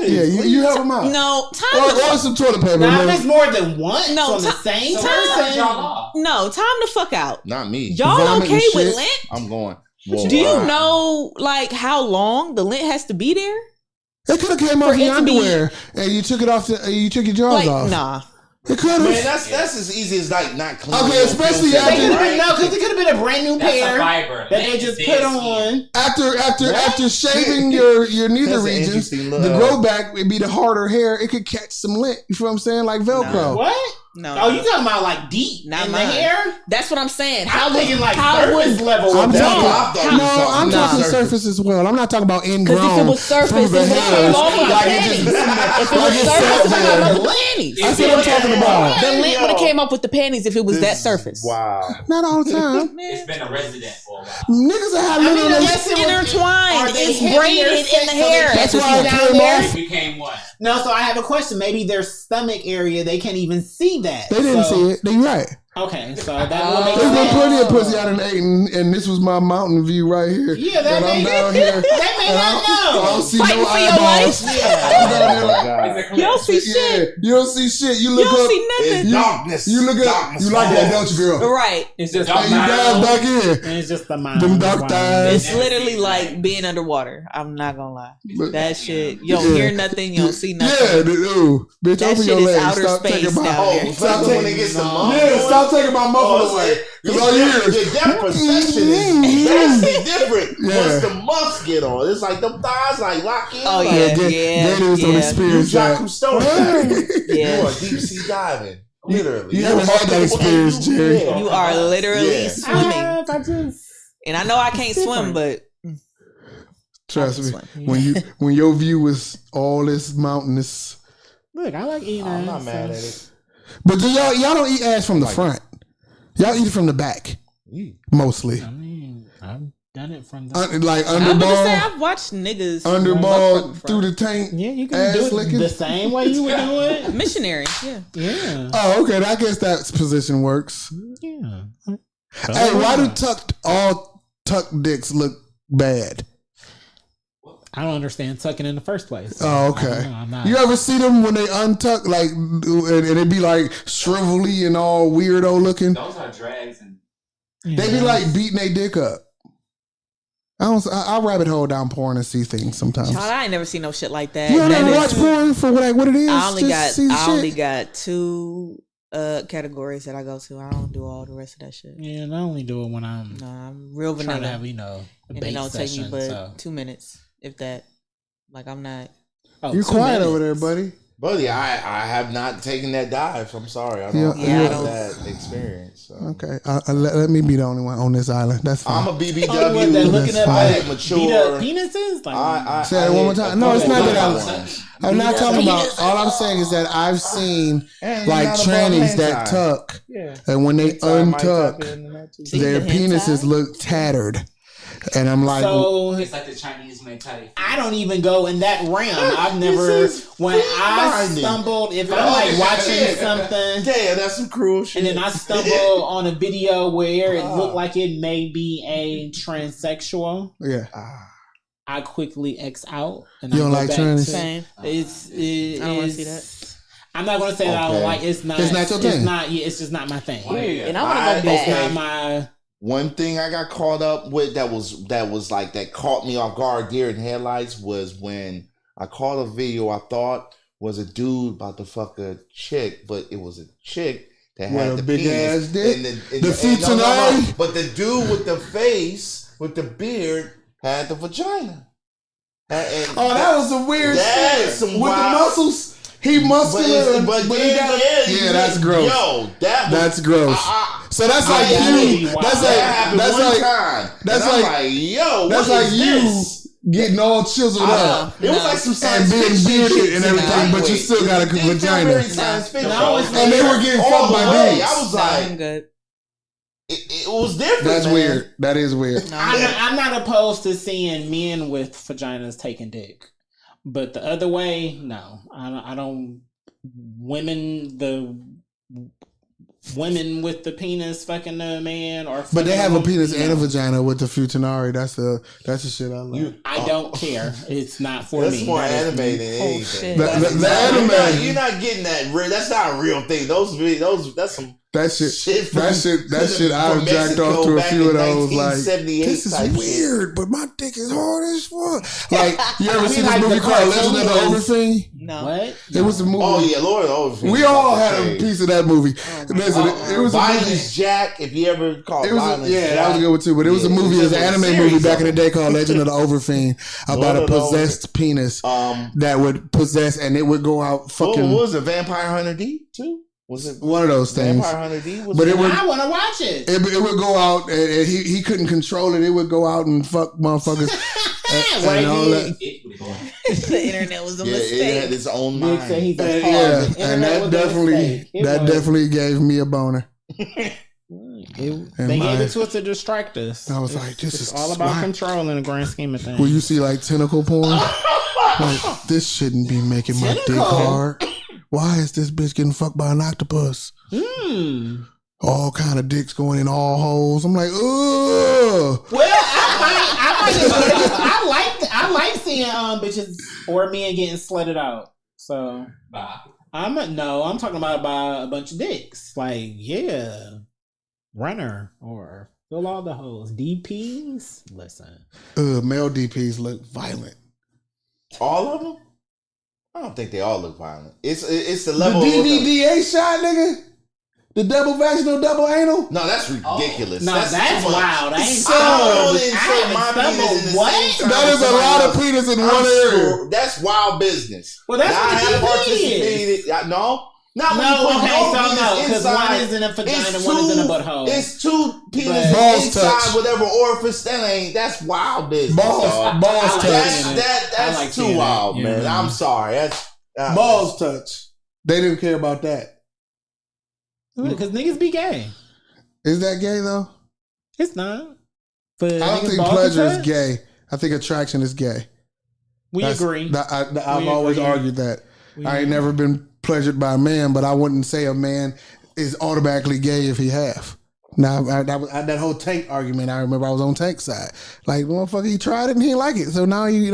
Yeah, you help them out. no time. Or some toilet paper. Now, if man. it's more than one No, on the ti- same So where person, y'all off? No, time to fuck out. Not me. Y'all Vomit and okay with shit. lint? I'm going. Whoa, Do you wow. know like how long the lint has to be there? It could have came off For your it to be- underwear and you took it off. You took your drawers Like off. nah. It could Man, have. that's as easy as like not clean. Okay, especially They after- could have been because it could have been a brand new That's pair a fiber. that they just put on. After shaving your nether That's an regions, interesting the look. grow back would be the harder hair. It could catch some lint. You feel what I'm saying? Like Velcro. What? No. Oh, you talking about like deep Not in mine. the hair? That's what I'm saying. I'm thinking like how surface would level. I'm of talking. that. I'm talking surface as well. I'm not talking about ingrown. Because if it was surface, it through would the have hair. came off with the Like it panties. just- If it like was it surface, sat it would have there. came off with the panties. That's what I'm talking about. The lint would have came up with the panties if it was that surface. Wow. Not all the time. It's been a resident for a while. Niggas that have I mean, lint on their unless it was Intertwined. Are they It's heavier braided in set the so hair. they That's can't why see it down came there? off. It became what? No, so I have a question. Maybe their stomach area, they can't even see that. They didn't see it. They right. Okay, so that will make There's been sense. plenty of pussy I done ate, and this was my mountain view right here. Yeah, that and I'm may- down here. They may and not I know. don't see Fighting no for your eyeballs. life. I'm down here like, God. You don't see yeah, shit. you don't see shit. You You look don't up. see nothing. It's darkness. You look at. Darkness You like that, falls. don't you, girl? Right. It's just Dark And you the dive mind. back in. It's just the mind. Them dark Wow. thighs. It's literally like being underwater. I'm not gonna lie. But- That shit, you don't Yeah. hear nothing, you don't see nothing. Yeah, ooh, bitch, That open shit your is legs. outer Stop space taking my. down Oh, there. stop when it gets the muffin. Yeah, stop taking my muffin Oh, away. see, Because all you hear your is. depth perception is vastly different Yeah. once the muffs get on. It's like them thighs like lock in. Oh, like, yeah. Gators don't You experience Jacques that. Cousteau. Yeah. You are deep sea diving. Literally. You haven't had that experience, Jerry. Yeah. You are literally Yeah. swimming. I just. And I know I can't swim, but Trust me. Swim. When your view is all this mountainous. Look, I like eating I'm ass, not so- mad at it. But y'all don't eat ass from the front. Y'all eat it from the back. Mostly. I mean, I've done it from the. Like I'm gonna say underball. I've watched niggas Underball fuck through from the tank. Yeah, you can ass do it licking. the same way you would do it. missionary. Yeah. Yeah. Oh, okay. I guess that position works. Yeah. Hey, why do all tucked dicks look bad? I don't understand tucking in the first place. Oh, okay. I'm not. You ever see them when they untuck, like, and it be like shrivelly and all weirdo looking? Those are drags and They be like beating their dick up. I rabbit hole down porn and see things sometimes. Child, I ain't never seen no shit like that. You don't That ever is- watch porn for what it is? I only Just see the shit? got two categories that I go to. I don't do all the rest of that shit. Yeah, and I only do it when I'm No, I'm real trying vanilla. to have, a and it bait don't take session. me but so. 2 minutes, if that. Like I'm not. Oh, You 2 quiet over there, minutes. buddy. Buddy, I have not taken that dive. I'm sorry. I Yeah, don't yeah, I have don't- that experience. So. Okay, let me be the only one on this island. That's fine. I'm a BBW. Oh, what, they're looking That's at fine. like mature. beat up penises? Like, I Say it one more time. No, it's not that I'm not Beat talking up about. All I'm saying is that I've seen And like not above trannies that hentai. tuck, Yeah. and when they Hentai might untuck, tap into that too. See their the penises hentai? look tattered, and I'm like, so it's like the Chinese mentality. I don't even go in that realm. I've never, is when I binding. stumbled, if I'm like watching Yeah. something Damn, that's some cruel shit. and then I stumble on a video where it Ah. looked like it may be a transsexual, yeah, I quickly X out. And You I don't go like back trans? to- Same. It's I don't wanna see it's- I'm not gonna say that I Okay. don't like. It's not. It's not your thing. It's not. Yeah, it's just not my thing. And I want to I- go It's back. not my. One thing I got caught up with that was like that caught me off guard deer in headlights was when I caught a video I thought was a dude about to fuck a chick, but it was a chick that What, had a the big penis ass dick? and The feet no, and eye? But the dude with the face with the beard had the vagina. And oh, that was some weird That shit is some with wild- the muscles. He muscular, but he yeah, got- yeah, that's gross. Yo, that was, That's gross. So that's I- like that you. is wild. That's that like happened that's one like time. that's and I'm like- yo, that's what like is you this? getting all chiseled up It was like some science and being fiction bearded shit and to me. everything, but you Wait, still got a it felt vagina. very science fiction. No, it's And they were getting all fucked the by way. dudes. I was Nah, I'm like, good. it was different. That's man. weird. That is weird. No, I'm not opposed to seeing men with vaginas taking dick, but the other way, no. I don't. Women with the penis fucking the man, or But they fucking have a woman, penis no. and a vagina with the futanari. That's the shit I like. I don't care. It's not for That's me. more That is- anime than Oh, anything. shit. The You're anime. not getting that real. That's not a real thing. Those that's some That shit, that shit. from I've jacked off to a Mexico few of back in those. Like, 1978 this type is shit. weird, but my dick is hard as fuck. Like, you ever seen this like movie the called Legend of the cartoons. Overfiend? No. What? It was a movie. Oh yeah, Lord Overfiend. We all had a piece of that movie. Listen, it was a movie. Violence Jack. If you ever called It was Violence yeah, Jack. that was a good one too. But it was a Yeah, movie, it was an anime series movie back in of the day called Legend of the Overfiend about a Lord of the possessed penis Um, that would possess, and it would go out what fucking was it? Vampire Hunter D too? Was it one of those things. Vampire Hunter D? Was But it would I want to watch it. it would go out, and he couldn't control it. It would go out and fuck motherfuckers and all that. It would go on. The internet was a Yeah, mistake. it had its own Nick said mind. he's a Yeah, pause. The and internet that was a definitely mistake. It was. definitely gave me a boner. They gave it to us to distract us. I was like, this It's is all about why- control in the grand scheme of things. When you see like tentacle porn, like this shouldn't be making my dick Tentacle? hard. Why is this bitch getting fucked by an octopus? All kind of dicks going in all holes. I'm like, ugh. Well, I like seeing bitches or men getting slutted out. So Bah. I'm talking about by a bunch of dicks. Like, yeah, runner or fill all the holes. DPs. Listen, Male DPs look violent. All of them? I don't think they all look violent. It's the The level. DVDA shot, nigga. The double vaginal, double anal. No, that's ridiculous. no, that's too much. wild. I ain't So, I didn't say my stumbled. penis in the What? same time That as is a somebody lot else. of penis in I'm one area. sure that's wild business. Well, that's Now, what I the have DP participated. No. Not when you No, put okay, your so penis no, because inside. one is in a vagina, It's one is in a two- butthole. It's two penis But- Balls inside touch. whatever orifice. That's wild business. Balls dog. touch. That's I like too seeing wild, that. man. Yeah. I'm sorry. That's Balls touch. They didn't care about that. Because niggas be gay. Is that gay though? It's not. But I don't think pleasure is gay. I think attraction is gay. We agree. I've We always agree. argued that. I ain't never been pleasured by a man, but I wouldn't say a man is automatically gay if he have. Now that whole Tank argument, I remember I was on Tank's side. Like, motherfucker, he tried it and he didn't like it, so now he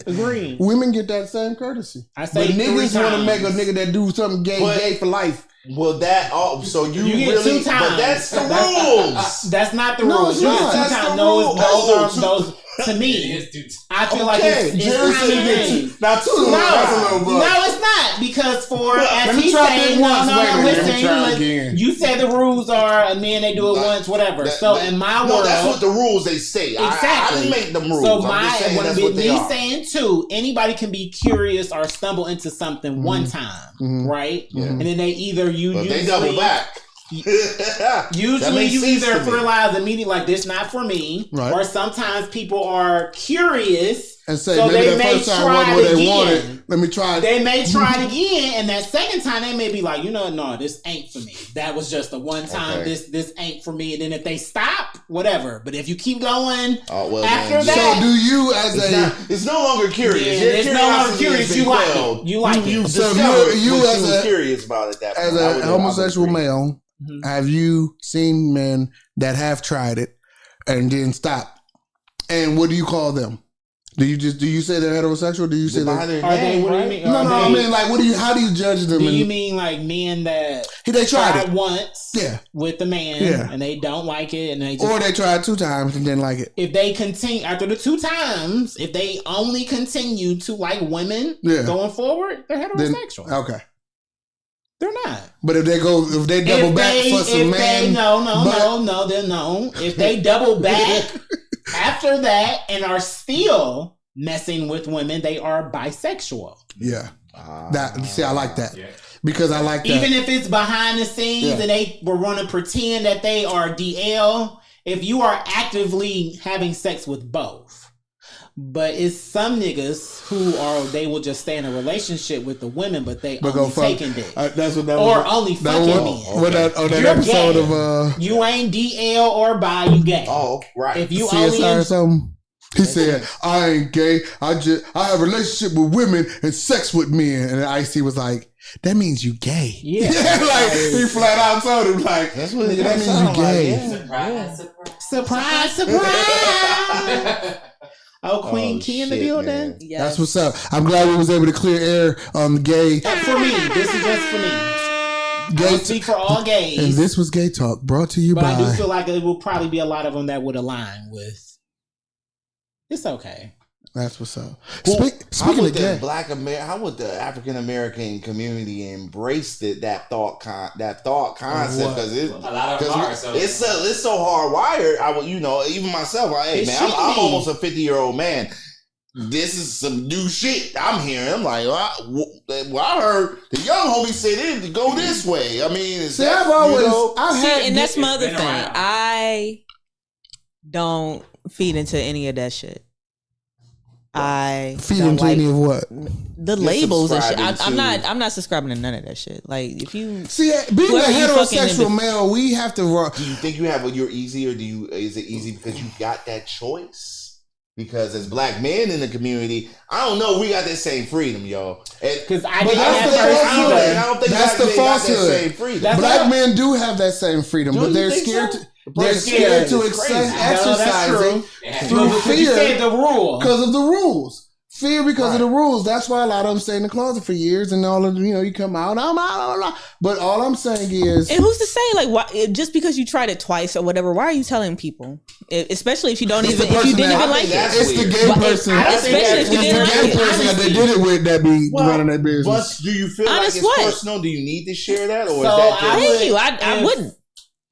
Agree. women get that same courtesy. I say but niggas 3 want to times. make a nigga that do something gay But- gay for life. well, that all. So you You get really, 2 times. but that's the rules. That's not the No, rules. it's You not. get 2 That's times. the Those, rule. those Oh, are two- those. To It me, is, dude. I feel like Okay, it's Jerry common said you get thing. two. Now two, No, that's a little no, much. it's not because for Let as me he try said, this no, once. no, Wait a minute, let me listen, try again. you said the rules are a man they do it once, whatever. So in my no, world, that's what the rules they say. exactly. I didn't make them rules. So I'm just saying when that's with what they me are. saying too, anybody can be curious or stumble into something one time, right? And then they either But usually they double back. That Usually makes you sense either to me. realize immediately like this not for me, Right. or sometimes people are curious And say so maybe they the may first time try wasn't what it they again. wanted. Let me try it. They may try it again, and that second time they may be like, you know, no, this ain't for me. That was just a one time. Okay. This ain't for me. And then if they stop, whatever. But if you keep going Oh, well, after then, that, So do you as it's no longer curious. yeah, Your it's no longer curiosity curious. has You been like quelled. it. You like it. You So discovered you what as you a- were curious about at that as point. I a would homosexual agree. male, have you seen men that have tried it and then stop? And what do you call them? Do you say they're heterosexual? Do you say By they're their Are they? name, What do you right? mean? no? Are I they- mean, like, how do you judge them? do you and- mean like men that they tried it, once, Yeah. with the man, Yeah. and they don't like it, and they just or they tried 2 times and didn't like it. if they continue after the 2 times, if they only continue to like women Yeah. going forward, they're Then heterosexual. okay, They're not. but if they double If back they, for some if man, they, no, but- they're no. If they double back after that and are still messing with women, they are bisexual. yeah, that see, I like that Yeah. because I like that. Even if it's behind the scenes Yeah. and they were want to pretend that they are DL, if you are actively having sex with both. But it's some niggas who they will just stay in a relationship with the women, but they But only go fuck. taking dick. That's what that Or was. only that fucking was, men. what that, on that You're episode gay. of You ain't DL or bi, you gay. Oh, right. If you CSI or only something. He said, "I ain't gay. I have a relationship with women and sex with men." And Ice-T was like, "That means you gay." Yeah. like he flat out told him, like, That's what it "Nigga, that means you sound like, gay." yeah. Surprise, surprise. surprise. Oh, Queen Oh, Key in the shit, building. man. Yes. That's what's up. I'm glad we was able to clear air on the gay. For me, this is just for me. Gay speak for all gays. And this was Gay Talk, brought to you But by. I do feel like it will probably be a lot of them that would align with. It's okay. That's what's up. How Speaking would of gay, how would the African American community embrace that thought concept? Because A lot of them are. So it's so hardwired. Even myself. Like, hey It man, should I'm be. almost a 50-year-old man. This is some new shit I'm hearing. I'm like, well, I heard the young homie said it go this way. I mean, see, I've had, and that's my other been thing. around. I don't feed into any of that shit. I feed don't into like any of what? the labels and shit. subscribing I'm not subscribing to none of that shit. Like if you See, being a Whoever you fucking heterosexual into- male, we have to. Do you think you're easy, or is it easy because you got that choice? Because as black men in the community, I don't know, we got that same freedom, yo. Because I But didn't that's have the first falsehood. either. I don't think That's black the men got that falsehood. same freedom. That's Black not- men do have that same freedom, Do but you they're think scared. so? They're scared to It's crazy. exercise No, that's true. through But you fear said the rule. because of the rules. Fear because of Right. the rules. That's why a lot of them stay in the closet for years, and all of you come out. I'm out. But all I'm saying is, and who's to say like why just because you tried it twice or whatever, why are you telling people? Especially if you don't It's even the if you person didn't that- even like that's it. it's the gay But person. I don't think especially if you It's didn't the like gay it. person that they did it with that be running their business. But do you feel Honest like it's what? personal? Do you need to share that, or So is that just, Thank you. I if- wouldn't.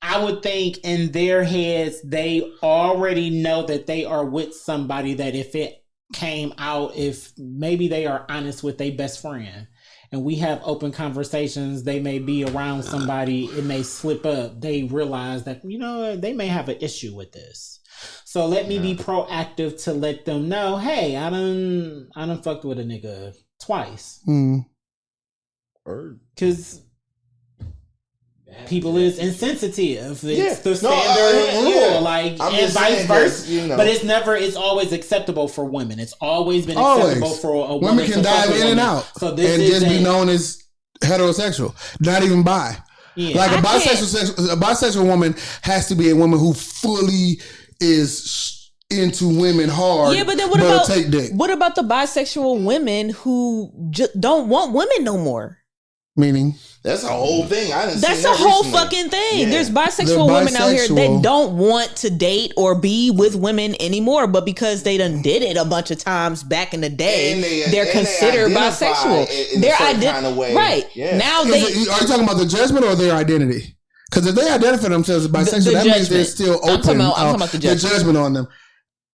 I would think in their heads, they already know that they are with somebody that if it came out, if maybe they are honest with their best friend and we have open conversations, they may be around somebody, it may slip up. They realize that, they may have an issue with this. So let me be proactive to let them know, hey, I done fucked with a nigga twice. Cause people is insensitive. It's Yeah. the No, standard rule, yeah. like, I'm and just vice saying versa. that, But it's always acceptable for women. It's always been Always. acceptable for a woman. Women can to fuck dive a in and woman. out, So this and is just be known as heterosexual, not even bi. Yeah. Like a I can't- bisexual woman has to be a woman who fully is into women hard. Yeah, but then what about take dick? what about the bisexual women who just don't want women no more? Meaning, that's a whole thing. I didn't. That's a whole fucking thing. Yeah. There's bisexual They're women out here bisexual. that don't want to date or be with women anymore, but because they done did it a bunch of times back in the day, And they they're considered identify bisexual. in a they're certain kind of way. right Yeah. now. are They you talking about the judgment or their identity? Because if they identify themselves as bisexual, the that means they're judgment. still I'm open. talking about the judgment. on them.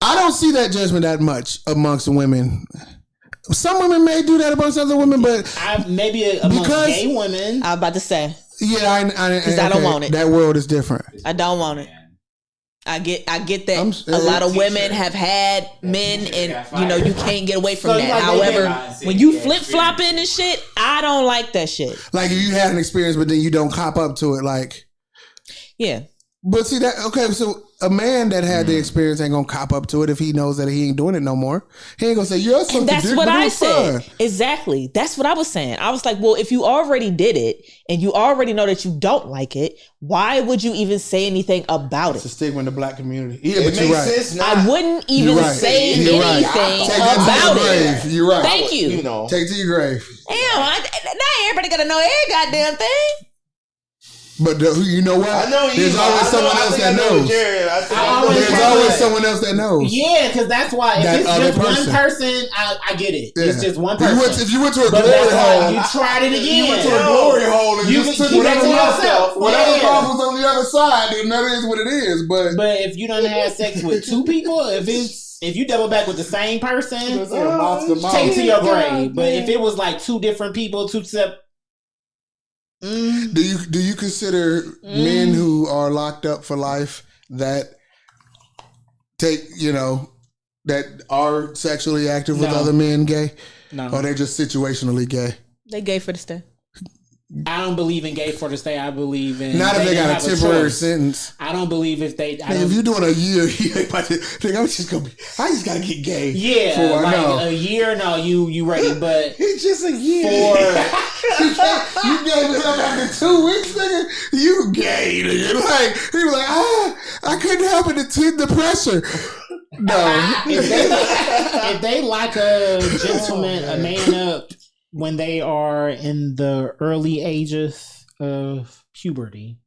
I don't see that judgment that much amongst women. Some women may do that amongst other women, but maybe among Because- gay women. I'm about to say yeah, I don't want it. That world is different. I don't want it. I get that I'm- a lot of teacher. women have had men, teacher and got fired. you can't get away from So you that. like they However, did- when you Yeah, flip flopping and shit, I don't like that shit. Like if you had an experience, but then you don't cop up to it, like. Yeah. But see that okay, so a man that had the experience ain't gonna cop up to it if he knows that he ain't doing it no more. He ain't gonna say, "Yeah, And that's what I said. Exactly. That's what I was saying. I was like, well, if you already did it and you already know that you don't like it, why would you even say anything about It's a it? stigma in the black community. Yeah, It but makes you're right. sense. Not, I wouldn't even You're right. say You're right. anything Take that about to your it. grave. You're right. Thank you. You know. Take it to your grave. Damn, not everybody gotta know every goddamn thing. But you know what? I know you. There's always someone else that knows. always There's always someone else that knows. Yeah, because that's why if That it's other just person. one person, I get it. It's Yeah. just one If you person. went- If you went to a But glory that's why hole, you tried it again. you went to a glory hole and You just can took keep that whatever to yourself. whatever Yeah. problems on the other side, then that is what it is. But But if you done had sex with two people, if you double back with the same person, take it to your grave. But if it was like two different people, two separate. do you consider men who are locked up for life that that are sexually active with No. other men gay, No, or they're just situationally gay? They gay for the stay. I don't believe in gay for the stay. I believe in Not if they didn't got have a temporary choice. sentence. I don't believe if they. I Nigga, if don't, you're doing a year, you ain't about to think I just gotta get gay. yeah, for like no. a year. No, you ready? But It's just a year. for You gave it up after 2 weeks, nigga. You gay, nigga. Like he was like, I couldn't help it to the pressure. No, if they lock a gentleman, a man up when they are in the early ages, of puberty.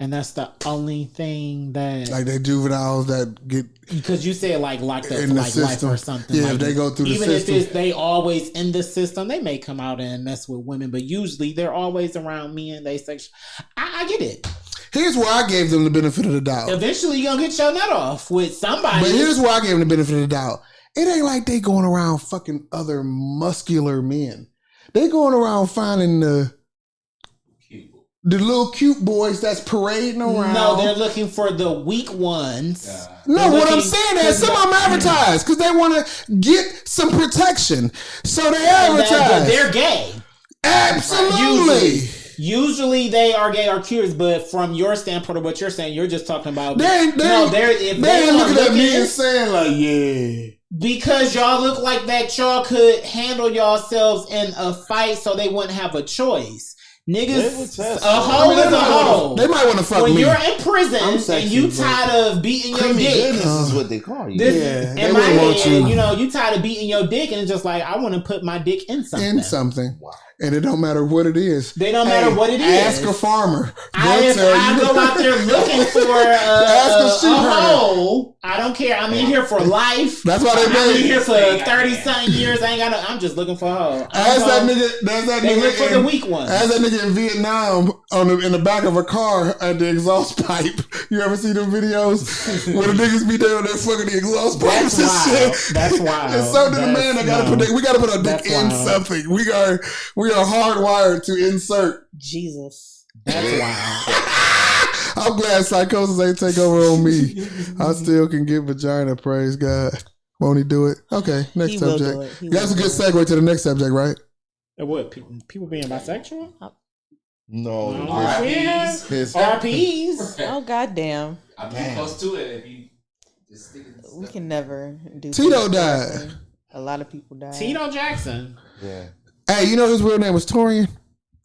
And that's the only thing that, Like they juveniles that get because you said like locked up in for the like life system. or something. Yeah, like if they go through the even system. if it's they always in the system, they may come out and mess with women, but usually they're always around men. They sex. I get it. Here's where I gave them the benefit of the doubt. Eventually, you're gonna get your nut off with somebody. But here's where I gave them the benefit of the doubt. It ain't like they going around fucking other muscular men. They going around finding the little cute boys that's parading around. No, they're looking for the weak ones. No, They're what I'm looking- saying is some of them advertise because they want to get some protection. So they But advertise. they're gay. Absolutely. Usually they are gay or curious, but from your standpoint of what you're saying, you're just talking about. They ain't looking at me and saying like, yeah. Because y'all look like that y'all could handle yourselves in a fight so they wouldn't have a choice. Niggas, a hoe is a hoe. They might want to fuck When me. you're in prison I'm and sexy, you but tired of beating your Creamy dick. goodness is what they call you. This, Yeah, they in my wouldn't want head, you. you know, you tired of beating your dick and it's just like, I want to put my dick in something. in something. And it don't matter what it is. They don't matter what it is. Ask a farmer. If They'll I tell go out there looking for Ask a sheep a herder. hoe, I don't care. I'm in here for life. That's why they I'm made in here it. for 30-something years. I ain't got no, I'm just looking for a hoe. Ask that nigga. That's that They nigga. look for the weak ones. Ask that nigga in Vietnam in the back of a car at the exhaust pipe. You ever see them videos where the niggas be down there fucking the exhaust pipes That's and wild. shit? That's wild. It's something to the man that gotta put. We gotta put our dick That's in wild. something. We are hardwired to insert. Jesus. That's wild. I'm glad psychosis ain't take over on me. I still can get vagina. Praise God. Won't he do it? Okay, next He will subject. do it. He That's a will good do it. segue to the next subject, right? And what? People being bisexual? No. RIPs. His- RPs. Oh goddamn. I'm too close to it if you just stick it. We can never do. Tito things died. correctly. A lot of people died. Tito Jackson. Yeah. Hey, you know his real name was Torian?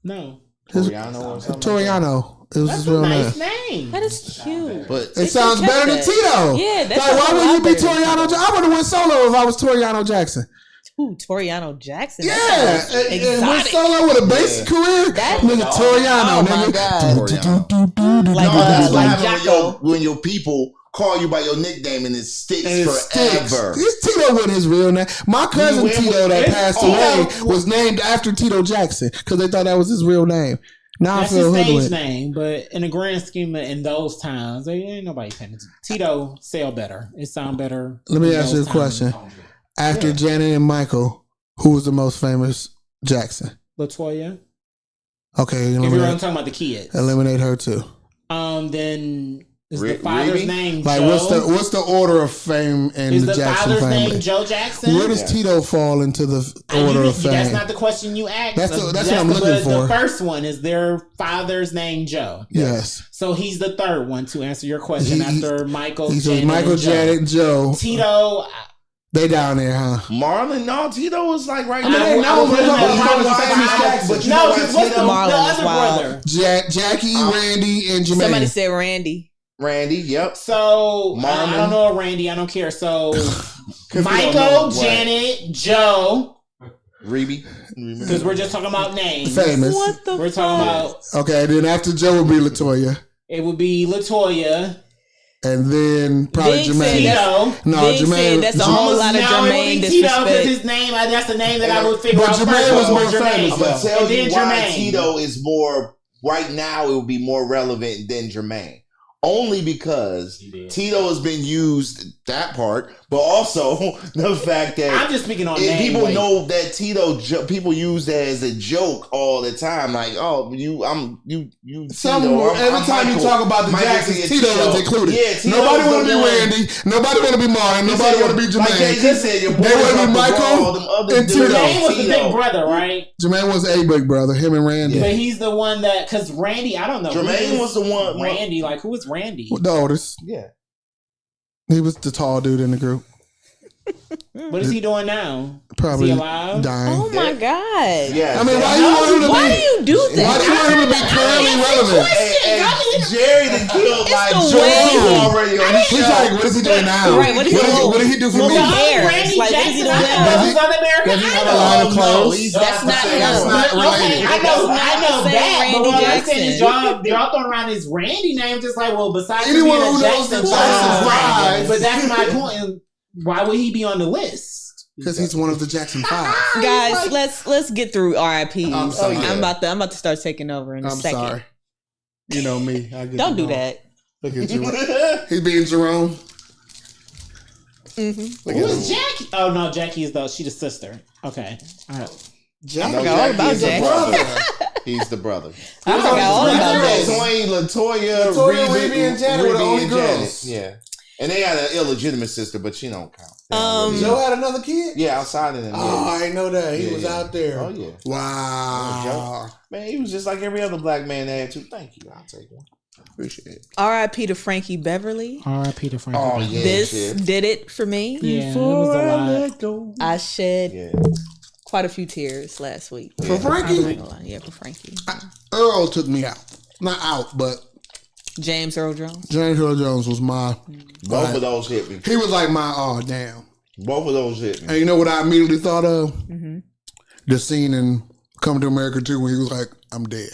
No. Toriano or something. Toriano. It was That's his a real nice name. name. That is cute. But It sounds kept better than that. Tito. Yeah, that Like, sounds why a would lot you be better than Toriano? Tito. I would have went solo if I was Toriano Jackson. Ooh, Toriano Jackson. Yeah, That sounds and went exotic. solo with a basic career. That- Nigga, Toriano, Oh my nigga. God. Toriano. Like, No, that's what like happens Jocko. when your people call you by your nickname and it sticks And it forever. sticks. It's Tito with his real name. My cousin went Tito with- that it's passed all- away was named after Tito Jackson because they thought that was his real name. Now That's I feel his stage hoodwinked. name, but in the grand scheme of in those times, there ain't nobody paying attention. Tito sell better. It sound better. Let me in ask you a those question. times. After Yeah. Janet and Michael, who was the most famous Jackson? Latoya. Okay, If you're eliminate, talking about the kids, eliminate her too. Then is Re- the father's Reeby? name Like, Joe? what's the order of fame in Is the the Jackson father's family? name Joe Jackson? Where does Tito fall into the order of fame? That's not the question you asked. That's what I'm looking the for. first one is their father's name Joe. Yes. So he's the third one to answer your question He- after Michael. He says Janet, Michael, and Joe. Janet, Joe. Tito. They down there, huh? Marlon, no, Tito was like right I now. mean, I would put him at But Marlon famous Jackson. Jackson. But you No, know because what, what's the Tito? Marlon other is wild. brother? Jackie, Randy, and Jermaine. Somebody said Randy. Randy, yep. So I Marlon. don't know Randy. I don't care. So we don't know Michael, what. Janet, Joe. Reeby. Because we're just talking about names. Famous. What the We're talking about Okay, then after Joe would be Latoya, it would be Latoya, and then probably Big said Jermaine. that's- Tito. No, Big Jermaine. said that's a whole lot of No, it would Jermaine be Tito because disrespect. his name. That's the name that I would figure But out Jermaine first. was before more famous, I'm gonna tell And you then why Jermaine. Tito is more right now. It would be more relevant than Jermaine, only because He did. Tito has been used that part, but also the fact that I'm just speaking on if name. people weight. know that Tito, people use that as a joke all the time. Like, oh, you Some, Tito. every time you Michael. talk about the Michael Jacksons, said Tito is included. Yeah, Tito Nobody is want to the be one. Randy. Nobody want to be Marlon. He Nobody said want to be your- Like Jermaine. Jay-Z said, your boys They wanna be are Michael all them other and dudes. Tito. Jermaine was the Tito. big brother, right? Jermaine was a big brother. Him and Randy. But he's the one that because Randy, I don't know. Jermaine Who was the one. Randy, like who is Randy? The oldest. Yeah. He was the tall dude in the group. What is he doing now? Probably Is he alive? dying. Oh my god. Yeah. I mean, why you want him to Why be? do you do Why do that? you want him to be currently relevant? And Jerry done killed like the Joe way. already on the He's show. like, what is he doing now? Right, what is he doing? What did he do for Well, me? he Oh, cares. Randy Like, what is he Jackson. doing I now? know who's on American Does he have a Idol. line of No, clothes? he's That's not the same. That's him. not Okay, related. I know Saying that, Randy but what I'm Jackson. saying is y'all throwing around his Randy name, just like, well, besides him Anyone being who a knows Jackson the Jackson five, Five. but that's my point. Why would he be on the list? Because he's one of the Jackson 5. Guys, let's get through RIPs. I'm sorry. I'm about to start taking over in a I'm second. sorry. You know me. I get Don't you do wrong. that. Look at Jerome. He's being Jerome. Look Who at is him. Jackie? Oh no, Jackie is she the sister. Okay, all right. I No, forgot all about is the Jackie. brother. He's the brother. I forgot all about It's Jackie. Wayne, Latoya, Rebbie, and Janet were the only and girls. Yeah. And they had an illegitimate sister, but she don't count. Joe had another kid? Yeah, outside of them. Oh, I didn't know that. He Yeah, was yeah. out there. Oh, yeah. Wow. Man, he was just like every other black man that had two. Thank you. I'll take one. Appreciate it. RIP to Frankie Beverly. R.I.P. to Frank. Oh, yeah. This shit. did it for me. Yeah, it was a lot. Go. I shed Yeah. quite a few tears last week. For I Frankie, ain't gonna lie. Yeah, for Frankie. Earl took me out. Not out, but James Earl Jones. James Earl Jones was my. Both of those hit me. He was like my, oh, damn. Both of those hit me. And you know what I immediately thought of? The scene in Coming to America 2 when he was like, I'm dead.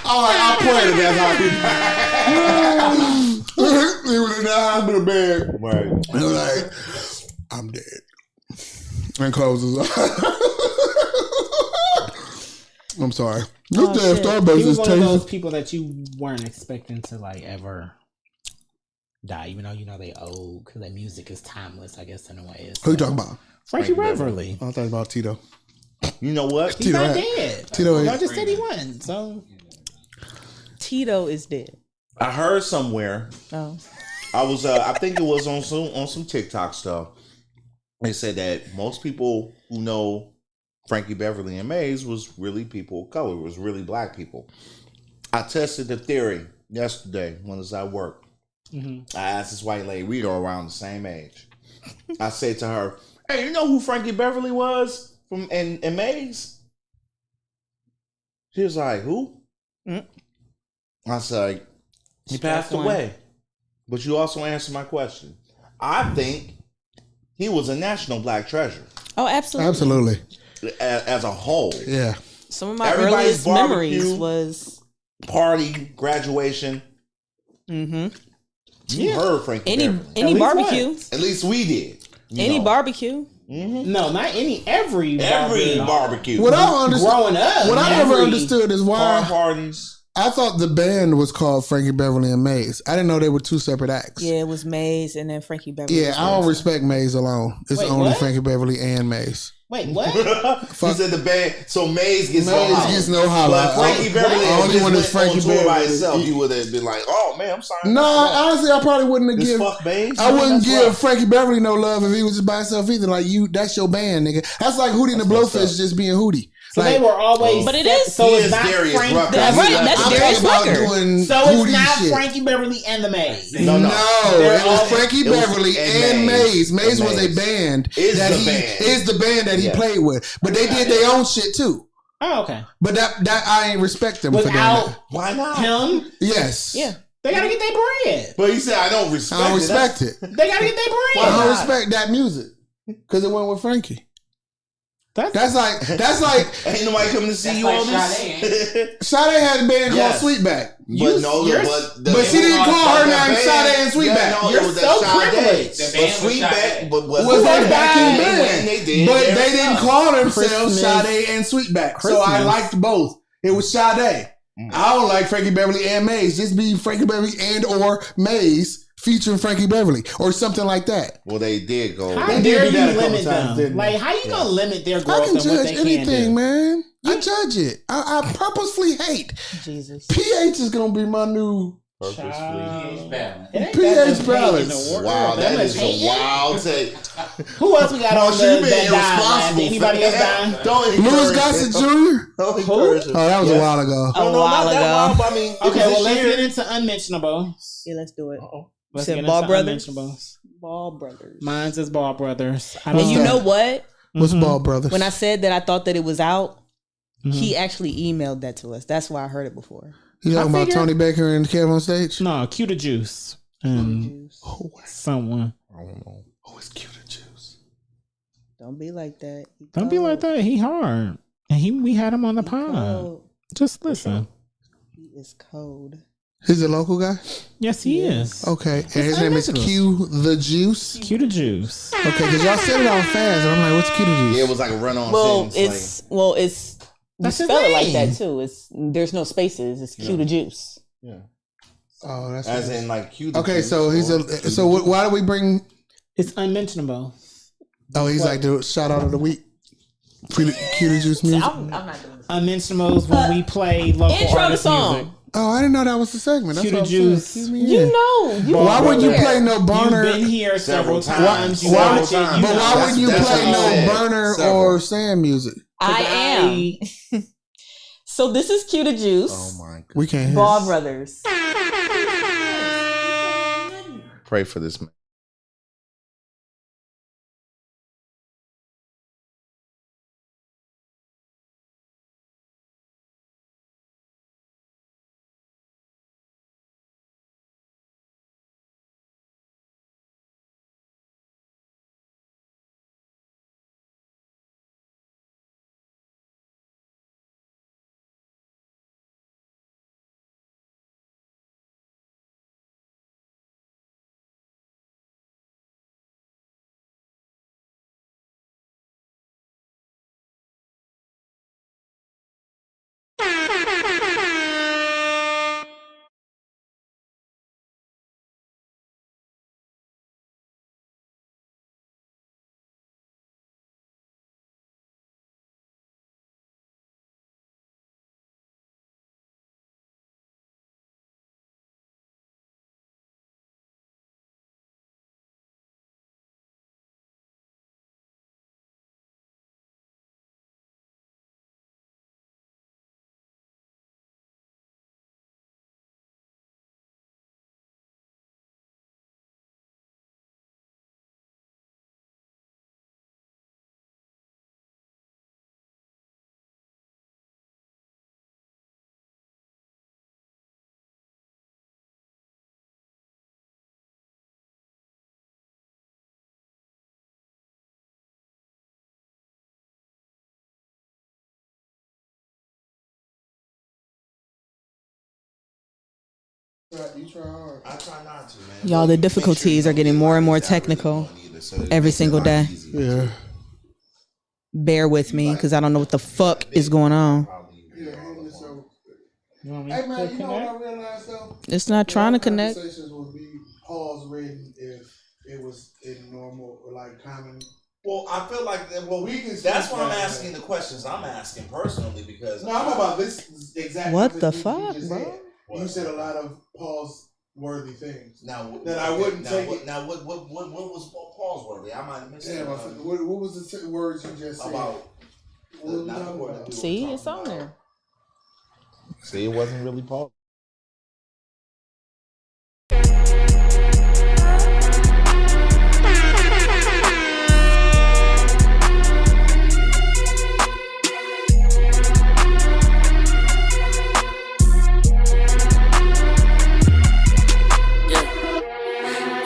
I pray that that's how he He was in the hospital bed. Right. And he was like, I'm dead. And closes up. I'm sorry. This damn shit. Starbucks He was is one of those tasty. people that you weren't expecting to like ever die, even though you know they old because their music is timeless. I guess in a way. Who you talking about? Frankie Frankie Beverly. I'm talking about Tito. You know what? He's Tito not had- dead. Tito I had- just said he wasn't. So Tito is dead. I heard somewhere. Oh. I was. I think it was on some TikTok stuff. They said that most people who know Frankie Beverly and Maze was really people of color. Was really black people. I tested the theory yesterday when I was at work. I asked this white lady, we are around the same age. I said to her, "Hey, you know who Frankie Beverly was from in Maze?" She was like, "Who?" I said, "He passed one. away." But you also answered my question. I think he was a national black treasure Oh, absolutely. Absolutely. as a whole. Yeah. Some of my Everybody's earliest memories barbecue. was Party, graduation. You heard Frankie Beverly. any least barbecue. At least we did. you Any know. barbecue. no, not every Every barbecue. What I understood, growing up. what I never every- understood is Car why parties. I thought the band was called Frankie Beverly and Maze. I didn't know they were two separate acts. Yeah, it was Maze and then Frankie Beverly. Yeah, was I don't first. respect Maze alone. It's Wait, only what? Frankie Beverly and Maze. Wait, what? You said the band. So Maze gets no Maze holler. gets no holler. But Frankie Beverly I only just one is went Frankie on tour by Beverly. himself. He would have been like, "Oh man, I'm sorry." No, honestly, I probably wouldn't have This give. fuck Maze. I wouldn't That's give rough. Frankie Beverly no love if he was just by himself either. Like you, that's your band, nigga. That's like Hootie and the messed Blowfish up. just being Hootie. So Like, they were always. But it is- So He it's is not Darius Frank. Rucker. That's right. That's I'm Darius talking about Rucker. doing So it's Hootie not shit. Frankie Beverly and the Maze. No. It was all- Frankie it was- Beverly and and Maze. Maze. Maze And was a Maze. band Is that the he band. is the band that he Yeah. played with. But they did their own shit too. Oh, okay. But that I ain't respect them for doing Without that. Why not? him, Yes. Yeah. they gotta get their bread. But he said, "I don't respect." I don't it." respect it. They gotta get their I bread. don't respect that music because it went with Frankie. That's like Ain't nobody coming to see That's you like on this. Sade had a band Yes. called Sweetback. But no, you're- But she didn't call her name Sade and Sweetback. No, You're it was so that privileged. Sade. The But band was Sweetback Sade. Was their backing band, They did. but their they didn't stuff. call themselves Christmas. Sade and Sweetback. So I Christmas. liked both. It was Sade. I don't like Frankie Beverly and Maze. Just be Frankie Beverly and or Maze featuring Frankie Beverly or something like that. Well, they did go. How They dare did you that a couple limit times, them? didn't they? Like, how you gonna limit their I growth can and what judge they can anything, do? man. I judge it. I purposefully hate. Jesus. PH is gonna be my new Purposely. PH Balance. It ain't PH that much hate in balance. the world. Wow, that much is hate. a wild take. Who else we got on Marshall, the you being that died? irresponsible. Anybody else dying? Don't Louis encourage Gossett it. Jr. Don't encourage it. Oh, that was a while ago. A No, while not that ago. wild, but I mean, it Okay, was well this let's year. get into unmentionable. Yeah, let's do it. Let's Said get Ball into Brothers? unmentionables. Ball Brothers. Mine's is Ball Brothers. I And don't you know. know what? What's Ball Brothers? When I said that I thought that it was out, he actually emailed that to us. That's why I heard it before. You talking about figured- Tony Baker and Kev on stage? No, Q the Juice. And someone. I don't know. Oh, it's cute and juice. Don't be like that. He Don't be like that. He hard. And we had him on the pod. cold. Just listen. He is cold. He's a local guy? Yes, he is. Okay. And his name is Q the Juice? Q the Juice. Okay, because y'all said it all fast. And I'm like, what's Q the Juice? Yeah, it was like a run-on Well, sentence. it's you That's his spell it like name. that too. It's there's no spaces. It's Q the juice. Oh, that's As in, like, Q. okay, so he's a. So why do we bring. It's unmentionable. Oh, he's like the shout out of the week? Q the Juice music? I'm not doing this. Unmentionables when we play local Intro the artist song. music. Oh, I didn't know that was the segment. That's Cue the what I'm saying. juice. Excuse me, You yeah. know. You Why were would you there. play no You've burner? been here several Several times. You Why- watch it. You But know. why wouldn't you That's play what no I said. burner Several. or Sam music? I am. So this is Q the juice. Oh, my God. We can't hear. Ball Brothers. Pray for this man. You try hard. I try not to, man. Y'all, the difficulties are getting more and more technical every single day. Yeah. Bear with me because I don't know what the fuck is going on. You want me Hey to man, you know what I connect? realized though? It's not trying to connect. Conversations would be pause written if it was in normal or like common. Well, I feel like we can. that's why I'm speak asking the questions I'm asking personally because No, I'm about this exactly. What the you fuck, just bro? said. You said a lot of pause worthy things. now That I wouldn't now, take what, it. Now what was pause worthy? I might have missed Damn, it. what was the words you just said? About What was not we the talking word about? that we were See, talking it's on about. there. See, it wasn't really pause.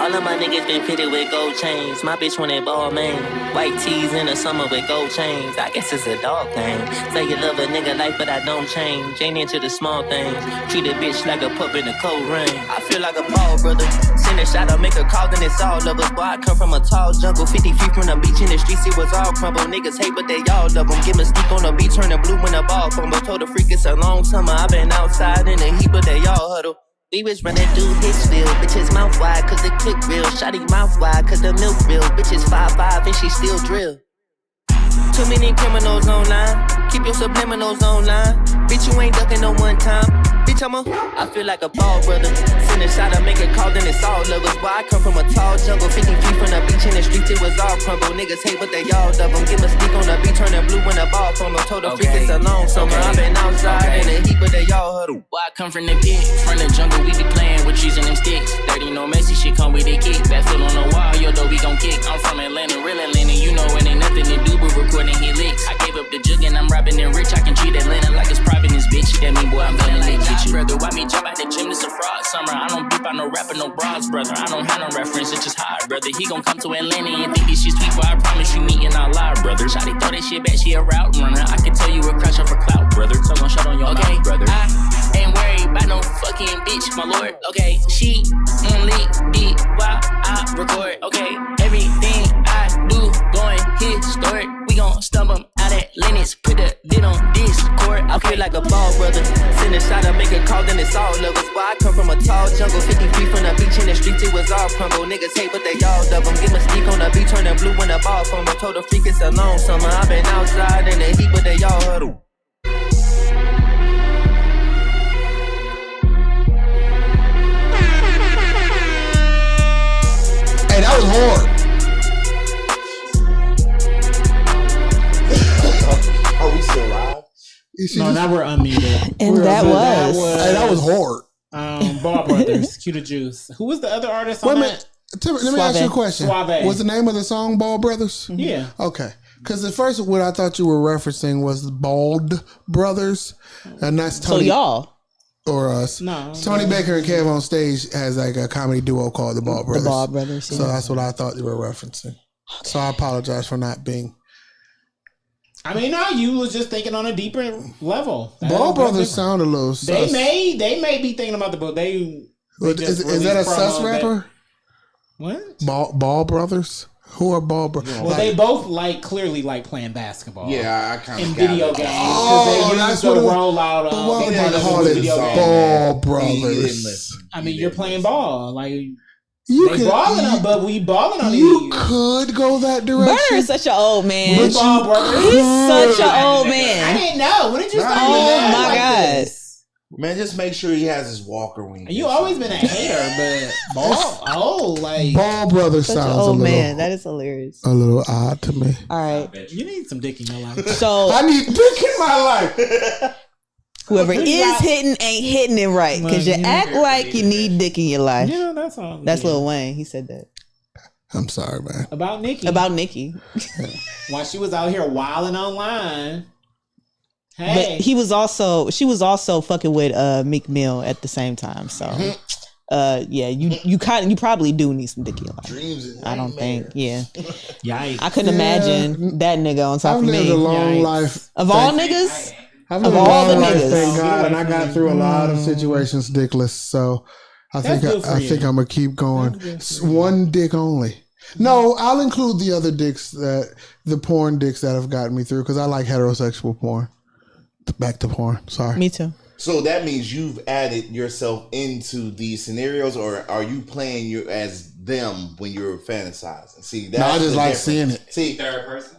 All of my niggas been fitted with gold chains. My bitch wanted ball main. White tees in the summer with gold chains. I guess it's a dog thing. Say you love a nigga life, but I don't change. Ain't into the small things. Treat a bitch like a pup in the cold rain. I feel like a ball brother. Send a shot, I'll make a call, then it's all of us. Boy, I come from a tall jungle. 50 feet from the beach in the streets, it was all crumble. Niggas hate, but they all love them. Give me steep on the beach, turn the blue when the ball fumble. Told the freak it's a long summer. I been outside in the heat, but they all huddle. We was running through Hitsville, bitches mouth wide, cause the click real. Shotty mouth wide, cause the milk real. Bitches 5'5", and she still drill. Too many criminals online. Keep your subliminals online. Bitch, you ain't ducking no one time. Bitch, I feel like a ball brother. Send a shot, I make a call, then it's all lovers. Boy, I come from a tall jungle. 50 feet from the beach in the streets, it was all crumble. Niggas hate, but they all love them. Give a stick on the beat, turning blue when the ball from them. Told the freak it's a long summer. I've been outside in the heat, but they all huddle. Boy, I come from the pit, from the jungle, we be playing with trees and them sticks. 30 no messy shit come with a kick. That foot on the wall, yo, though we gon' kick. I'm from Atlanta, real Atlanta, you know it ain't nothing to do but recording hit licks. I gave up the jug and I'm robbing and rich. I can treat Atlanta like it's private, this bitch. That mean, boy, I'm feeling like get you. Brother, why me jump out the gym? This a fraud summer. I don't beep out no rapper, no bras, brother. I don't have no reference, it's just hard, brother. He gon' come to Atlanta and think this shit's sweet, but I promise you me and I lie, brother. Shawty throw that shit back, she a route runner. I can tell you a crush off a clout, brother. So gon' shut on your mouth, brother. I ain't worried about no fucking bitch, my lord. Okay, she only be while I record. Okay, everything I do going historic. We gon' stump 'em out at Lennox, put the lid on Discord. I feel like a ball brother. Send a shot, I make a call, then it's all lovers. Boy, I come from a tall jungle. 50 feet from the beach in the streets, it was all crumble. Niggas hate, but they all love them. Give a stick on the beat, turning blue when the ball from them. Told the freak it's a long summer. I've been outside in the heat, but they all huddle. Hey, that was hard. Are we still live? No, now we're unmuted. And that was. Hey, that was hard. Ball Brothers, Cue the Juice. Who was the other artist on Wait a that? minute. Let me ask you a question. Suave. What's the name of the song, Ball Brothers? Yeah. Okay. Because at first, what I thought you were referencing was the Bald Brothers, and that's So Tony y'all, or us. No. Tony Baker and Kev on stage has like a comedy duo called the Ball Brothers. the Ball Brothers. So that's what I thought you were referencing. So I apologize for not being. I mean, no, you was just thinking on a deeper level. Ball Brothers sound a little sus. They may be thinking about the book. They Is that a sus rapper? What? Ball Brothers? Who are Ball Brothers? Well, they both clearly like playing basketball. Yeah, I kind of in video games. Oh, they that's use the what it- rollout of. But why would they they call it video game, Ball He didn't Brothers? listen. I mean, you're playing ball. Like You they could, balling on, but we balling on you these. could go that Burner direction. is such an old man. With Ball Brothers. He's such an old I man. didn't know. When did you start Oh doing that my like God. this? Man, just make sure he has his walker when he You gets always up. been a hater, but ball, like Ball Brothers Such an sounds a old little, man. That is hilarious. a little odd to me. All right. you need some dick in your life. So I need dick in my life. whoever You is got- hitting ain't hitting it right because you Well, act like you need dick in your life. Yeah, that's all. That's yeah. Lil Wayne. He said that I'm sorry, man. About Nikki. about Nicki. While she was out here wilding online. But Hey, she was also fucking with Meek Mill at the same time. So yeah, you probably do need some dick in your life. Dreams and I don't think. Yeah, yikes. I couldn't imagine that nigga on top I've of lived me. a long Yikes. life. Of all niggas, I've of lived a all the long life, niggas. thank Get God, away and I from got me. through a lot of situations dickless. So I That's think good for I you. think I'm gonna keep going. That's good for One dick only. No, I'll include the other dicks the porn dicks that have gotten me through because I like heterosexual porn. Back to porn. Sorry. me too. So that means you've added yourself into these scenarios, or are you playing you as them when you're fantasizing? See, that's No, I just the like difference. seeing it. See, Third person.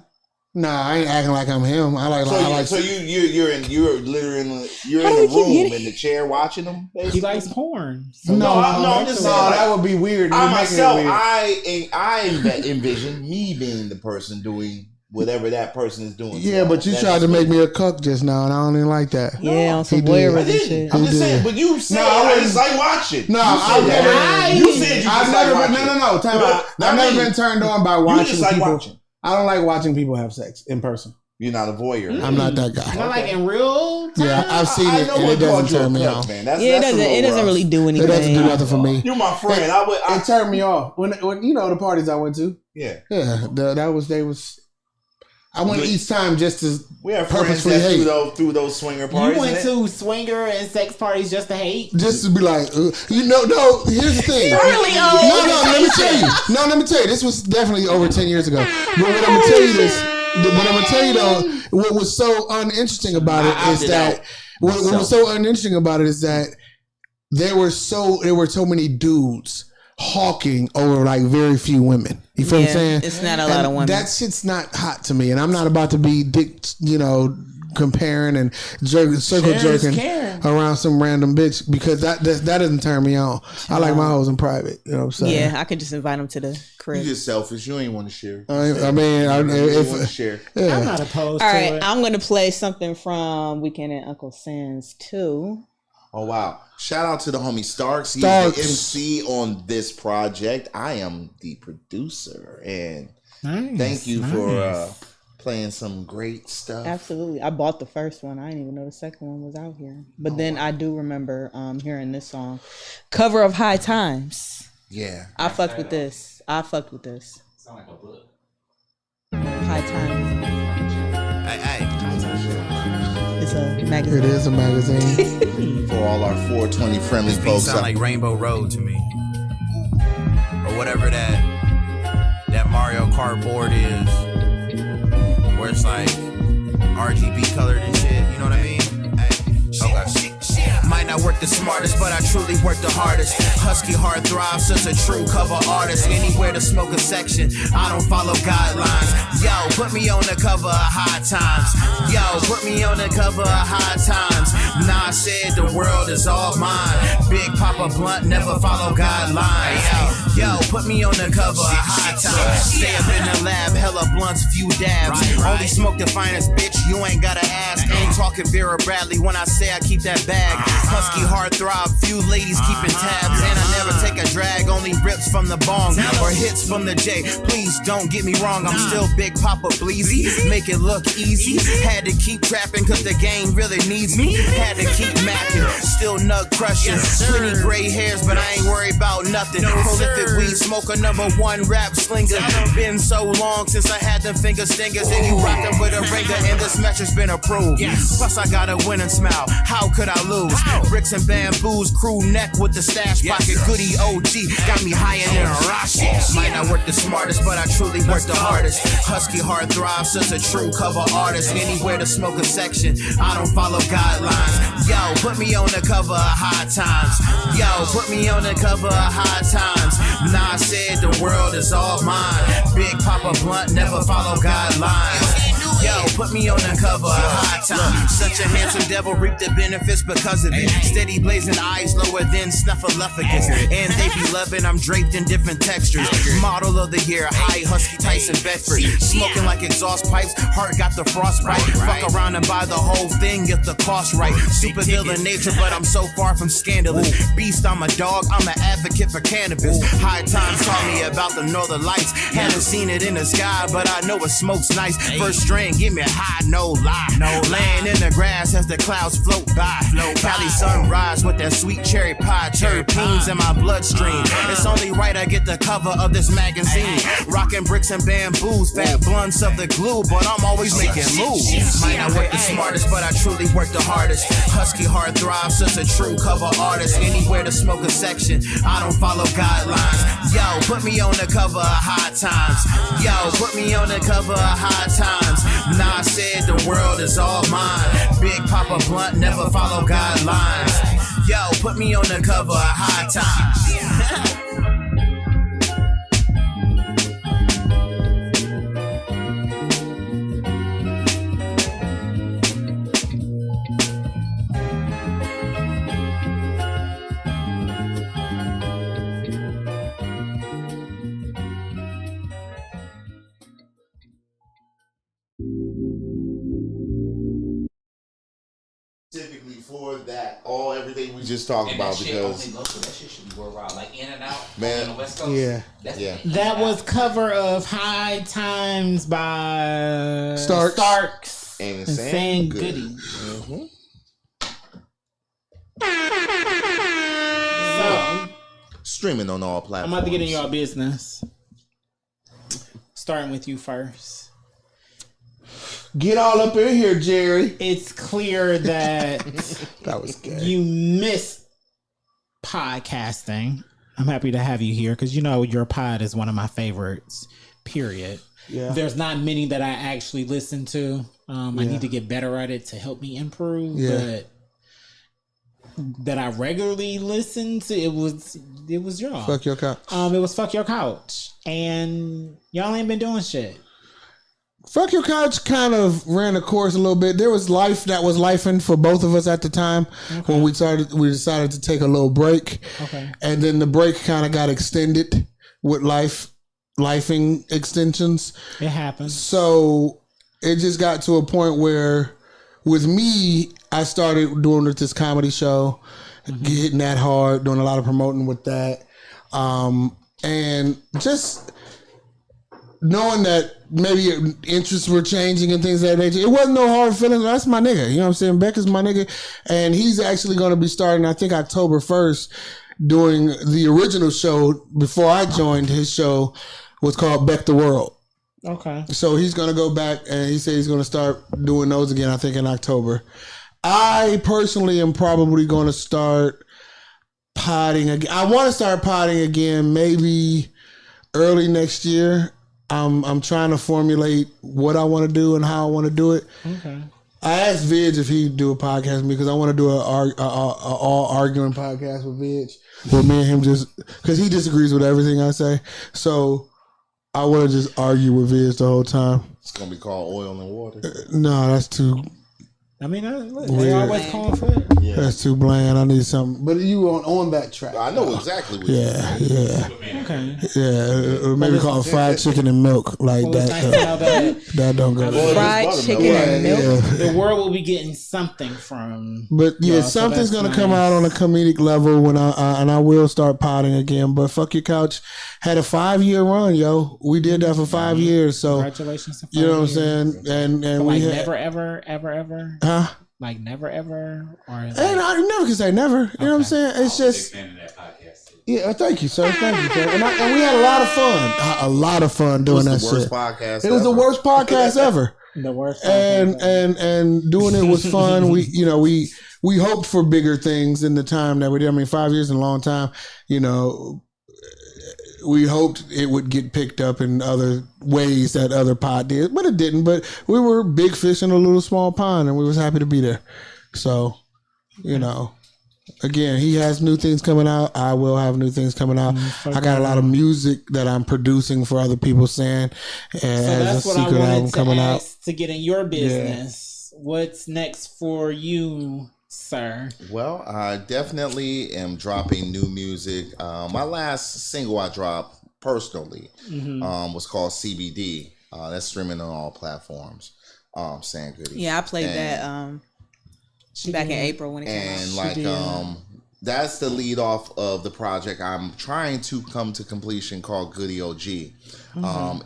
Nah, I ain't acting like I'm him. I like. so you're literally you're How in do the we keep room getting- in the chair watching them. He Basically? likes porn. So No, I'm just saying, like, that would be weird. I You're making it myself, weird. I envision me being the person doing whatever that person is doing. Yeah, but you That's tried to just make me a cuck just now, and I don't even like that. Yeah, on some he did. voyeurism I didn't. shit. I'm He just saying, did. but you said No, I I wouldn't- just like watching. No, You I've said never. that. You said you I've just never like been. watching. No. Time out. Not I've never me. been turned on by You watching just like people. watching. I don't like watching people have sex in person. You're not a voyeur. I'm not that Not guy. like in real time. Yeah, I've seen it, know and what it doesn't called you a turn me cuck, on. man. That's, Yeah, that's a little it doesn't rough. really do It anything. doesn't do nothing for me. You're my friend. I It turned me off when you know the parties I went to. yeah. Yeah, they was. I went each time just to We have friends purposefully that hate. through those swinger You parties. went and to swinger and sex parties just to hate. Just to be like, no. Here's the thing. Really old. No. Let me tell you. No, let me tell you. This was definitely over 10 years ago. But what I'm gonna tell you this. What I'm gonna tell you though, what was so uninteresting about it is that what was so uninteresting about it is that there were so many dudes hawking over like very few women. You feel what I'm saying? It's not a lot of women. That shit's not hot to me, and I'm not about to be comparing and circle jerking around some random bitch because that doesn't turn me on. I like my hoes in private. You know what I'm saying? Yeah, I could just invite them to the crib. You just selfish. You ain't want to share. I mean, if want to share, yeah. I'm not opposed All to right, it. I'm gonna play something from Weekend at Uncle Sam's too. Oh wow! Shout out to the homie Starks. He's Starks. the MC on this project. I am the producer, and thank you for playing some great stuff. Absolutely, I bought the first one. I didn't even know the second one was out here. But then I do remember hearing this song, cover of High Times. Yeah, I fucked with this. Sound like a book. High Times. Hey. It's a magazine. It is a magazine. for all our 420 friendly Beat folks. sound like Rainbow Road to me, or whatever that Mario Kart board is, where it's like RGB colored and shit. You know what I mean? Okay. Might not work the smartest, but I truly work the hardest. Husky Heart Thrive, such a true cover artist. Anywhere to smoke a section, I don't follow guidelines. Yo, put me on the cover of High Times. Yo, put me on the cover of High Times. Nah, said the world is all mine. Big Papa Blunt, never follow guidelines. Yo, put me on the cover of High Times. Stay up in the lab, hella blunts, few dabs. Only smoke the finest, bitch, you ain't gotta ask. Ain't talking Vera Bradley when I say I keep that bag. Husky Heart Thrive, few ladies keeping tabs. And I never take a drag, only rips from the bong or hits from the J. Please don't get me wrong, I'm still Big Papa Bleezy. Make it look easy. Had to keep trapping cause the game really needs me. Had to keep macking, still nut crushing. Plenty gray hairs, but I ain't worried about nothing. Prolific weed smoker, #1 rap slinger. Been so long since I had them finger stingers. And you rockin' with a ringer, and this match has been approved. Plus I got a winning smile, how could I lose? Bricks and bamboos, crew neck with the stash pocket. Goody OG, got me higher than a rocket. Might not work the smartest, but I truly work the hardest. Husky Heart Thrive, such a true cover artist. Anywhere to smoke a section, I don't follow guidelines. Yo, put me on the cover of High Times. Yo, put me on the cover of High Times. Nah, said the world is all mine. Big Papa Blunt, never follow guidelines. Yo, put me on the cover of High Times. Such a handsome devil, reap the benefits because of it. Steady blazing eyes, lower than snuffleupagus. And they be loving, I'm draped in different textures. Model of the year, high Husky Tyson Bedford. Smoking like exhaust pipes, heart got the frostbite. Fuck around and buy the whole thing if the cost right. Super villain nature, but I'm so far from scandalous. Beast, I'm a dog, I'm an advocate for cannabis. High Times taught me about the northern lights. Haven't seen it in the sky, but I know it smokes nice. First string, give me a high, no lie. Laying in the grass as the clouds float by. Cali sunrise with that sweet cherry pie. Terpenes in my bloodstream. It's only right I get the cover of this magazine. Rocking bricks and bamboos, fat blunts of the glue, but I'm always making moves. Might not work the smartest, but I truly work the hardest. Husky Heart Thrive, such a true cover artist. Anywhere to smoke a section, I don't follow guidelines. Yo, put me on the cover of High Times. Yo, put me on the cover of High Times. Nah, said the world is all mine. Big Papa Blunt, never follow guidelines. Yo, put me on the cover of High Times. Typically for that, everything we just talked And about that shit because only local. That shit should be worldwide. Like In and Out, Man. on the West Coast. Yeah. That's Yeah. That was cover of High Times by Starks. and and Sam Goody. So streaming on all platforms. I'm about to get in y'all business. Starting with you first. Get all up in here, Jerry. It's clear that That was good. you miss podcasting. I'm happy to have you here because you know your pod is one of my favorites. Period. Yeah. There's not many that I actually listen to. I need to get better at it to help me improve. Yeah. But that I regularly listened to, it was y'all. Fuck your couch. It was Fuck Your Couch, and y'all ain't been doing shit. Fuck Your Couch kind of ran the course a little bit. There was life that was lifing for both of us at the time when we decided to take a little break. Okay. And then the break kind of got extended with lifing extensions. It happens. So it just got to a point where with me, I started doing this comedy show, hitting that hard, doing a lot of promoting with that. And just knowing that maybe interests were changing and things of that nature. It wasn't no hard feelings. That's my nigga. You know what I'm saying? Beck is my nigga. And he's actually going to be starting, I think, October 1st, doing the original show before I joined. His show was called Beck the World. Okay. So he's going to go back and he said he's going to start doing those again, I think, in October. I personally am probably going to start potting again. I want to start potting again maybe early next year. I'm trying to formulate what I want to do and how I want to do it. Okay. I asked Vidge if he'd do a podcast with me because I want to do a all arguing podcast with Vidge, where me and him just, because he disagrees with everything I say. So I want to just argue with Vidge the whole time. It's gonna be called Oil and Water. No, that's too. I mean, they Weird. always call for it. Yeah. That's too bland. I need something. But you on that track? I know exactly what Yeah, yeah, Okay. yeah. Or maybe call it fried chicken and milk like Well, it's that. nice to know that That don't go. Fried chicken and milk. Yeah. the world will be getting something from. But yeah, y'all, so something's that's gonna come nice. out on a comedic level when I will start potting again. But Fuck Your Couch had a 5-year run, yo. We did that for 5 years, so Congratulations to you know what I'm 5 years. saying. And So we like had, never, ever, huh? like never, ever, or like, And I never can say never. You know what I'm saying? It's just. Fan of that podcast too. Yeah, thank you, sir. Thank you, sir. And we had a lot of fun. A lot of fun doing It that was the worst shit. podcast. It was the ever. worst podcast ever. the worst. And doing it was fun. We hoped for bigger things in the time that we did. I mean, 5 years is a long time. You know, we hoped it would get picked up in other ways that other pod did, but it didn't. But we were big fish in a little small pond, and we was happy to be there. So, you know, again, he has new things coming out. I will have new things coming out. I got a lot of music that I'm producing for other people saying, and So as that's a what I secret album wanted to coming out. ask to get in your business. What's next for you, sir? Well, I definitely am dropping new music. My last single I dropped personally was called CBD. That's streaming on all platforms. Sam Goody. Yeah, I played that back in April when it came And out. like that's the lead off of the project I'm trying to come to completion called Goody OG.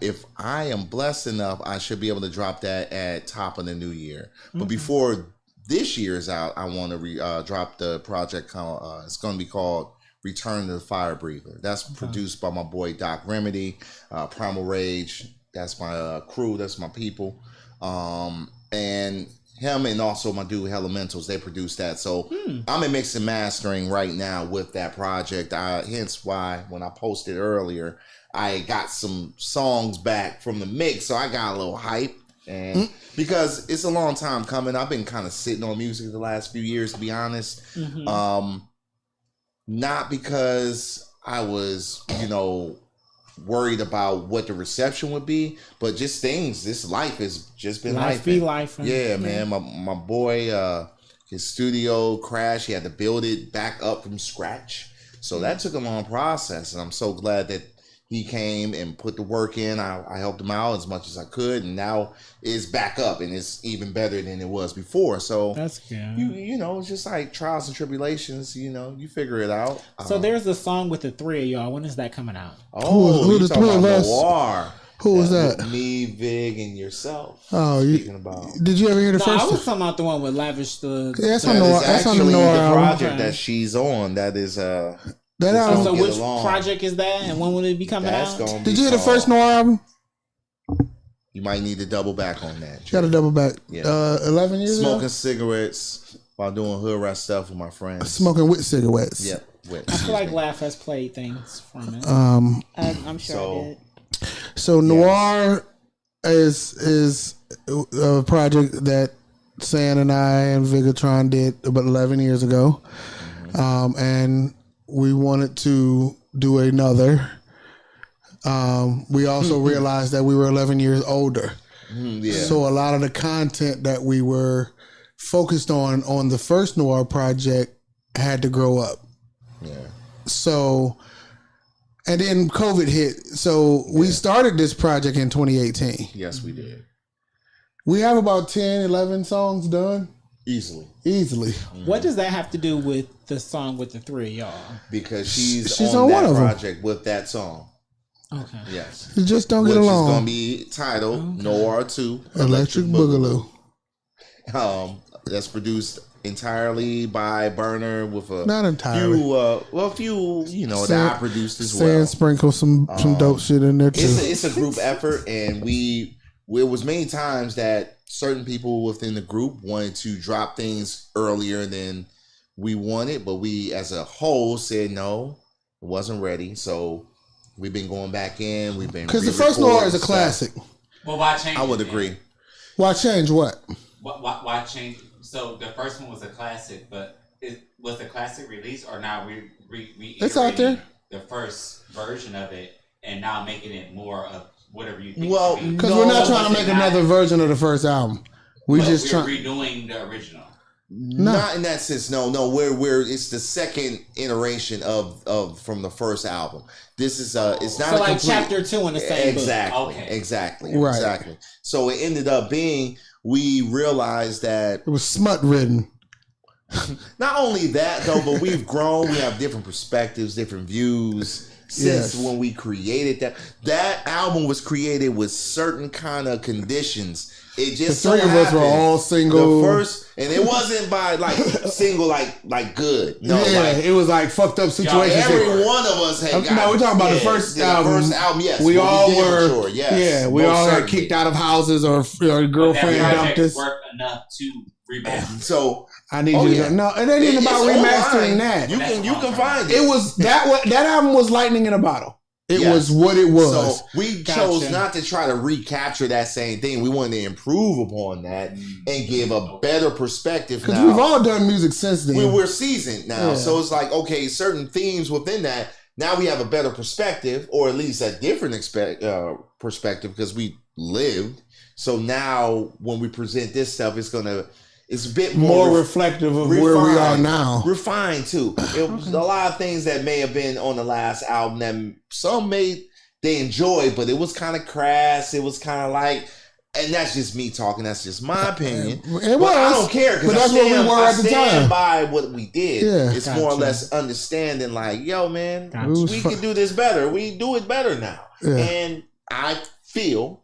If I am blessed enough, I should be able to drop that at top of the new year. But before this year is out, I want to drop the project. It's going to be called Return to the Fire Breather. That's produced by my boy Doc Remedy, Primal Rage. That's my crew. That's my people. And him and also my dude Elementals, they produced that. So I'm in mix and mastering right now with that project. Hence why when I posted earlier, I got some songs back from the mix. So I got a little hype. And because it's a long time coming, I've been kind of sitting on music the last few years, to be honest. Not because I was, worried about what the reception would be, but just things. This life has just been Life be life. Yeah, man. My boy, his studio crashed. He had to build it back up from scratch. So that took a long process, and I'm so glad that he came and put the work in. I helped him out as much as I could, and now it's back up, and it's even better than it was before. So That's good. it's just like trials and tribulations. You figure it out. So there's a song with the three of y'all. When is that coming out? Oh, Who you the talking three of about us? Noir. Who was that? Me, Vig, and yourself. Oh, speaking about. Did you ever hear the No, first? I was talking about the one with Lavish. Yeah, that's That on the is that's on the actually Noir the album. project Okay. that she's on. That is That Just album. So Get which along. project is that, and when will it be coming that's out? gonna be Did you hear the called- first Noir album? You might need to double back on that. Got to double back. Yeah. 11 years Smoking ago. cigarettes while doing hood rat stuff with my friends. Smoking with cigarettes. Yep. I feel like Laugh has played things from it. I'm sure So- I did. So Noir is a project that San and I and Vigatron did about 11 years ago. And we wanted to do another. We also realized that we were 11 years older. So a lot of the content that we were focused on the first Noir project had to grow up. So, and then COVID hit. So we started this project in 2018. Yes, we did. We have about 10, 11 songs done. Easily. What does that have to do with the song with the three of y'all? Because she's on that one of them. project with that song. Okay. Yes. You just don't Which get is along. going to be titled Noir 2 Electric Boogaloo. That's produced entirely by Burner with a Not entirely. few, that I produced as Sand well. sprinkle some dope shit in there too. It's a group effort, and it was many times that certain people within the group wanted to drop things earlier than we wanted, but we as a whole said no, it wasn't ready. So we've been going back in. We've been Because the first Noir is a classic. Well, why change? I would it, agree. Why change what? Why change? So the first one was a classic, but was the classic released or now we It's out there. The first version of it and now making it more of whatever you think. Well, Because we're not trying to make another version of the first album. We're redoing the original. Not in that sense. No. We're it's the second iteration of from the first album. This is it's not So a like complete, chapter 2 in the same exactly, book. Okay. Exactly. Right. Exactly. So it ended up being we realized that It was smut ridden. not only that though, but we've grown. We have different perspectives, different views. Since Yes. when we created that album was created with certain kind of conditions. It just The three so of us were happened all single. The first, and it wasn't by like single, like good. No, yeah, like it was like fucked up situations. every one of us had. No, we're talking about the first album. The first album, yes. We but all did were. mature, yes, Yeah, we most all got certainly. kicked out of houses or girlfriend that dumped project us. worked enough to rebound. So I need Oh, you to yeah. go. No, it ain't even about it's remastering online. that. You can find it. It was that album was lightning in a bottle. It Yes. was what it was. So we chose not to try to recapture that same thing. We wanted to improve upon that and give a better perspective. Because Now we've all done music since then. we're seasoned now, Yeah. so it's like okay, certain themes within that. Now we have a better perspective, or at least a different perspective because we lived. So now when we present this stuff, it's a bit more reflective of where we are now. Refined too. It was a lot of things that may have been on the last album that some they enjoyed, but it was kind of crass. It was kind of like, and that's just me talking. That's just my opinion. It But was. I don't care But because that's what we were at the time. by what we did. Yeah. It's more or Gotcha. less understanding. Like, yo, man, Gotcha. It was we fu- can do this better. We do it better now. Yeah. And I feel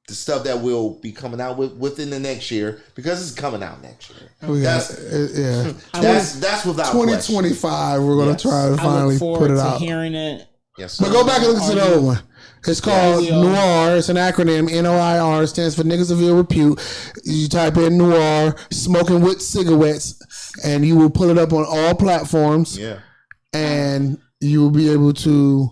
the stuff that will be coming out within the next year, because it's coming out next year. We got, That's yeah. that's without question. 2025, we're going to Yes. try to I finally look forward put it to out. hearing it. Yes, sir. But go back and listen to the old one. It's called Yeah. Noir. It's an acronym. NOIR stands for Niggas of Ill Repute. You type in Noir, smoking with cigarettes, and you will pull it up on all platforms. Yeah. And you will be able to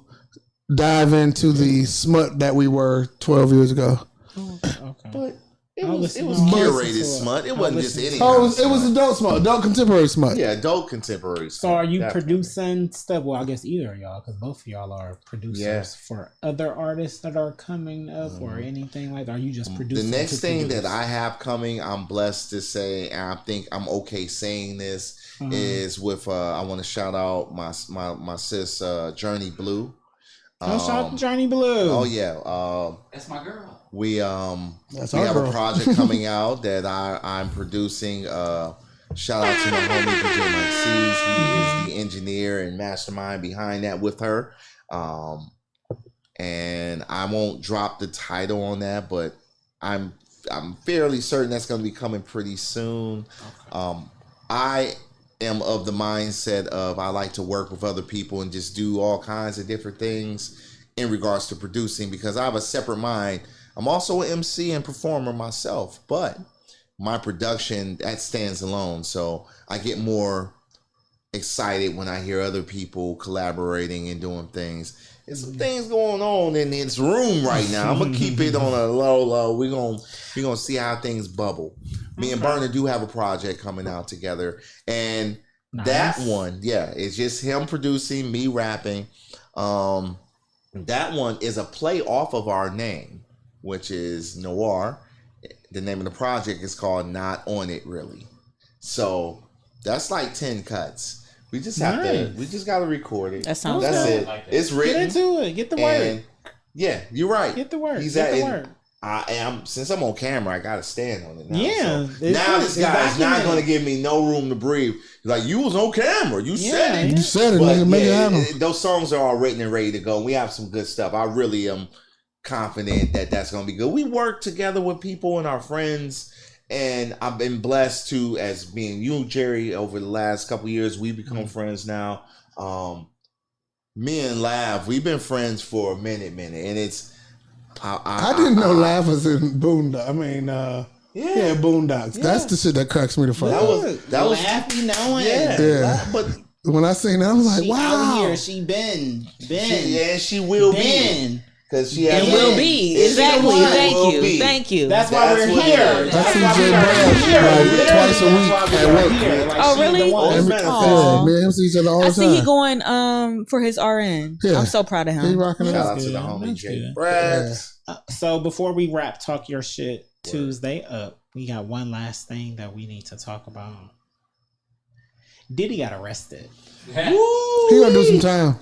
dive into the smut that we were 12 years ago. Okay. But it I'll was listen to it. curated smut. It wasn't just any. Oh, kind it was of smut. adult smut, adult contemporary smut. Yeah, adult contemporary. So are you definitely. producing stuff? Well, I guess either of y'all, because both of y'all are producers Yeah. for other artists that are coming up or anything like that. Are you just The producing? next to thing produce? that I have coming, I'm blessed to say, and I think I'm okay saying this, is with I want to shout out my sis Journey Blue. Oh, shout out to Johnny Blue. Oh yeah. That's my girl. We That's we our have girl. a project coming out that I'm producing. Shout out to my homie DJ Mike C's. He is the engineer and mastermind behind that with her. And I won't drop the title on that, but I'm fairly certain that's going to be coming pretty soon. I am of the mindset of I like to work with other people and just do all kinds of different things in regards to producing, because I have a separate mind. I'm also an MC and performer myself, but my production, that stands alone. So I get more excited when I hear other people collaborating and doing things. There's some things going on in this room right now. I'm gonna keep it on a low. We're gonna see how things bubble. Me and Burner do have a project coming out together, and Nice. that one, yeah, it's just him producing, me rapping. That one is a play off of our name, which is Noir. The name of the project is called Not On It Really. So that's like 10 cuts. We just have to. We just got to record it. That sounds That's good. it. Like that. It's written. Get into it. Get the And work. yeah, you're right. Get the work. He's Get at the and work. I am, since I'm on camera, I gotta stand on it now. Yeah, So it's now true. this It's guy is not documented. gonna give me no room to breathe. He's like, you was on camera. You said it. You said it, But nigga. Make it yeah, happen. those songs are all written and ready to go. We have some good stuff. I really am confident that that's gonna be good. We work together with people and our friends, and I've been blessed to, as being you, Jerry, over the last couple of years, we've become friends now. Me and Lav, we've been friends for a minute, and it's. I didn't know Laugh was in Boondock. I mean, yeah, Boondocks. That's the shit that cracks me the fuck That up. was Laugh, you know it. yeah. But When I seen that, I was like, She wow. out here. She been. she will be Been. because she has It will be. It's Exactly. the one. Thank Will you. be. Thank you. That's why That's we're what here. it is. I That's see why Jay we are Brown here. like Literally, twice a that's week why we at are work. here. Like, Oh, she's the really? one. As a matter of fact, Yeah, me and him see each other all the I time. see he going for his RN. Yeah. I'm so proud of He him. rocking it Shout out. out to the good. homie That's Jay good. Brad. So before we wrap Talk Your Shit Tuesday up, we got one last thing that we need to talk about. Diddy got arrested. He gonna do some time.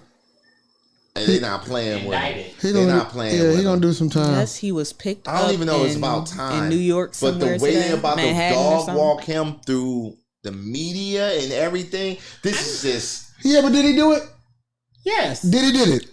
And they not playing with him. Indicted. He They're gonna not playing Yeah, with he gonna him. do some time. Yes, he was picked up. I don't even know it's in- about time in New York But somewhere. the way today, they about to Manhattan or dog something. walk him through the media and everything, this is just. Yeah, but did he do it? Yes. Did it?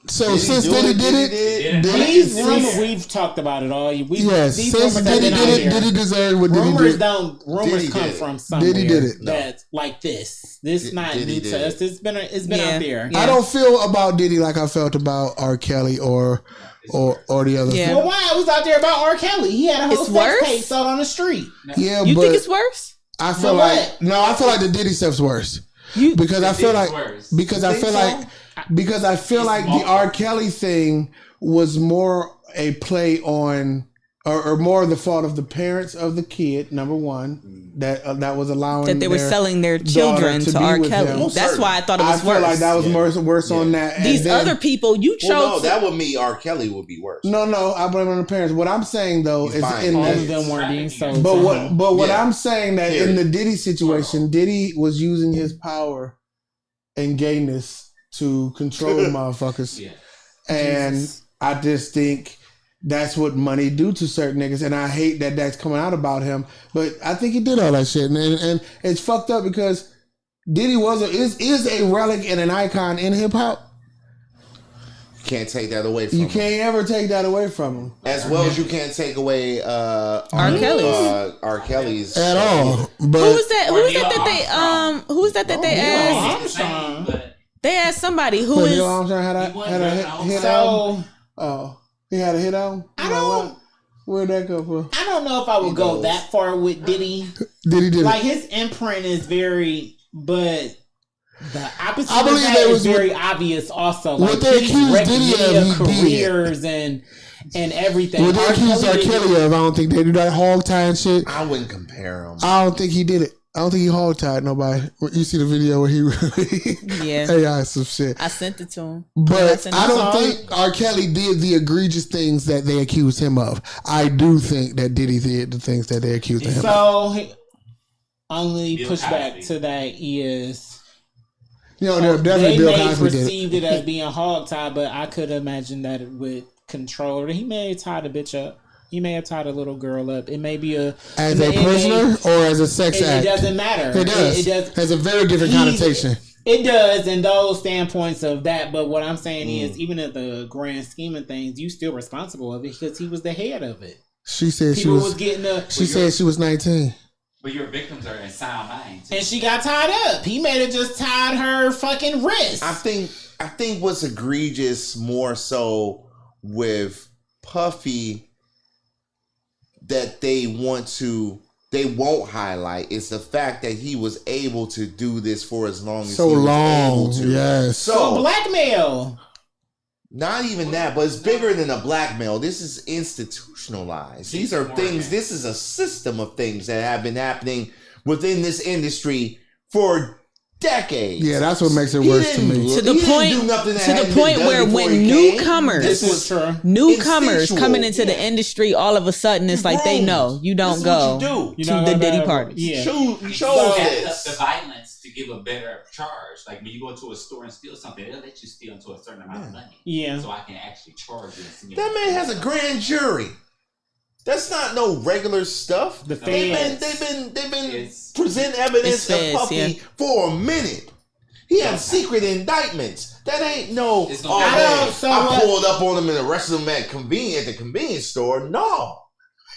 So Did he since do Diddy it? did it, Did Diddy These is rumors, we've talked about it all. yes. These Since rumors have Diddy been out did it, here. Diddy deserved what Diddy Rumors did. Diddy come did it. from somewhere. Diddy did it. That's like this. This not Diddy new did to us. it. It's been Yeah. out there. Yeah. I don't feel about Diddy like I felt about R. Kelly or the other. Yeah. Well, why? It was out there about R. Kelly. He had a whole It's sex worse? tape sold on the street. Yeah, You but think it's worse? I feel No, like what? no, I feel like the Diddy stuff's worse. Because I feel like worse. because I think feel so? like the R. Kelly thing was more a play on or more the fault of the parents of the kid. Number one, that was allowing That they were their selling their daughter children to to be R. with Kelly. him. Most That's certain. why I thought it I was feel worse. like that was Yeah. worse on that. And These then- other people, you chose. Well, no, that would mean R. Kelly would be worse. No, I blame it on the parents. What I'm saying though He's is buying in All that. of them weren't being sold. But to what? him. But what Yeah. I'm saying that in the Diddy situation, Diddy was using his power and gayness to control motherfuckers, Yeah. and I just think that's what money do to certain niggas, and I hate that that's coming out about him. But I think he did all that shit, and it's fucked up because Diddy is a relic and an icon in hip hop. Can't take that away from You him. can't ever take that away from him As well as you can't take away R. Kelly's. R. Kelly's at all. But Who was that? Who was Neil that they asked? Armstrong. But They asked somebody who But is. Neil Armstrong had a hit album. So Oh, he had a hit album. I don't. Where'd that come from? I don't know if I would go that far with Diddy. Did he Like his imprint is very, but the opposite I of believe that there is was very obvious. Also, like what they he's accused wrecked Diddy of, media he did. careers and everything. What they accused R. Kelly of, I don't think they do that hog tie and shit. I wouldn't compare him. I don't think he did it. I don't think he hog tied nobody. You see the video where he really Yeah. AI some shit. I sent it to him. But sent I it don't to him. think R. Kelly did the egregious things that they accused him of. I do think that Diddy did the things that they accused him of. So only Bill pushback Cosby. to that is You know, definitely they Bill may Cosby did it. perceived it as being hog tied, but I could imagine that it would control. He may have tied a bitch up. He may have tied a little girl up. It may be As it a may- prisoner or as a sex It act? doesn't matter. It does. It does. Has a very different He's- connotation. It does in those standpoints of that. But what I'm saying is, even in the grand scheme of things, you still responsible of it because he was the head of it. She said she People was was. getting a, She said she was 19. But your victims are in sound mind. and she got tied up. He may have just tied her fucking wrist. I think what's egregious more so with Puffy that they won't highlight is the fact that he was able to do this for as long as So he was long, able to. yes. so So blackmail. Not even that, but it's bigger than a blackmail. This is institutionalized. These are things. This is a system of things that have been happening within this industry for decades. Yeah, that's what makes it worse to me. To the point where when newcomers coming into the industry, all of a sudden it's like they know you don't go to the Diddy parties. Yeah. The violence to give a better charge. Like when you go to a store and steal something, they'll let you steal into a certain amount of money. Yeah. So I can actually charge you. That man has a grand jury. That's not no regular stuff. They've been presenting evidence of Puffy for a minute. He has secret indictments. That ain't no. I pulled up on him and arrested him at the convenience store. No.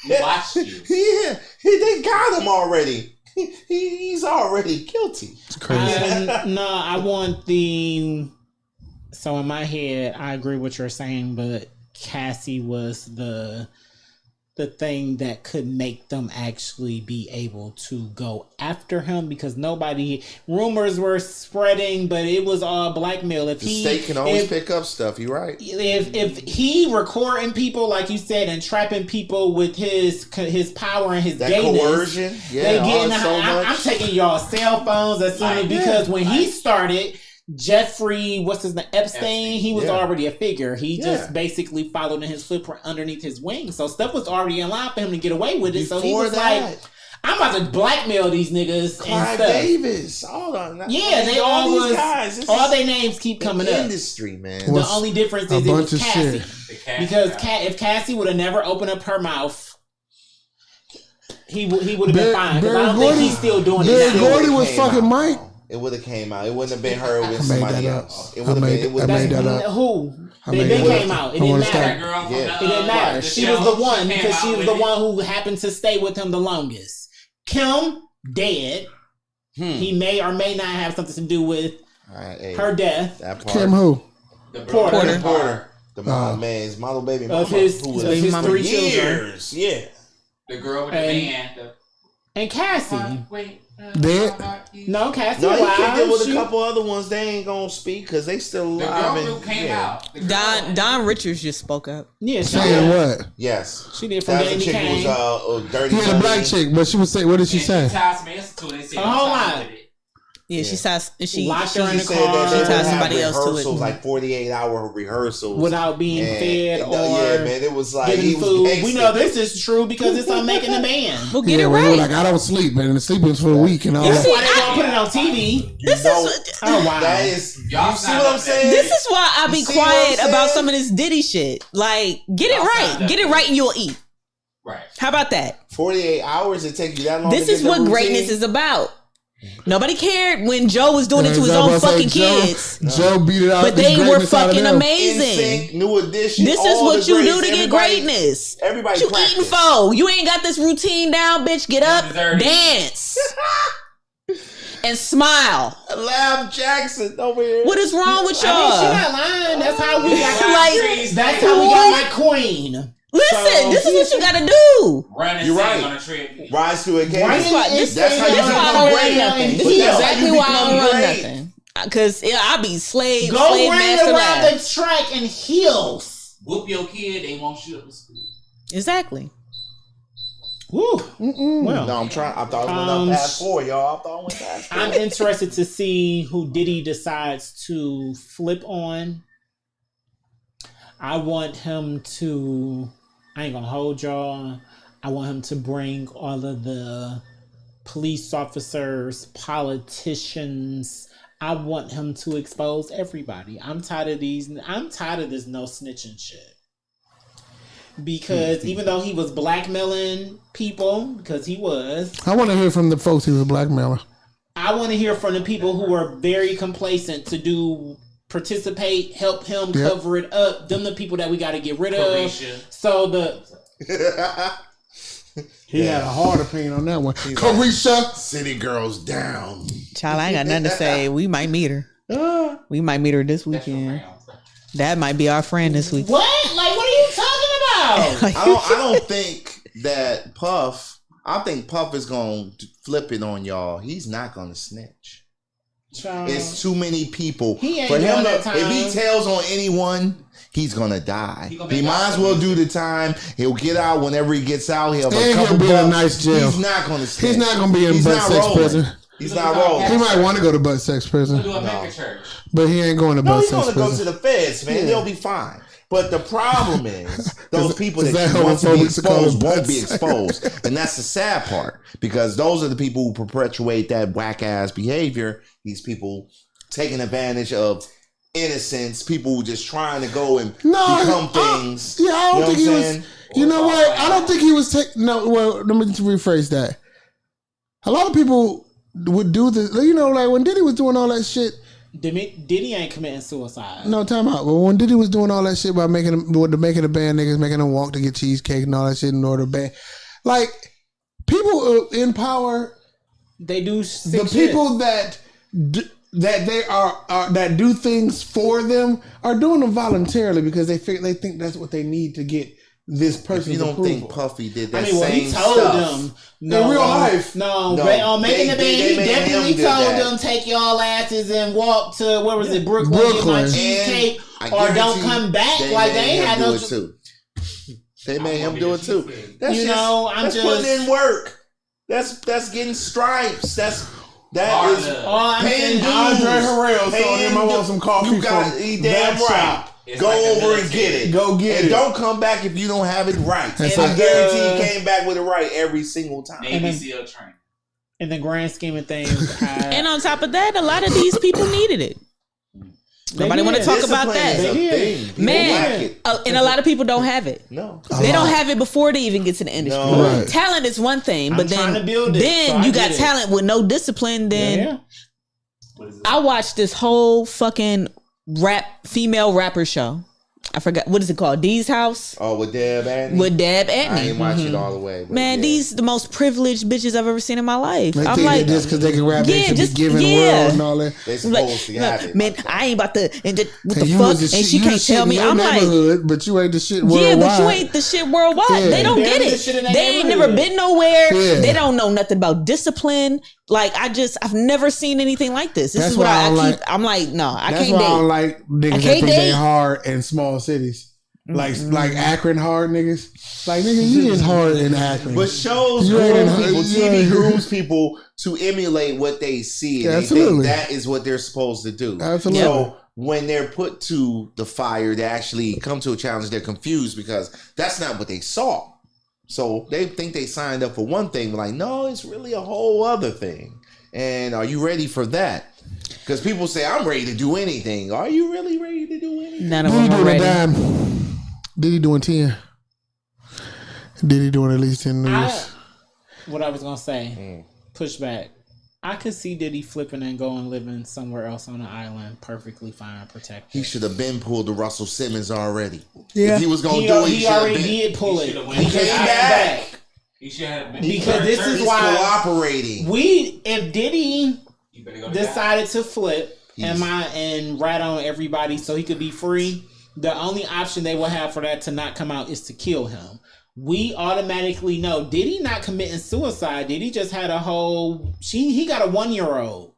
Watch you. Yeah, they got him already. He's already guilty. It's crazy. I want the. So in my head, I agree with what you're saying, but Cassie was the thing that could make them actually be able to go after him, because rumors were spreading, but it was all blackmail. If the state can always pick up stuff. You're right. If he recording people, like you said, and trapping people with his power and his gayness, coercion, I'm taking y'all cell phones as soon as, because when he started, Jeffrey, what's his name, Epstein, he was already a figure. He just basically followed in his footprint underneath his wing. So stuff was already in line for him to get away with it. So he was like, I'm about to blackmail these niggas and stuff. Davis, all these guys. All their names keep coming up. Industry, man. The only difference is it was Cassie. Because if Cassie would have never opened up her mouth, he would have been fine. Because I don't think he's still doing it. Barry Gordy was fucking Mike. It would have came out. It wouldn't have been her. It was somebody else. It would have been. I made that up. Who? They came out. It didn't matter. It didn't matter. She was the one, because she was the one who happened to stay with him the longest. Kim, dead. He may or may not have something to do with her death. That part. Kim who? Porter. The man's model baby mama. Of his 3 children. Years. Yeah. The girl with the band. And Cassie. Dead? No, Cassie. No, he kicked it with a couple other ones. They ain't gonna speak because they still alive. The girl who came out. Don Richards just spoke up. Yeah, saying what? Yes, she did. From that was the chick who was dirty. He had a black chick, but she was saying, what did she say? Hold on. Yeah, she locked her in the car. She tied somebody else to it. Like 48-hour rehearsals without being fed or man, it was like giving food. We know this is true because it's on Making the Band. Well, get it right. Like, I don't sleep, man. The sleeping's for a week and all that. That's why they don't put it on TV. Oh wow. That is, you see what I'm saying? This is why I be quiet about some of this Diddy shit. Like, get it right. Get it right and you'll eat. Right. How about that? 48 hours, it takes you that long. This is what greatness is about. Nobody cared when Joe was doing it to his own fucking kids. Joe beat it out, but they were fucking amazing. New Edition. This is what you do to get greatness. Everybody, you eating for. You ain't got this routine down, bitch. Get up, dance, and smile. Lab Jackson over here. What is wrong with y'all? I mean, she not lying. That's how we got. That's how we got my queen. Listen, this is what you gotta do. You're right. Rise to it. That's how you become great. This is exactly why I don't run nothing. Because I be slave master around the track in heels. Whoop your kid, they won't shoot up the school. Exactly. Woo. Well, no, I'm trying. I thought it went up past 4, y'all. I thought it went past 4. I'm interested to see who Diddy decides to flip on. I want him to. I ain't gonna hold y'all. I want him to bring all of the police officers, politicians. I want him to expose everybody. I'm tired of this no snitching shit. Because even though he was blackmailing people, because he was. I want to hear from the folks he was blackmailing. I want to hear from the people who were very complacent to participate, help him cover it up. Them the people that we got to get rid of. So he had a hard opinion on that one. Carisha, City Girls down. Child, I ain't got nothing to say. We might meet her. We might meet her this weekend. That might be our friend this week. What? Like, what are you talking about? I don't think that Puff. I think Puff is gonna flip it on y'all. He's not gonna snitch. It's too many people He ain't for him doing that to. If he time. tells on anyone, he's gonna die. He gonna He make might as out well with do the time. He'll get out whenever he gets out. He'll have a And couple he'll be in a bucks. nice jail. He's not gonna stay. He's not gonna be in He's butt not sex rolling. prison. He's not rolling. He might want to go to butt sex prison, Do a mega church. but he ain't going to No, butt he's sex gonna go prison. to the feds, man. They'll be fine. But the problem is those people is that that want to be homophobic to call exposed them won't be butts? exposed. And that's the sad part. Because those are the people who perpetuate that whack ass behavior. These people taking advantage of innocence, people who just trying to go and become things. Yeah, I don't You know think he what I'm was. saying? You know what? I don't think he was taking. No, well, let me rephrase that. A lot of people would do this. You know, like when Diddy was doing all that shit. Diddy ain't committing suicide. No, time out. But when Diddy was doing all that shit by making a band niggas, making them walk to get cheesecake and all that shit in order to ban, like people in power, They do the people that that do things for them are doing them voluntarily because they think that's what they need to get this person's You don't approval. think Puffy did that I mean, well, same he told stuff? them no, in real life. No, No, on making they- the band, they he made him definitely do told that. them take y'all asses and walk to where was it, Brooklyn, get my Brooklyn. cheesecake, I or don't guarantee come back. they Like they made ain't him had do no. it too. They made him do it too. That's You just, know, I'm that's just- putting in work. That's getting stripes. That Hard is enough. All I'm paying saying, dues. Andre Harrell told him I want some coffee You got from he that damn right. shop. It's Go like the over and get military. it. Go get and it. don't come back if you don't have it right. That's I like- guarantee he came back with it right every single time. Navy SEAL training. in the grand scheme of things, And on top of that, a lot of these people needed it. Nobody want to talk about Discipline is a that. thing. People lack Man, it. and a lot of people don't have it. No. They don't have it before they even get to the industry. No. Right. Talent is one thing, but I'm trying then to build it, then so I you get got it. talent with no discipline. Then yeah. What is it? I watched this whole fucking female rapper show. I forgot what is it called? Dee's House Oh, with Deb Anthony? with Deb I Antony. ain't watch it all the way. but Man, yeah. these the most privileged bitches I've ever seen in my life. They I'm think like, that just because they can rap, they Yeah, should just- be giving the yeah. world and all that. They I'm supposed to have it. man, I ain't about to. And just, what And the you fuck? was the And shit- she you the can't shit tell in me. your I'm like, neighborhood, but you ain't the shit yeah, worldwide. but you ain't the shit worldwide. Yeah. They don't They're get the it. shit in their They ain't neighborhood. never been nowhere. Yeah. They don't know nothing about discipline. Like I've never seen anything like this. This That's is what why I I don't keep. like- I'm like, no, I That's can't why I don't date. like niggas that can't think they date. hard in small cities. Like Akron hard niggas. Like nigga, you just hard in Akron. But shows You ain't groom in- people, you TV ain't- grooms people to emulate what they see, and Absolutely. they think that is what they're supposed to do. Absolutely. So when they're put to the fire, they actually come to a challenge. They're confused because that's not what they saw. So they think they signed up for one thing, but like, no, it's really a whole other thing. And are you ready for that? Because people say, I'm ready to do anything. Are you really ready to do anything? None of Diddy them are doing a ready. dime. Diddy doing 10. Diddy doing at least 10 news. What I was gonna say, pushback. I could see Diddy flipping and going living somewhere else on an island, perfectly fine, protected. He should have been pulled to Russell Simmons already. Yeah. If he was going He, to do it, he he should have already been. did pull He it. should've went He He came came back. He should have been. Because this is He's why cooperating. if Diddy You better go to decided to flip and rat on everybody so he could be free, the only option they will have for that to not come out is to kill him. We automatically know Diddy not committing suicide. Diddy just had a whole. He got a 1-year-old.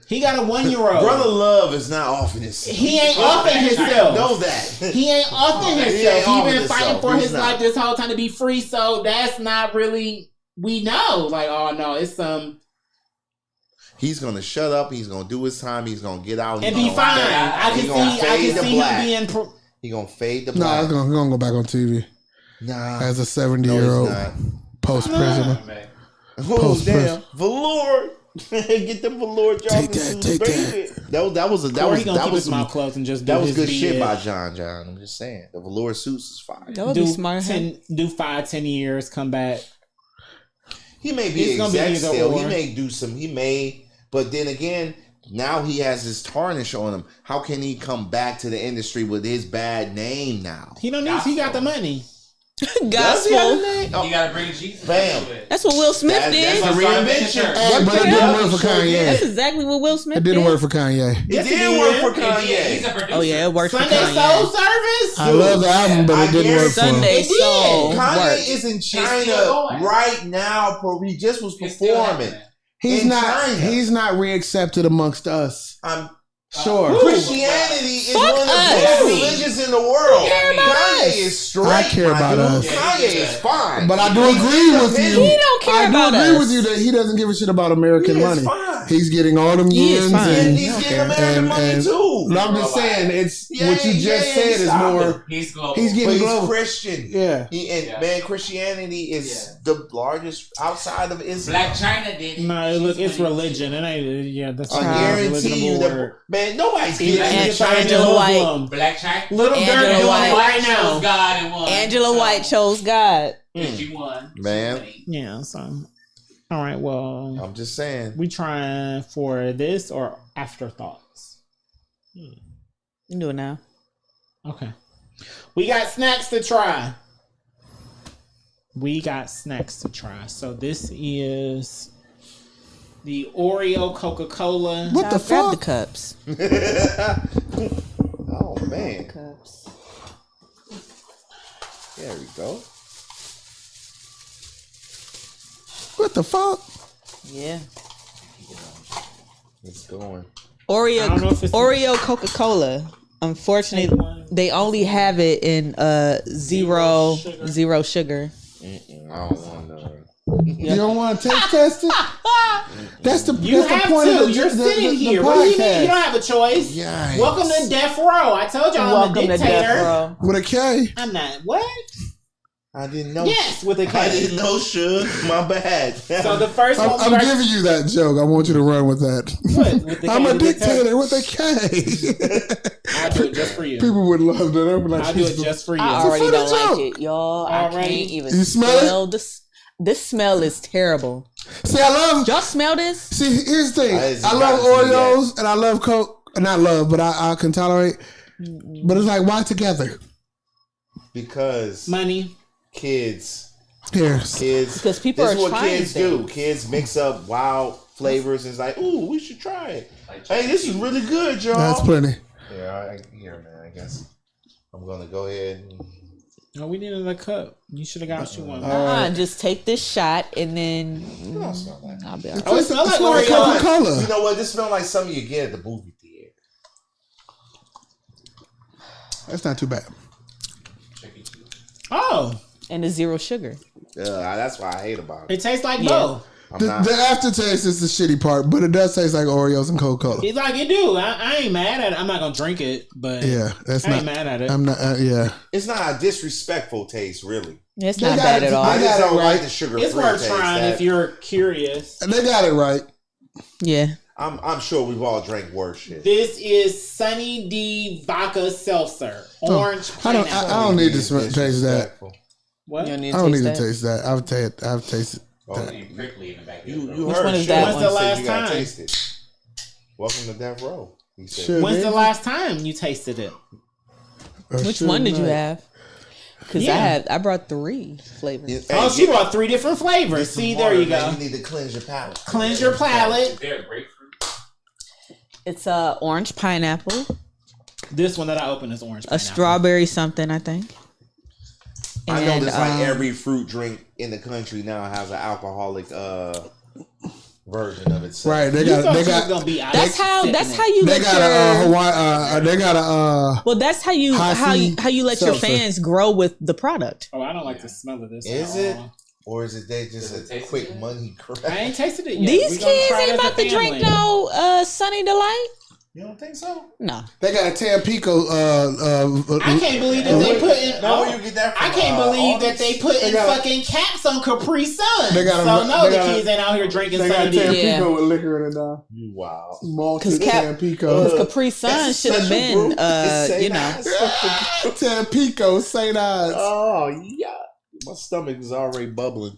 He got a 1-year-old. Brother Love is not offing himself. He ain't offing himself. Know that. He ain't offing He ain't himself. He offing been fighting himself. for He's his not. life this whole time to be free. So that's not really. We know, like, oh no, it's some He's gonna shut up. He's gonna do his time. He's gonna get out and he's be gonna fine. fade- I he can gonna see. I fade can to see black. him being. He gonna fade to No, black. it's gonna go back on TV Nah, as a no, 70-year-old he's not. post president. Oh Post damn, velour. Get them velour jogging Take that, suits, take baby. That was Or he gonna that keep was his mouth closed and just do that was his good BS. shit by John. I'm just saying the velour suits is fire. That would be smart. huh? Do 5-10 years, come back. He may be It's gonna be exec either still. He or. may do some. He may, but then again, now he has his tarnish on him. How can he come back to the industry with his bad name now? He don't need. He got the money. Does he have a Gospel. name? Oh, You gotta bring Jesus. Bam. into it. That's what Will Smith that's did. a That's why I made reinvention. sure. Hey, but it didn't work for That's Kanye. exactly what Will Smith It did. didn't work for Kanye. It Yes, he did work did. for He's a Kanye. producer. Oh yeah, it worked for Sunday Soul Kanye. Service. I love the album, but it didn't work for him. Sunday It did. Soul Kanye worked. is in still China going. right now. He just was It's still performing. happening. He's in not. China. He's not reaccepted amongst us. I'm Sure. Christianity is Fuck one of the us. best religions in the world. Kanye is straight. I care my about dude. us. Kanye is fine. But I do agree with you. He don't care about I do agree us. with you that he doesn't give a shit about American He is money. fine. He's getting all them He is yens fine. And and he's getting American money too. No, I'm just saying it's Yeah, what you just yeah, said is stop more. He's global. He's But getting he's global. Christian. Yeah. Man, Christianity is the largest outside of Islam. Black China did it. No, look, it's religion. It ain't. Yeah, that's I not guarantee you religion that, word. man, nobody's Even getting And it. Angela White. Black China. Little Dirk Angela doing it White. right now. Chose God and won. Angela White chose God. She won. Man. Yeah. So, all right. Well, I'm just saying. we trying for this or afterthoughts? You do it now. Okay. We got snacks to try. So this is the Oreo Coca-Cola. What the Grab the fuck? cups. Oh man. Cups. There we go. What the fuck? Yeah. It's going. I don't know if it's- Oreo Coca-Cola. Unfortunately, they only have it in zero sugar. I don't want to. You don't want to taste test it? That's the You that's the have point to. of the, You're the, sitting the, here. the What do you mean? podcast. You don't have a choice. Yikes. Welcome to Death Row. I told y'all I'm Welcome a to dictator. Death Row. With a K. I'm not. What? I didn't know. Yes, with a K. I didn't know, Suge. My bad. So the first one. I'm giving you that joke. I want you to run with that. What? With the I'm K, a with the dictator with a K. I'll do it just for you. People would love that. I'd be like, I'll do it just for you. I already funny don't joke. like it, y'all. I Already? can't even You smell it? this. This smell is terrible. See, I love. Y'all smell this? See, here's the thing. It's I love gotta be Oreos and I love Coke. Not love, but I can tolerate. But it's like, why together? Because Money. kids. Here. Because people This are is what trying kids things. do. Kids mix up wild flavors and it's like, ooh, we should try it. Hey, this is really good, y'all. That's plenty. Yeah, here, man. I guess I'm gonna go ahead and. Oh, we needed a cup. You should have got you one. Just take this shot and then don't smell that. I'll be all right. Oh, it smells like Like Oreo. Coca-Cola. You know what? This smells like something you get at the movie theater. That's not too bad. Oh, And it's zero sugar. That's what I hate about it. it tastes like Yeah. both. I'm The, not. the aftertaste is the shitty part, but it does taste like Oreos and Coca-Cola. It's like it do. I ain't mad at it. I'm not gonna drink it, but Yeah, that's I ain't not. mad at it. I'm not. Yeah. It's not a disrespectful taste, really. It's They not got bad it. at all. I just don't right. like the sugar-free It's worth taste. trying That- if you're curious. And they got it right. Yeah. I'm sure we've all drank worse shit. This is Sunny D Vodka Seltzer, orange I don't. pineapple. I don't need to taste that. Disrespectful. What? You don't need I to don't taste need to that. taste that. I've tasted. Oh, And prickly in the back of you your you throat. heard one is Suge that When's one? the said last you gotta time? taste it. Welcome to Death Row. He said. Sugar. When's the last time you tasted it? Which one did you have? Because Yeah. I brought 3 flavors. Hey, Oh, she brought 3 different flavors. get some See, water, there you man. go. You need to cleanse your palate. Cleanse your palate. They're grapefruit. It's orange pineapple, This one that I opened is orange a pineapple. strawberry something, I think. I know And, this like every fruit drink in the country now has an alcoholic version of itself. Right. They You got. thought They you was got. gonna be out That's how you They let got your a Hawaii. They got a. well. That's how you Hi-C let your seltzer. fans grow with the product. Oh, I don't like the smell of this. Is at it? all. Or is it they just Does it a taste quick good? money grab? I ain't tasted it yet. These We gonna kids try it ain't as a about to drink family. no Sunny Delight. You don't think so? No. They got a Tampico. I can't believe that they put in. Now where you get that from? I can't believe that they put in got- fucking caps on Capri Sun. They got a- so no, they the got a- kids ain't out here drinking They got Sunny D. Tampico Yeah. with liquor in it now. You wow. Malted 'Cause Tampico. Capri Sun should have been, you know. Tampico, St. Ives. Oh yeah. My stomach is already bubbling.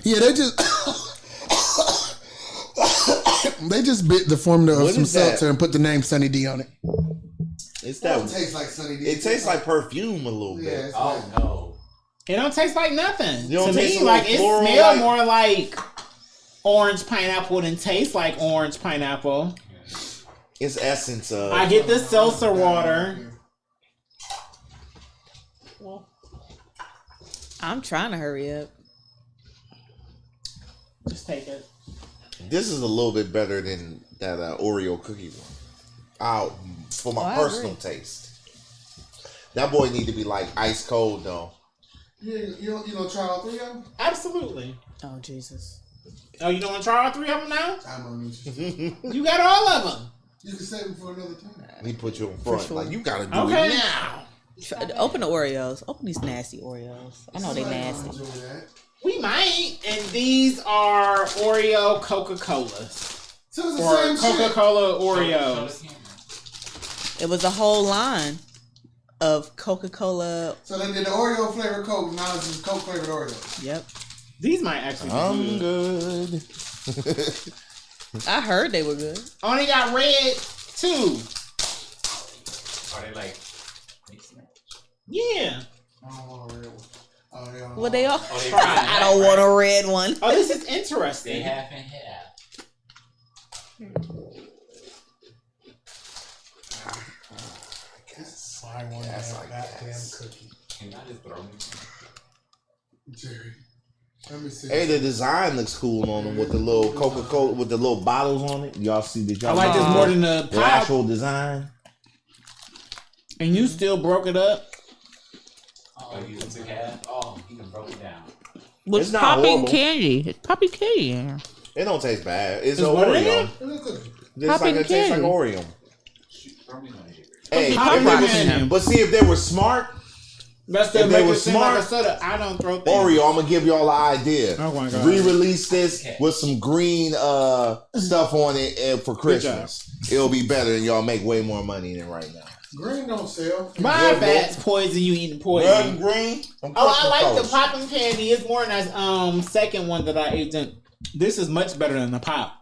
Yeah, they just they just bit the formula of What some is that? seltzer and put the name Sunny D on it. It's that. like Sunny D. It tastes like perfume a little bit. Oh no. It don't taste like nothing. You don't To taste me, a like little it floral, smells like- more like orange pineapple than tastes like orange pineapple. It's essence of. I get the seltzer water. I'm trying to hurry up. Just take it. This is a little bit better than that Oreo cookie one. Out for my personal taste. That boy need to be like ice cold though. You don't try all three of them? Absolutely. Oh Jesus. Oh, you don't want to try all 3 of them now? I'm gonna need you. You got all of them. You can save them for another time. He put you in front. sure. Like you gotta do Okay. it now. Open the Oreos. Open these nasty Oreos. I know they Somebody nasty. gonna enjoy that. We might. And these are Oreo Coca-Colas. So it's the Or same shit. Coca-Cola Oreos. It was a whole line of Coca-Cola. So they did the Oreo flavored Coke. Now it's just Coke flavored Oreos. Yep. These might actually be I'm good. good. I heard they were good. Only got red, 2. Are they like mixed match? Yeah. I don't want a red one. Oh, yeah. Well, they all. Oh, they I don't want a red one. Oh, this is They interesting. half and half. I want Yes, that I goddamn guess. cookie. Can I just throw me? Jerry. Let me see. Hey, the design looks cool on them with the little Coca-Cola with the little bottles on it. Y'all see the I like this more than the the pop. actual design. And you still broke it up. Oh, you took half? Oh, he done broke it down. With It's not popping horrible. candy. It's popping candy in here. It don't taste bad. It's Is an what it Oreo. is? It's a cookie. Just Popping like it tastes like candy. Oreo. Shoot, throw me on it. Hey, Pop if they Rocks was- in them. but see if they were smart, That's still If they make were it seem like a smart, soda. I don't throw things. Oreo, I'm gonna give y'all an idea. Oh my God. Re-release this with some green stuff on it for Good job. Christmas. It'll be better and y'all make way more money than right now. Green don't sell. My Good, fat's poison. You eating poison. Green. Oh, I like the popping candy. It's more nice. Second one that I ate. This is much better than the pop.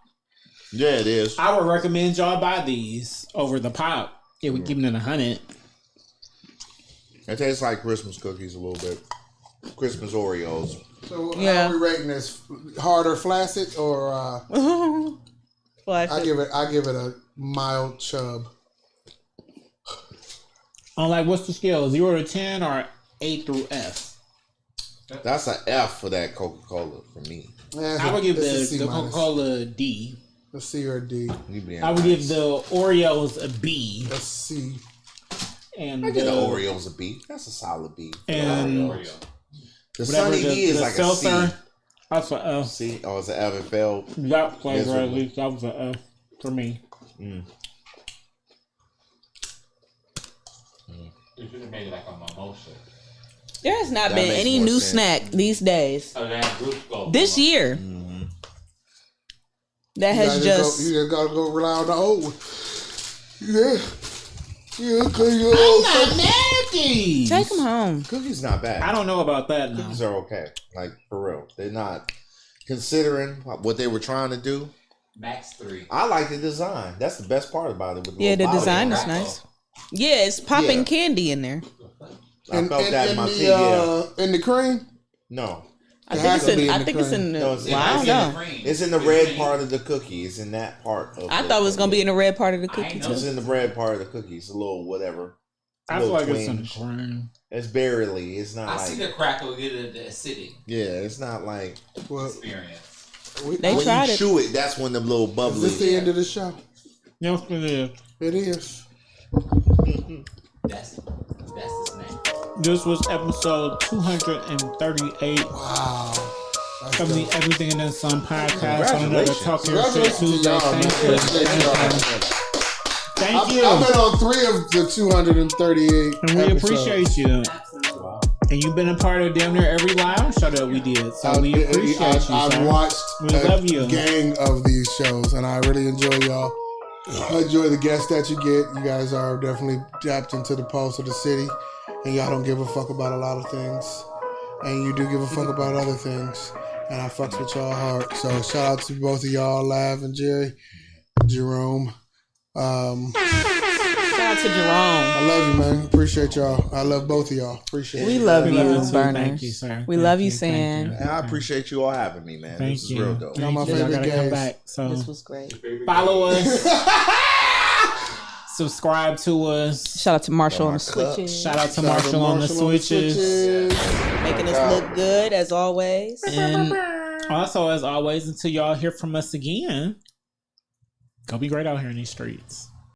Yeah, it is. I would recommend y'all buy these over the pop. It would give it 100. It tastes like Christmas cookies a little bit. Christmas Oreos. So Yeah. how are we rating this? Hard or flaccid or Flash I give it a mild chub. On like, what's the scale? 0 to 10 or A through F? That's an F for that Coca-Cola for me. I would give It's a C the minus. Coca-Cola D. A C or a D. You being I would give nice. the Oreos a B. A C. And I give the Oreos a B. That's a solid B. And Oreo. The whatever Sunny D is like a C. That's an F. C. Oh, it's an F. It failed. That flavor, at Miserably. least, that was an F for me. You should have made it like a mimosa. There has not That been makes any more new sense. snack these days. So that group go. This year. That has You just. just gotta go rely on the old one. Yeah. Yeah, cause you old I'm not mad at these. Take them home. Cookies not bad. I don't know about that now. Cookies are okay. Like for real. They're not considering what they were trying to do. Max 3. I like the design. That's the best part about it. With Yeah, the little design bottle. is nice. Yeah, it's popping Yeah. candy in there. I felt that in my tea. in the cream. No. I It think has it's to be in. in I the think it's cream. in the. No, it's in- Well, I it's don't in know. It's in the red part of the cookie. It's in that part of I the thought it was gonna cookie. be in the red part of the I cookie ain't too. It's in the red part of the cookie. It's a little whatever. I feel little like it's in the twinge. cream. It's barely. It's not I like. see the crackle get the acidic Yeah, it's not like. Well, experience. They when tried you it. chew it, that's when the little is bubbly. this the end of the show? Yes, it is. It is. That's the snack. This was episode 238 Wow. That's from the dope. Everything and Then Some podcast on another Congratulations. Talk Your Shit Congratulations to Tuesday. y'all, man. Appreciate y'all. Thank you. I've been on 3 of the 238 And we episodes. appreciate you. And you've been a part of damn near every live show that we did. So we appreciate you, I've sir. watched We a love you. gang of these shows, and I really enjoy y'all. I enjoy the guests that you get. You guys are definitely tapped into the pulse of the city, and y'all don't give a fuck about a lot of things, and you do give a fuck about other things, and I fucks with y'all hard. So shout out to both of y'all, Lav and Jerome. Shout out to Jerome. I love you, man. Appreciate y'all. I love both of y'all. Appreciate We it. love We you, love you too. Burner. Thank you, sir. We Thank love you, you, thank Sam. you. And I appreciate you all having me, man. Thank This is you. real dope. Y'all my Thank you. Y'all favorite gotta come guys. back. So This was great. follow us. Subscribe to us. Shout out to Marshall on the switches. Shout out to Marshall on the switches. Making us look good as always. And also, as always, until y'all hear from us again, go be great out here in these streets.